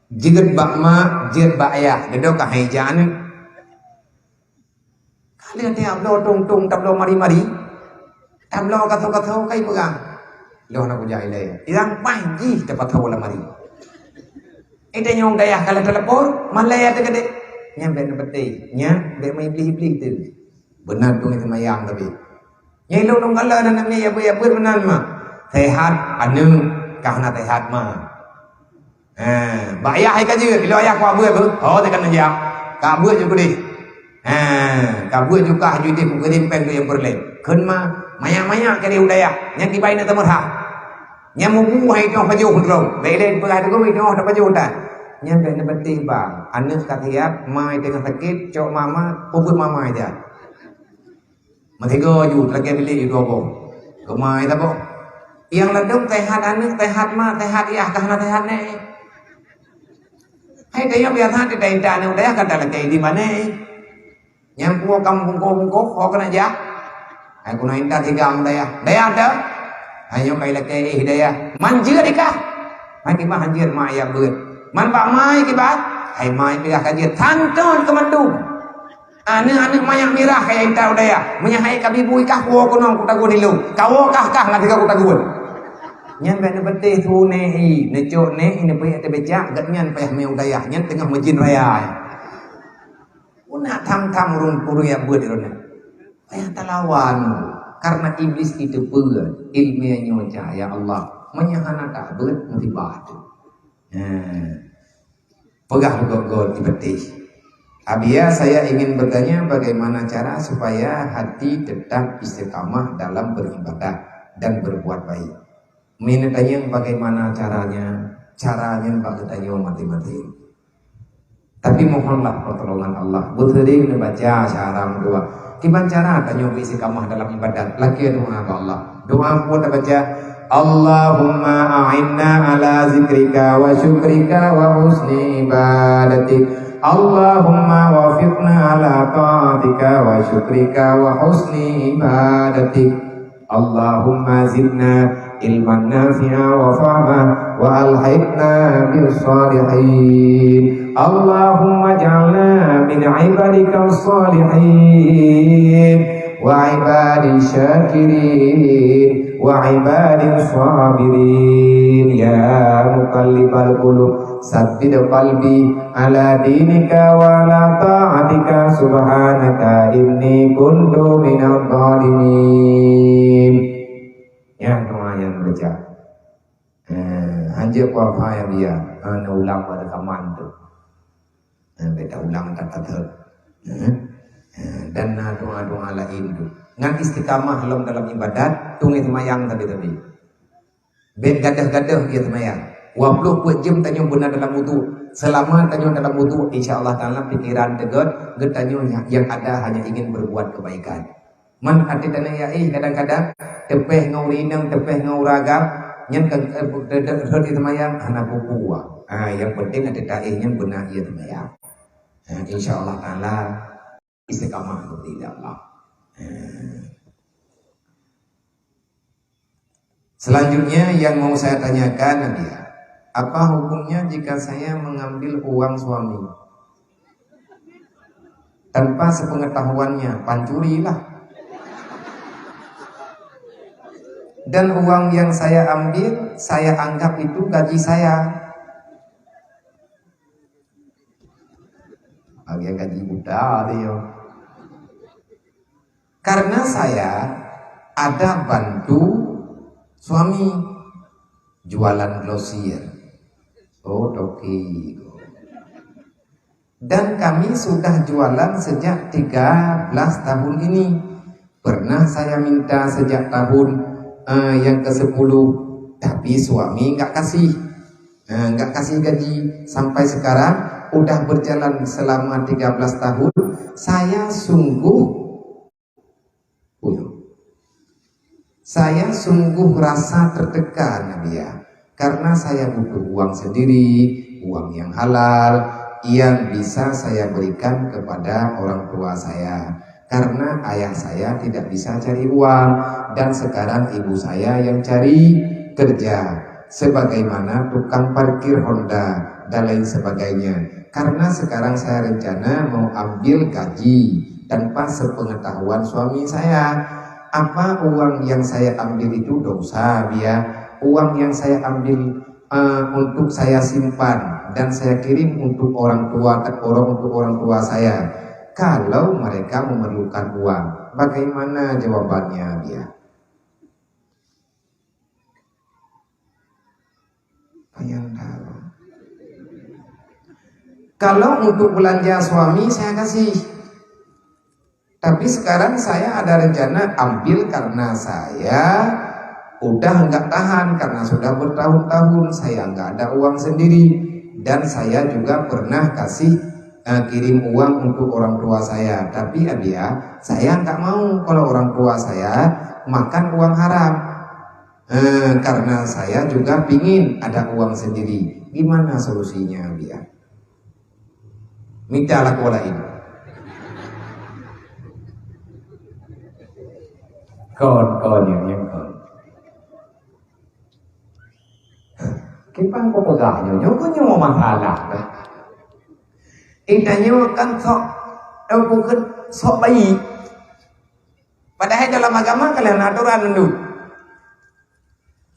jigat bakma jigat bakya dedo ka haijan kalian dia ablo tung tablo mari tablo katho kai pegang lo na puja ile yang panji dapat tahu la mari ite nyong daya kala telepon malaya te gede nyambe bete nya be mai beli tu benar tu itu mayang tapi nyai lo dong kala nan ne ya benar mah sehat anu kahna sehat mah bayar hai kaje bila ayah kau buat tu oh tekan aja kau buat juga deh kau buat juga jadi bukan pen yang berle kenma maya kali udaya yang dibain itu murah yang mubu hai tu baju hundro belen pegai tu kau itu ada baju dah yang benda penting bang anak katiap mai dengan sakit cok mama puput mama aja mati go ju lagi beli itu apa kemai tak yang ledung sehat anak sehat mah sehat ya karena sehat nih hai dia biasa di daerah ni udah kata lagi di mana yang puak kampung kau kena aja aku naik tadi kamu daya ada hanya kaya lagi daya manjir dikah hai kibah manjir maya buat man pak mai kibah hai mai pilih kaji tanton kemandung anak mayak mirah kayak kita udah ya menyahai kabibu ikah puak kunong kutagun dulu kau kah nanti kau kutagun nyan benda betih tu nehi necok ne ini payah te becak gat nyan payah meu dayah nyan tengah majin raya una tham urun ya buat irona payah talawan karena iblis itu peur ilmiahnya wajah ya Allah menyahana tak beut mutibat pegah gogol di betih Abia saya ingin bertanya bagaimana cara supaya hati tetap istiqamah dalam beribadah dan berbuat baik. Mina tanya bagaimana caranya Pak tanya mati-mati. Tapi mohonlah pertolongan Allah. Betul membaca cara kedua. Gimana cara tanya istiqamah dalam ibadat? Lagi doa ke Allah. Doa pun baca Allahumma a'inna ala zikrika wa syukrika wa husni ibadatik. Allahumma wafiqna ala ta'atika wa syukrika wa husni ibadatik. Allahumma zidna ilman nafi'a wa fahma wa alhiqna bis salihin. Allahumma ja'alna min ibadika salihin wa ibadi syakirin wa ibadi sabirin. Ya muqallibal qulub saddid qalbi ala dinika wa ala ta'atika subhanaka inni kuntu minadh dhalimin. Ya doa yang baca anjir kuapa yang dia ulang pada kaman tu beda ulang kata dan doa-doa lain tu ngan istiqamah dalam ibadat tunggu semayang tadi ben gadah-gadah dia semayang 24 jam tanya benar dalam wudu. Selama tanya dalam wudu, insyaallah taala pikiran tegot getanya yang ada hanya ingin berbuat kebaikan. Man ati dana ya kadang-kadang tepeh ngau rinang tepeh ngau ragam nyen roti semayang anak buku. Yang penting ada daihnya benar ia semayang. Insyaallah taala istiqamah seperti Allah. Selanjutnya yang mau saya tanyakan dia, apa hukumnya jika saya mengambil uang suami tanpa sepengetahuannya, pancurilah. Dan uang yang saya ambil, saya anggap itu gaji saya. Bagian gaji buta dia. Karena saya ada bantu suami jualan grosir. Toki. Dan kami sudah jualan sejak 13 tahun ini. Pernah saya minta sejak tahun yang ke-10, tapi suami nggak kasih gaji. Sampai sekarang udah berjalan selama 13 tahun. Saya sungguh rasa tertekan dia. Karena saya butuh uang sendiri, uang yang halal, yang bisa saya berikan kepada orang tua saya. Karena ayah saya tidak bisa cari uang, dan sekarang ibu saya yang cari kerja, sebagaimana tukang parkir Honda, dan lain sebagainya. Karena sekarang saya rencana mau ambil gaji, tanpa sepengetahuan suami saya. Apa uang yang saya ambil itu dosa dia? Uang yang saya ambil untuk saya simpan dan saya kirim untuk orang tua saya. Kalau mereka memerlukan uang, bagaimana jawabannya dia? Yang tahu. Kalau untuk belanja suami saya kasih. Tapi sekarang saya ada rencana ambil karena saya udah nggak tahan, karena sudah bertahun-tahun saya nggak ada uang sendiri, dan saya juga pernah kasih kirim uang untuk orang tua saya. Tapi dia, saya nggak mau kalau orang tua saya makan uang haram, karena saya juga pingin ada uang sendiri. Gimana solusinya dia? Mintalah pola ini. Kon yang kon. Kipang ko pagahnya, nyo mo masalah. Inanya kan bukan sok bayi. Padahal dalam agama kalian aturan dulu.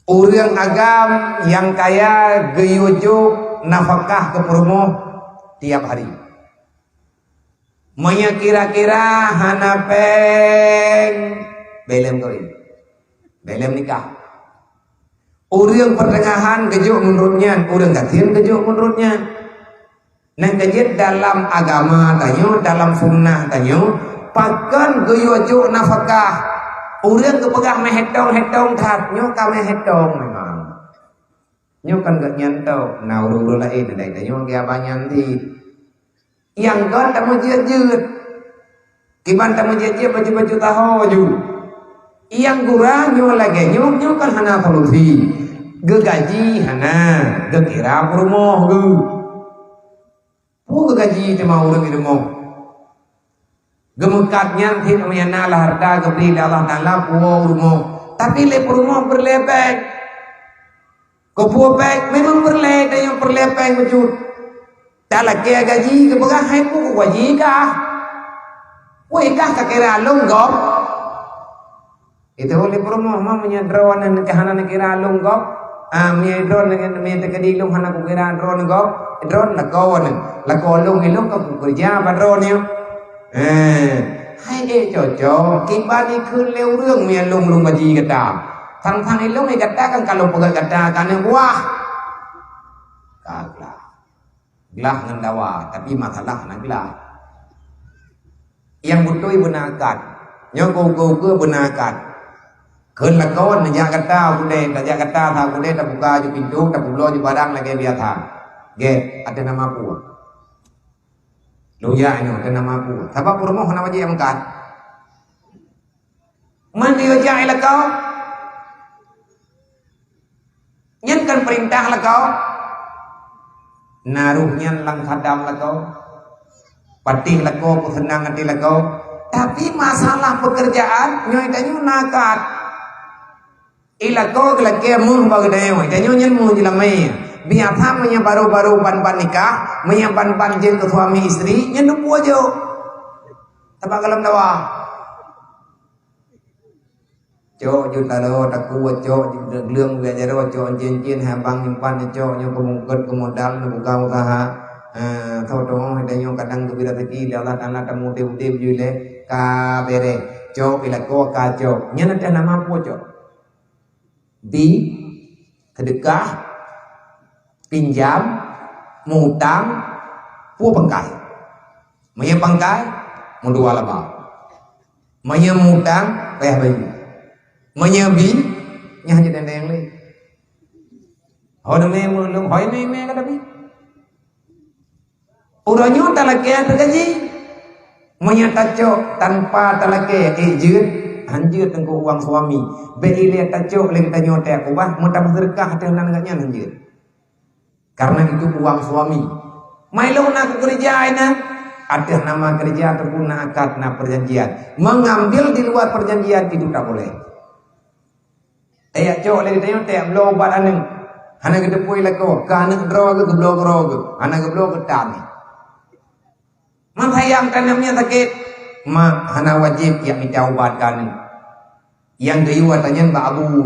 Orang agam yang kaya geyujuk nafkah ke perumoh tiap hari. Maya kira-kira hanapeng belem koin, belem nikah. Orang pertengahan kejuk menurutnya, orang katian kejuk menurutnya. Nang kejit dalam agama tanyo, dalam sunnah tanyo, pakan geyojo nafkah. Orang kepegah mehetong kat, nyo ka mehetong memang. Nyo kan gak nyantau, nah urung lain ada tanyo kaya banyak nanti. Yang kan tak mau jut. Kiban tamu jeje baju-baju tahoju. Yang kurang nyo lagi nyo kan hana solusi. Ge gaji hana, ge kira rumah ge. Ge gaji te mau urang rumah. Ge mekatnya ti namanya lah harta ge beri Allah Taala puo rumah. Tapi le rumah berlepek. Ko puo pek memang berle da yang berlepek bejut. Tala ke gaji ke baga hai ku gaji ka. Woi kah kira longgok. Itu oleh promo mamanya drone nan kahana kira longgok. Mi drone dengan mi tekadi long hana ku kira drone gok. Drone la kawan la kolong ilong ka ku kerja ba drone yo. Hai cocok kibani kun leu rương mi long gaji kata. Thang ilong ni kata kan kalau pegang kata kan wah. Kagak. Gelah dengan dawa tapi masalah nak gelah. Yang butuh ibu nakat, nyokong ke benakat. Ken lakon najak kata kude, najak kata tha kude tak buka ju pintu, tak bulo ju barang lagi biar tha. Ge, ada nama aku. Loya ini ada nama aku. Sebab rumah nama je yang kat. Man dia jai lakau. Nyen kan perintah lakau. Naruh nyen lang khadam lakau. Patih lako, senang hati lako. Tapi masalah pekerjaan nyoy tanyo nakat. Ilako kelake muh bagdayo, tanyo nyen muh jilamai. Biar thamanya baru-baru pan nikah, menyapan jen ke suami istri, nyen dupu aja. Tabak kalam dawa. Cok juta lo taku cok lương về jero cok jen habang nyimpan cok nyo pemungkut kemodal buka usaha. Thâu trống hay daño kadang tu bila taki Allah Taala tamu teu jule ka bere cok ila ko ka cok nyana ta nama po cok di sedekah pinjam mutang pu pangkai maya pangkai mundua laba maya mutang peh bayu maya bi nya je dendeng le hod me mulung hoy me ka tapi Urangnya talake tergaji, menyataco tanpa talake ejut, hanjut tengku uang suami. Beile taco leng tanyo te kubah, mutam sedekah dengan enggaknya hanjut. Karena itu uang suami. Mailo nak kerja ina, ada nama kerja ataupun akad na perjanjian. Mengambil di luar perjanjian itu tak boleh. Tayak cok leng tanyo te blo bat aneng. Hana gedepoi lako, kana gedro ke geblo hana geblo ke tani. Menghayang tanamnya sakit, hana wajib yang minta ubat kan. Yang gayu tanya abu,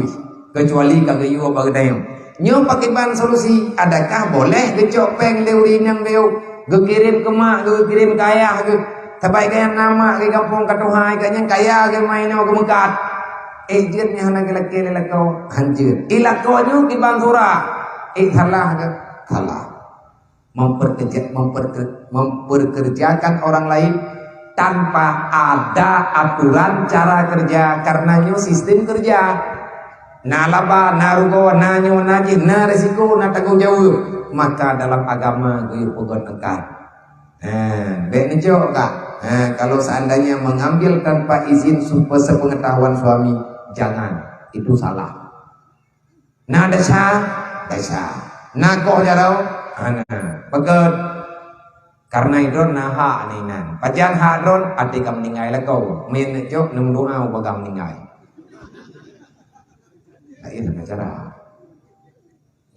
kecuali kagayu bagdayam. Nyo pakai ban solusi, adakah boleh gecok peng leurin yang leu, gekirim ke mak, gekirim ke ayah, Sabai kaya nama ke kampung katuhai kanya kaya ke main ke mekat. Ejutnya hana kelak kau hancur. Ilakonya ke bansura. Salah ke salah. Memperkerjakan orang lain tanpa ada aturan cara kerja karenanya sistem kerja. Na laba, na rugo, na nyo, na jin, na resiko, na tanggung jawab. Maka dalam agama guyup ugot engkar. Bek nejo kak. Kalau seandainya mengambil tanpa izin sepengetahuan suami, jangan, itu salah. Nah desa, nah kok jarau, pegat. Karena itu nah hak ni nan, pajan hak ron, ati kam ningai lah kau, main nejo nung doa bagam ningai. Ini nah cara.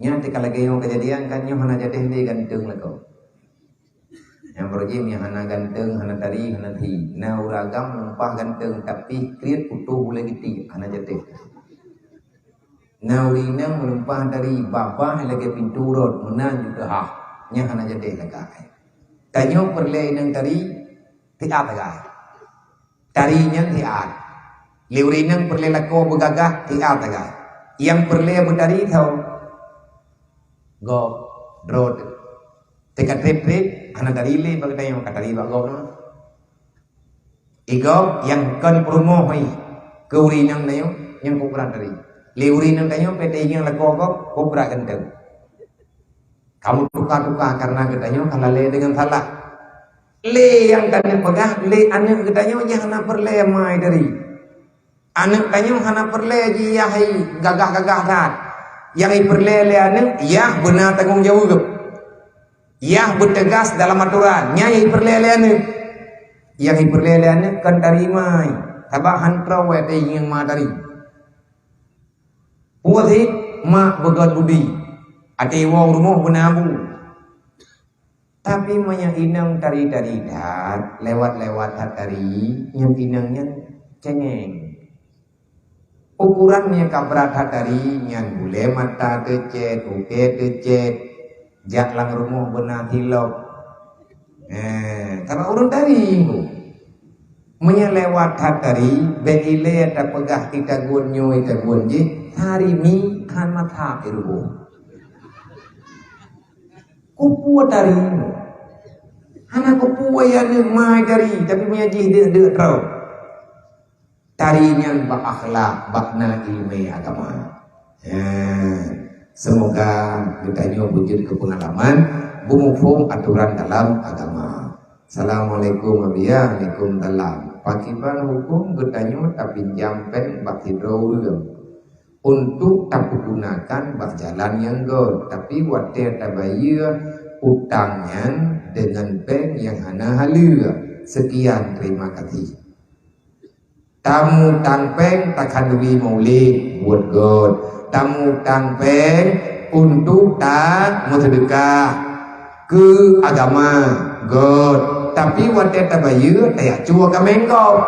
Nyati kalau yang kejadian kan nyo hana jadi dia gantung lah kau. Yang berjim yang hana ganteng, hana tari, hana thi. Nah uragam numpah ganteng tapi kriat utuh boleh gitu, hana jatuh. Nah urinang menumpah dari bapa lagi pintu rod, menan juga hah, nya hana jatuh lagi. Kanyo perle nang tari, tiap lagi. Tarinya tiap. Liurinang perle lako begagah tiap lagi. Yang perle bertari tahu, go rod. Tekat trip anak dari le bagi tanya kata dari bago no. Ego yang kan promo hoi keuri nang nayo yang kupra dari. Leuri nang tayo PT yang lago go kupra ganteng. Kamu tukar karena katanya kalale dengan salah. Le yang tanya pegah, le anak katanya jangan perle mai dari. Anak tanya hana perle ji yahai gagah-gagah tat. Yang perle le anak, ya benar tanggung jawab. Ya bertegas dalam aturan. Nya perle le anak. Yang perle le anak kan terima. Tabahan trawe yang ma dari. Puati mak begat budi. Ati wong rumah benabu. Tapi maya inang tari-tari dat lewat-lewat hatari yang inangnya cengeng. Ukurannya kabrat hatari yang bule mata tecet, uke tecet, jak lang rumah benar hilok. Karena urun tari maya lewat hatari beile tak pegah kita gunyo kita gunji hari mi kan mata irubo. Kupu tari anak kupu ya ni mai tari tapi punya jih dia tahu tarinya bak akhlak bakna ilmu agama. Semoga kita wujud ke pengalaman bumufung aturan dalam agama. Assalamualaikum warahmatullahi wabarakatuh. Pakiban hukum bertanya tapi jampen bak hidro untuk tak gunakan berjalan yang god tapi wadah tabayir utangnya dengan bank yang hana halia. Sekian, terima kasih. Tamu tangpeng takkan duwi maulid buat god. Tamu tangpeng untuk tak sedekah ke agama god tapi wadah tabayir tak cua kamengkau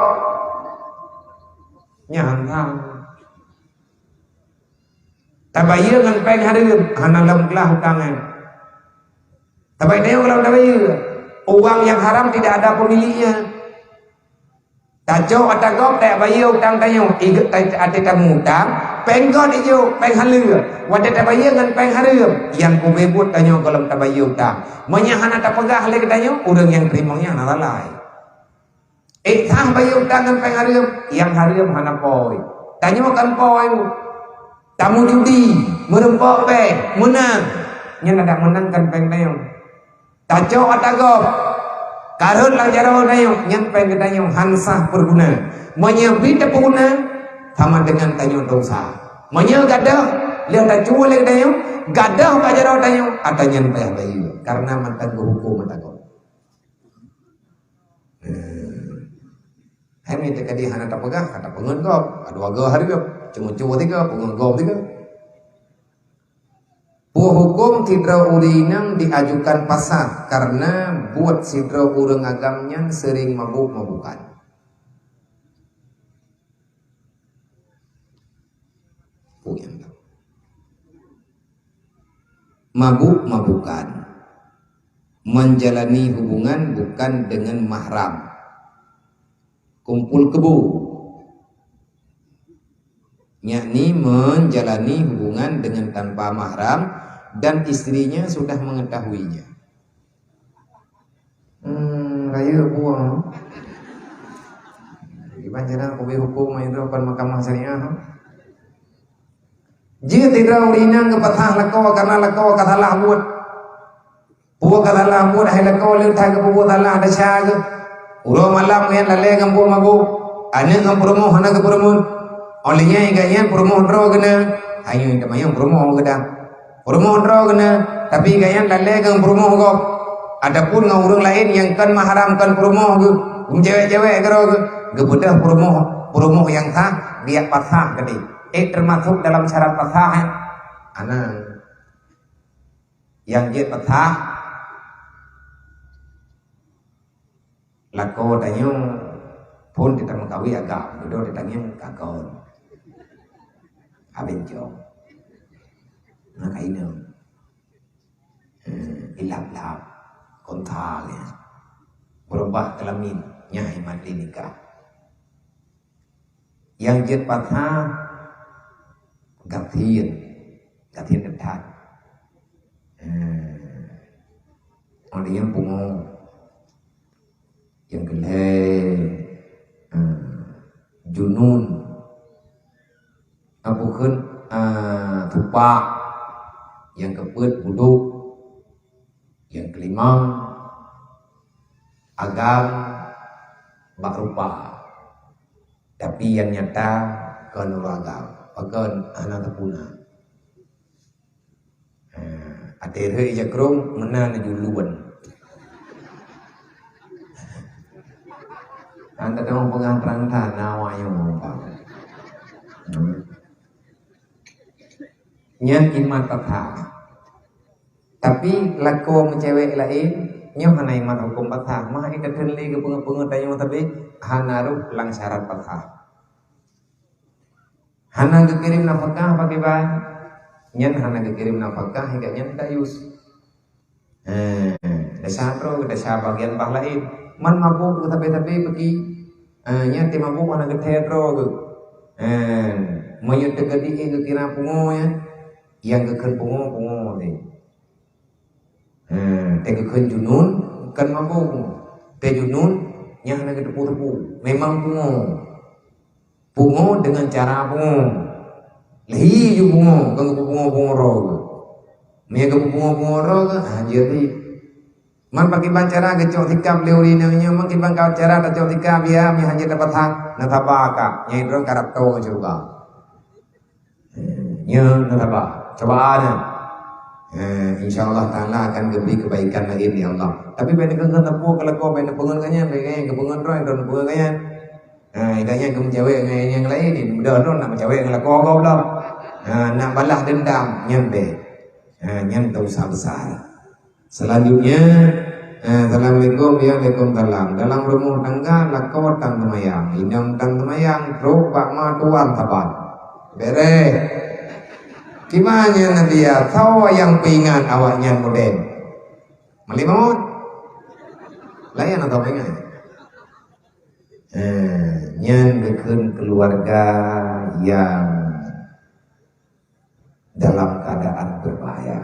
nyantang. Tabayir dengan peng hadir hana lam kelah hutangan. Tabayir kalau tabayir uang yang haram tidak ada pemiliknya. Tajo atagop tak bayar hutang tayo igat ate tamu hutang peng god ijo peng halir. Wadah tabayir dengan peng hadir yang ku bebut tayo kalau tabayir hutang. Monya hana tak pegah lagi tayo urang yang terimanya hana lalai. Tang bayar hutang dengan peng hadir yang hadir hana poi. Tayo kan poi tamu judi merempok peng menang nya nak menang kan peng tayo taco atagop karut lang jaro tayo nya peng tayo hansah perguna menyebut perguna sama dengan tayo dosa menye gadah lihat tacu le tayo gadah ka jaro tayo atanya payah bayu karena mantan hukum atagop. Hemi tekadi hana tak pegah kata pengen gop adu aga hari gop cuma tiga pengen gop tiga. Hukum tidra urinang diajukan pasah karena buat sidra urang agamnya sering mabuk-mabukan. Mabuk-mabukan menjalani hubungan bukan dengan mahram. Kumpul kebu yakni menjalani hubungan dengan tanpa mahram dan istrinya sudah mengetahuinya. Raya buang gimana cara kowe hukum itu akan mahkamah syariah. Jika tidak urinang kepatah lakau karena lakau kata lahmud buah kata lahmud hai lakau lentah ke buah talah ada syaga ulo malam yang lale ngampu mabu ane ngampromo hana ke promo olehnya igayan promo ro kena ayo kita mayang promo kedang promo ro kena tapi igayan lale kang promo go adapun ngurung lain yang kan mahramkan promo go cewek-cewek karo go bedah promo yang sah dia pasah gede termasuk dalam syarat pasah anak yang dia pasah lako tanyo pun kita mengkawi agak bedo ditanya kakon abenjo nak ino ilap-lap kontal ya berubah kelamin nyai mati nikah yang jet patah gapin depan orang yang pungo yang gele junun apukeun tupak yang kepeut buduk yang kelima agam bak rupa tapi yang nyata kan agam pakan anak terpuna atere jakrom menan juluan anda tengok pengantarang tanah wayo nyan iman patah tapi lako cewek lain nyo hana iman hukum patah mah ita terli ke pengen tayo tapi hana rup lang syarat patah hana kekirim nafkah pakai ban nyan hana kekirim nafkah hingga nyan dayus desa pro desa bagian bah lain man mabuk tapi pergi nyan ti mabuk hana gethe pro mayut tegadi ke kira pungo ya yang keken pungo ni te keken junun kan mabuk te junun yang hana tepu memang pungo dengan cara pungo lehi ju pungo kan pungo ro me ke pungo ro ka jadi man pakai bancara gecok tikam leuri nangnya man ki bang cara gecok tikam ya mi hanya dapat hak natabaka nyai ro karap to juga nya nataba cobaan insyaallah taala akan beri kebaikan lain ya Allah tapi benda kan tepu kalau kau benda pengennya benda ke pengen ro dan pengennya idanya ke menjawab yang lain ni mudah nak menjawab yang kau belum nak balas dendam nyampe nyam dosa besar selanjutnya assalamualaikum ya waalaikumsalam dalam rumah tangga lakon tang temayang indam tang temayang ro pak ma tuan tabat bere gimana nanti ya tahu yang pingan awaknya model melimut layan atau pengen nyan bikin keluarga yang dalam keadaan berbahaya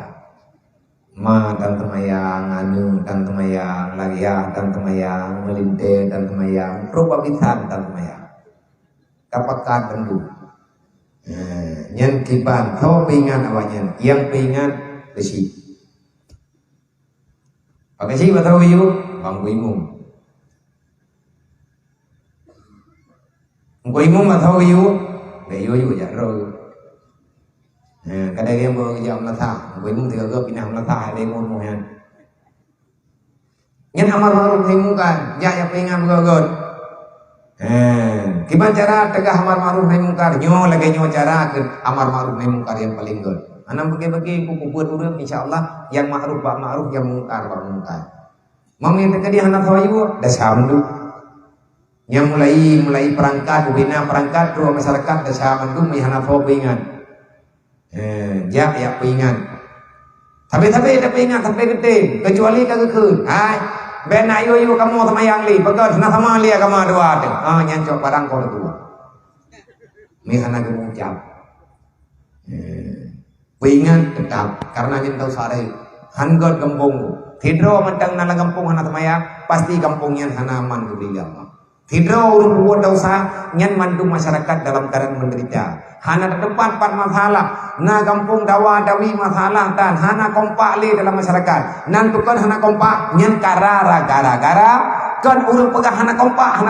ma dan temayang anu dan temayang lagya dan temayang melinte dan temayang probabisan dan temayang kapakan tendu nyan kiban tahu pingan awaknya yang pingan besi pakai sih tahu yuk bangku imum bangku imum tahu yuk gak yuk ya ro kadang dia mau jam latah bangku imum tiga ke pindah latah ada imum mohan nyan amar ma'ruf nahi munkar ya pingan begogot gimana cara tegah amar ma'ruf nahi munkar nyo lagi nyo cara ke amar ma'ruf nahi munkar yang paling good anam bagi buku buat urut insyaallah yang ma'ruf ba ma'ruf yang munkar ba munkar mami tadi hana tawayu dah samdu yang mulai perangkat bina perangkat dua masyarakat dah samdu mi hana tawaingan ya pingan tapi dah pingan tapi gede kecuali kagekun hai ben ayo kamu sama yang li pegat na sama li kamu dua tu nyancok barang kau dua mi hana gemucap pingan tetap karena kita tahu sare hanggot kampung tidro mentang nala kampung hana tamaya pasti kampungnya hana man gama tidro urun buat dosa nyan mandu masyarakat dalam keadaan menderita hana tempat masalah na kampung dawa dawi masalah dan hana kompak li dalam masyarakat nantukan hana kompak nyan gara-gara kan urun pegah hana kompak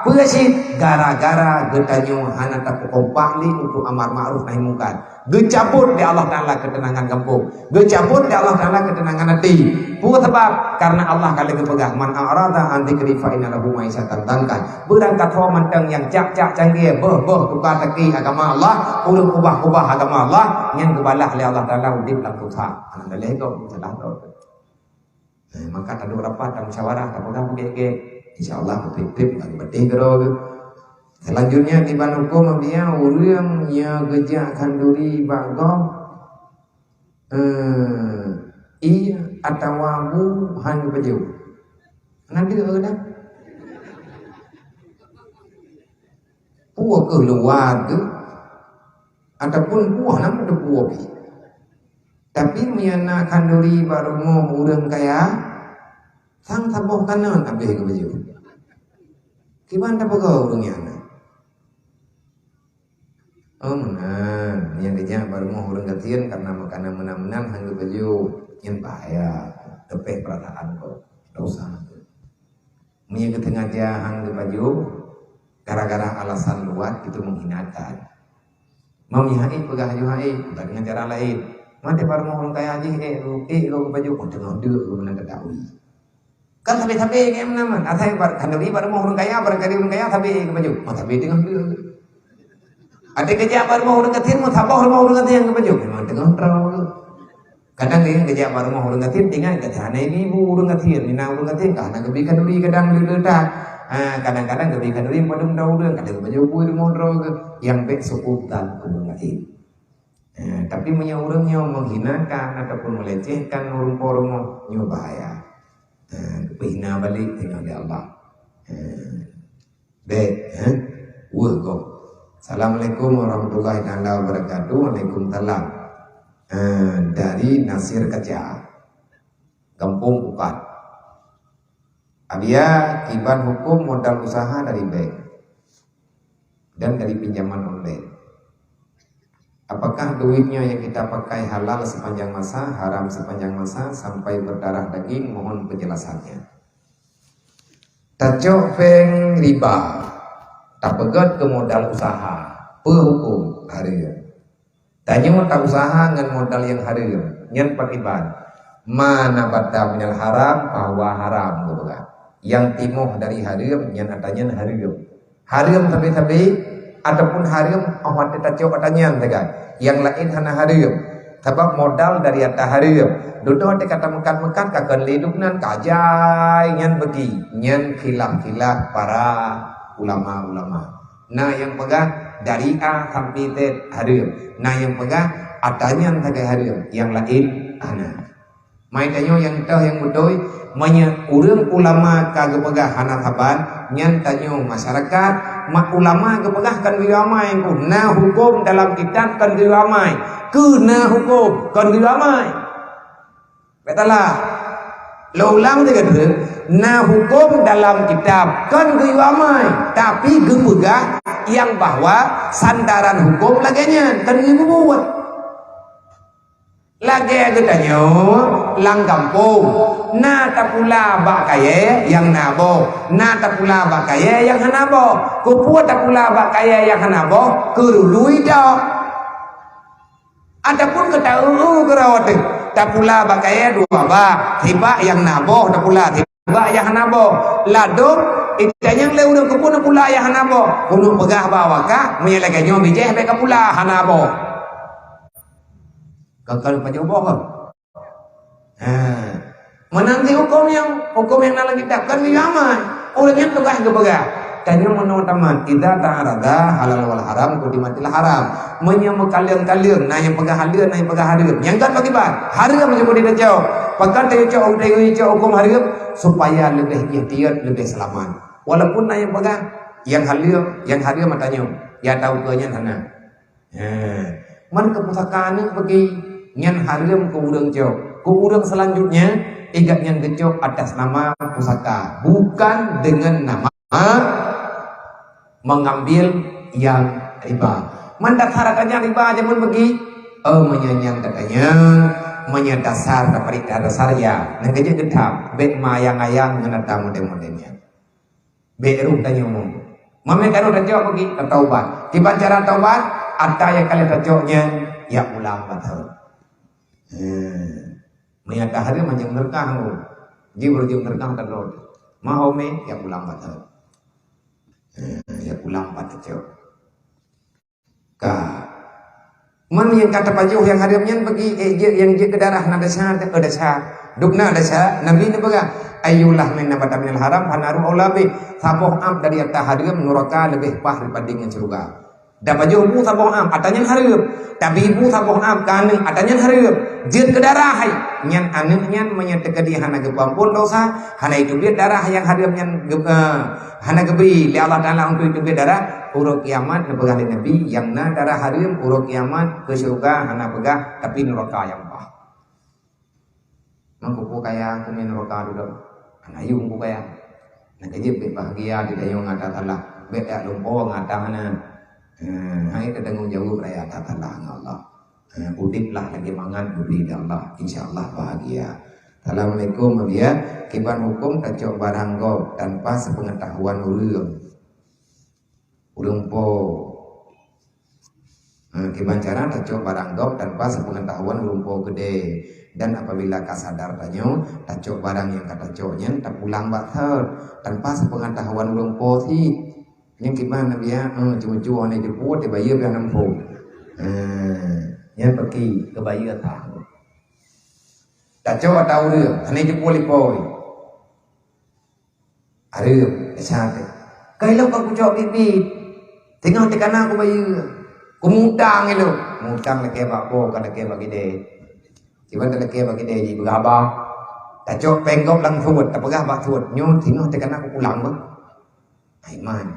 Pegasit gara-gara getanyo hana tak kompak li untuk amar ma'ruf nahi munkar. Gecabut di Allah Ta'ala ketenangan kampung. Gecabut di Allah Ta'ala ketenangan hati. Buat sebab karena Allah kali kepegang man a'rada anti kerifa inalahu ma'isyatan tangkan. Berangkat ho manteng yang cak-cak canggih beh tukar teki agama Allah, urut kubah agama Allah yang kebalah oleh Allah Ta'ala udip lang susah. Anak dalih kau salah kau. Maka tadu rapat dan musyawarah tak pegang gege. InsyaAllah betul bagi betul. Selanjutnya di hukum dia orang yang gejak kanduri bagong iya atau wabu hanya baju. Nanti ada puak keluar tu ataupun puak nama ada puak. Tapi miana kanduri baru mau orang kaya sang tabuh kanan habis ke baju. Gimana pegau orangnya? Oh menan, yang dia baru mau orang gantian karena makanan menang hanya baju yang bahaya, tepeh perasaan kok, dosa. Punya ketengajahan ke baju gara-gara alasan luar itu menghinakan. Mau nyai pegah juhai dengan cara lain. Mati baru mau orang kaya aja lo ke baju kau tengah duduk lu mana ketahui. Kan tapi kayak mana? Atai baru mau orang kaya barangkali orang kaya tapi ke baju. Mau tapi tengah duduk. Ada kerja baru mau orang katin mau tabah mau orang katin ke baju. Memang tengah terlalu. Kadang dia kerja baru mau orang katin tinggal kerja aneh ibu orang katin, nina orang katin karena kebikan dulu kadang letak. Kadang-kadang kebikan dulu padung dahulu kadang baju pun mau draw yang baik seputar kemudian. Tapi orangnya menghinakan ataupun melecehkan orang-orang bahaya. Kehina balik dengan Allah. Baik, Assalamualaikum warahmatullahi wabarakatuh. Waalaikumsalam. Dari Nasir Kaca, Kampung Ukat. Abia kiban hukum modal usaha dari bank dan dari pinjaman online. Apakah duitnya yang kita pakai halal sepanjang masa, haram sepanjang masa, sampai berdarah daging? Mohon penjelasannya. Tajok peng riba, tak pegat ke modal usaha, hukum haram. Tanya tak usaha dengan modal yang haram, yang periban. Mana bata minal haram, bahwa haram, yang timuh dari haram, yang adanya haram. Haram tapi ataupun haram awat tajok katanya tegan. Yang lain hana haram. Sebab modal dari atas haram. Duduk kata mekan-mekan kakan lidupnan kajai yang begi, yang khilaf-khilaf para ulama-ulama. Nah yang pegang dari A sampai Z haram. Nah yang pegang adanya tagai haram, yang lain ana. Mai tanyo yang tahu yang betul urang ulama kagak pegah hana taban nyan tanyo masyarakat mak ulama ke pegah kan diramai ku na hukum dalam kitab kan diramai ke na hukum kan diramai betalah lo ulang dia kata na hukum dalam kitab kan diramai tapi ge pegah yang bahwa sandaran hukum laganya kan dibuat lagi katanya lang kampung na tapula bakaya yang nabo na tapula bakaya yang hanabo kupua tapula bakaya yang hanabo kerului dah adapun ketahu kerawat tapula bakaya dua bak tiba yang nabo tapula tiba yang hanabo laduk itanya yang leu kupua tapula yang hanabo kuno pegah bawaka menyelakanya bijeh beka pula hanabo gagal pencoba kan? Menanti hukum yang dalam kitab kan ramai. Orangnya pegah ke pegah. Tanya menurut teman, kita ta'arada halal wal haram kudimatil haram. Menyemu kalian-kalian, nah yang pegah halal, nah yang pegah haram. Yang kan bagi bar, haram menjadi dicau. Pakai tayo hukum haram supaya lebih ikhtiar, lebih selamat. Walaupun nah yang pegah yang haram matanya, ya tahu kenya sana. Man kepusakaan bagi nyan haram ke urang jauh. Ke urang selanjutnya igat nyan gejok atas nama pusaka, bukan dengan nama mengambil yang riba. Mendasarkannya riba aja pun bagi menyanyang katanya menyadasar tapi dasar ya. Nah kerja gedam bet mayang-ayang ngenata model-modelnya. Beru tanya umum. Mami kan udah jawab bagi taubat. Di cara taubat ada yang kalian tajoknya ya ulang batal. Menyata hari macam berkah dia berjumpa berkah terus mau me ya ulang batal ya ulang batal ka man yang kata pajuh yang harimnya bagi yang je ke darah nada sah dukna ada sah nabi ni baga ayyulah min nabata minal haram fanaru aulabi saboh am dari atas harim nuraka lebih pah daripada dengan surga. Dapat jauh saboh am atanya haram tapi ibu saboh am kaneng atanya haram jin ke darah nyan anaknya menyatakan dia hana gepampun dosa hana itu dia darah yang haram nyan hana geberi li Allah Taala untuk itu dia darah uruk kiamat nepegah nabi yang na darah haram uruk kiamat ke surga hana pegah tapi neraka yang pah mangkupu kaya kumin neraka dulu hana yung ku kaya nak kejip bahagia di dayung ngata Allah beda lumpo ngata hana hai ketanggung jawab raya tatalah Allah udiplah lagi mangan beri Allah insyaallah bahagia Assalamualaikum ya. Kiban hukum kacok barang gob tanpa sepengetahuan urung po. Kiban cara kacok barang gob tanpa sepengetahuan urung po gede. Dan apabila kasadar tanyo kacok barang yang kata coknya tak pulang bakter tanpa sepengetahuan urung po si. Yang kiban ya cuma-cuma ni jeput dia bayar yang nampung. Yang pergi ke bayar tahu. Kacau tahu dia, ane jepul lipoi. Ada siapa? Kalau kau cakap bibi, tengah tekan aku bayar. Ku mutang itu, mutang lagi bakpo, kan lagi bagi dia. Cuba lagi bagi dia di berapa? Kacau penggok lang tuat, tak pegah bak tuat. Nyon tengah tekan aku pulang bah. Aiman.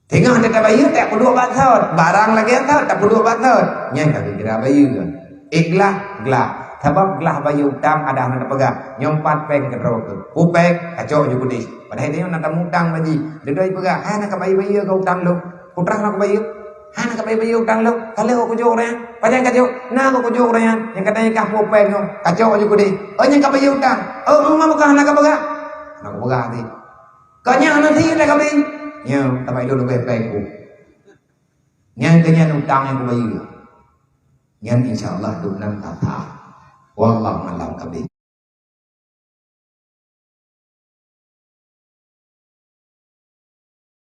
Tengah dia tak bayar, tak perlu bak tuat. Barang lagi tuat, tak perlu bak tuat. Nyai tak kira bayar. Ikhlas, gelah. Sebab gelah bayu utang ada anak pegah nyompat peng ke rok upek kacau juga di pada hari ini nak mutang baji dedoi pegah nak bayu ke utang lo putrah nak bayu nak bayu utang lo kalau aku jauh orang pada kacau nak aku jauh orang yang katanya kah upek kacau juga di yang bayu utang mama kah nak pegah ni kanya anak sih nak bayu nya tak bayu lo upek ku yang kenya utang yang bayu yang insyaallah ดู năm tata Wallahu a'lam kabir.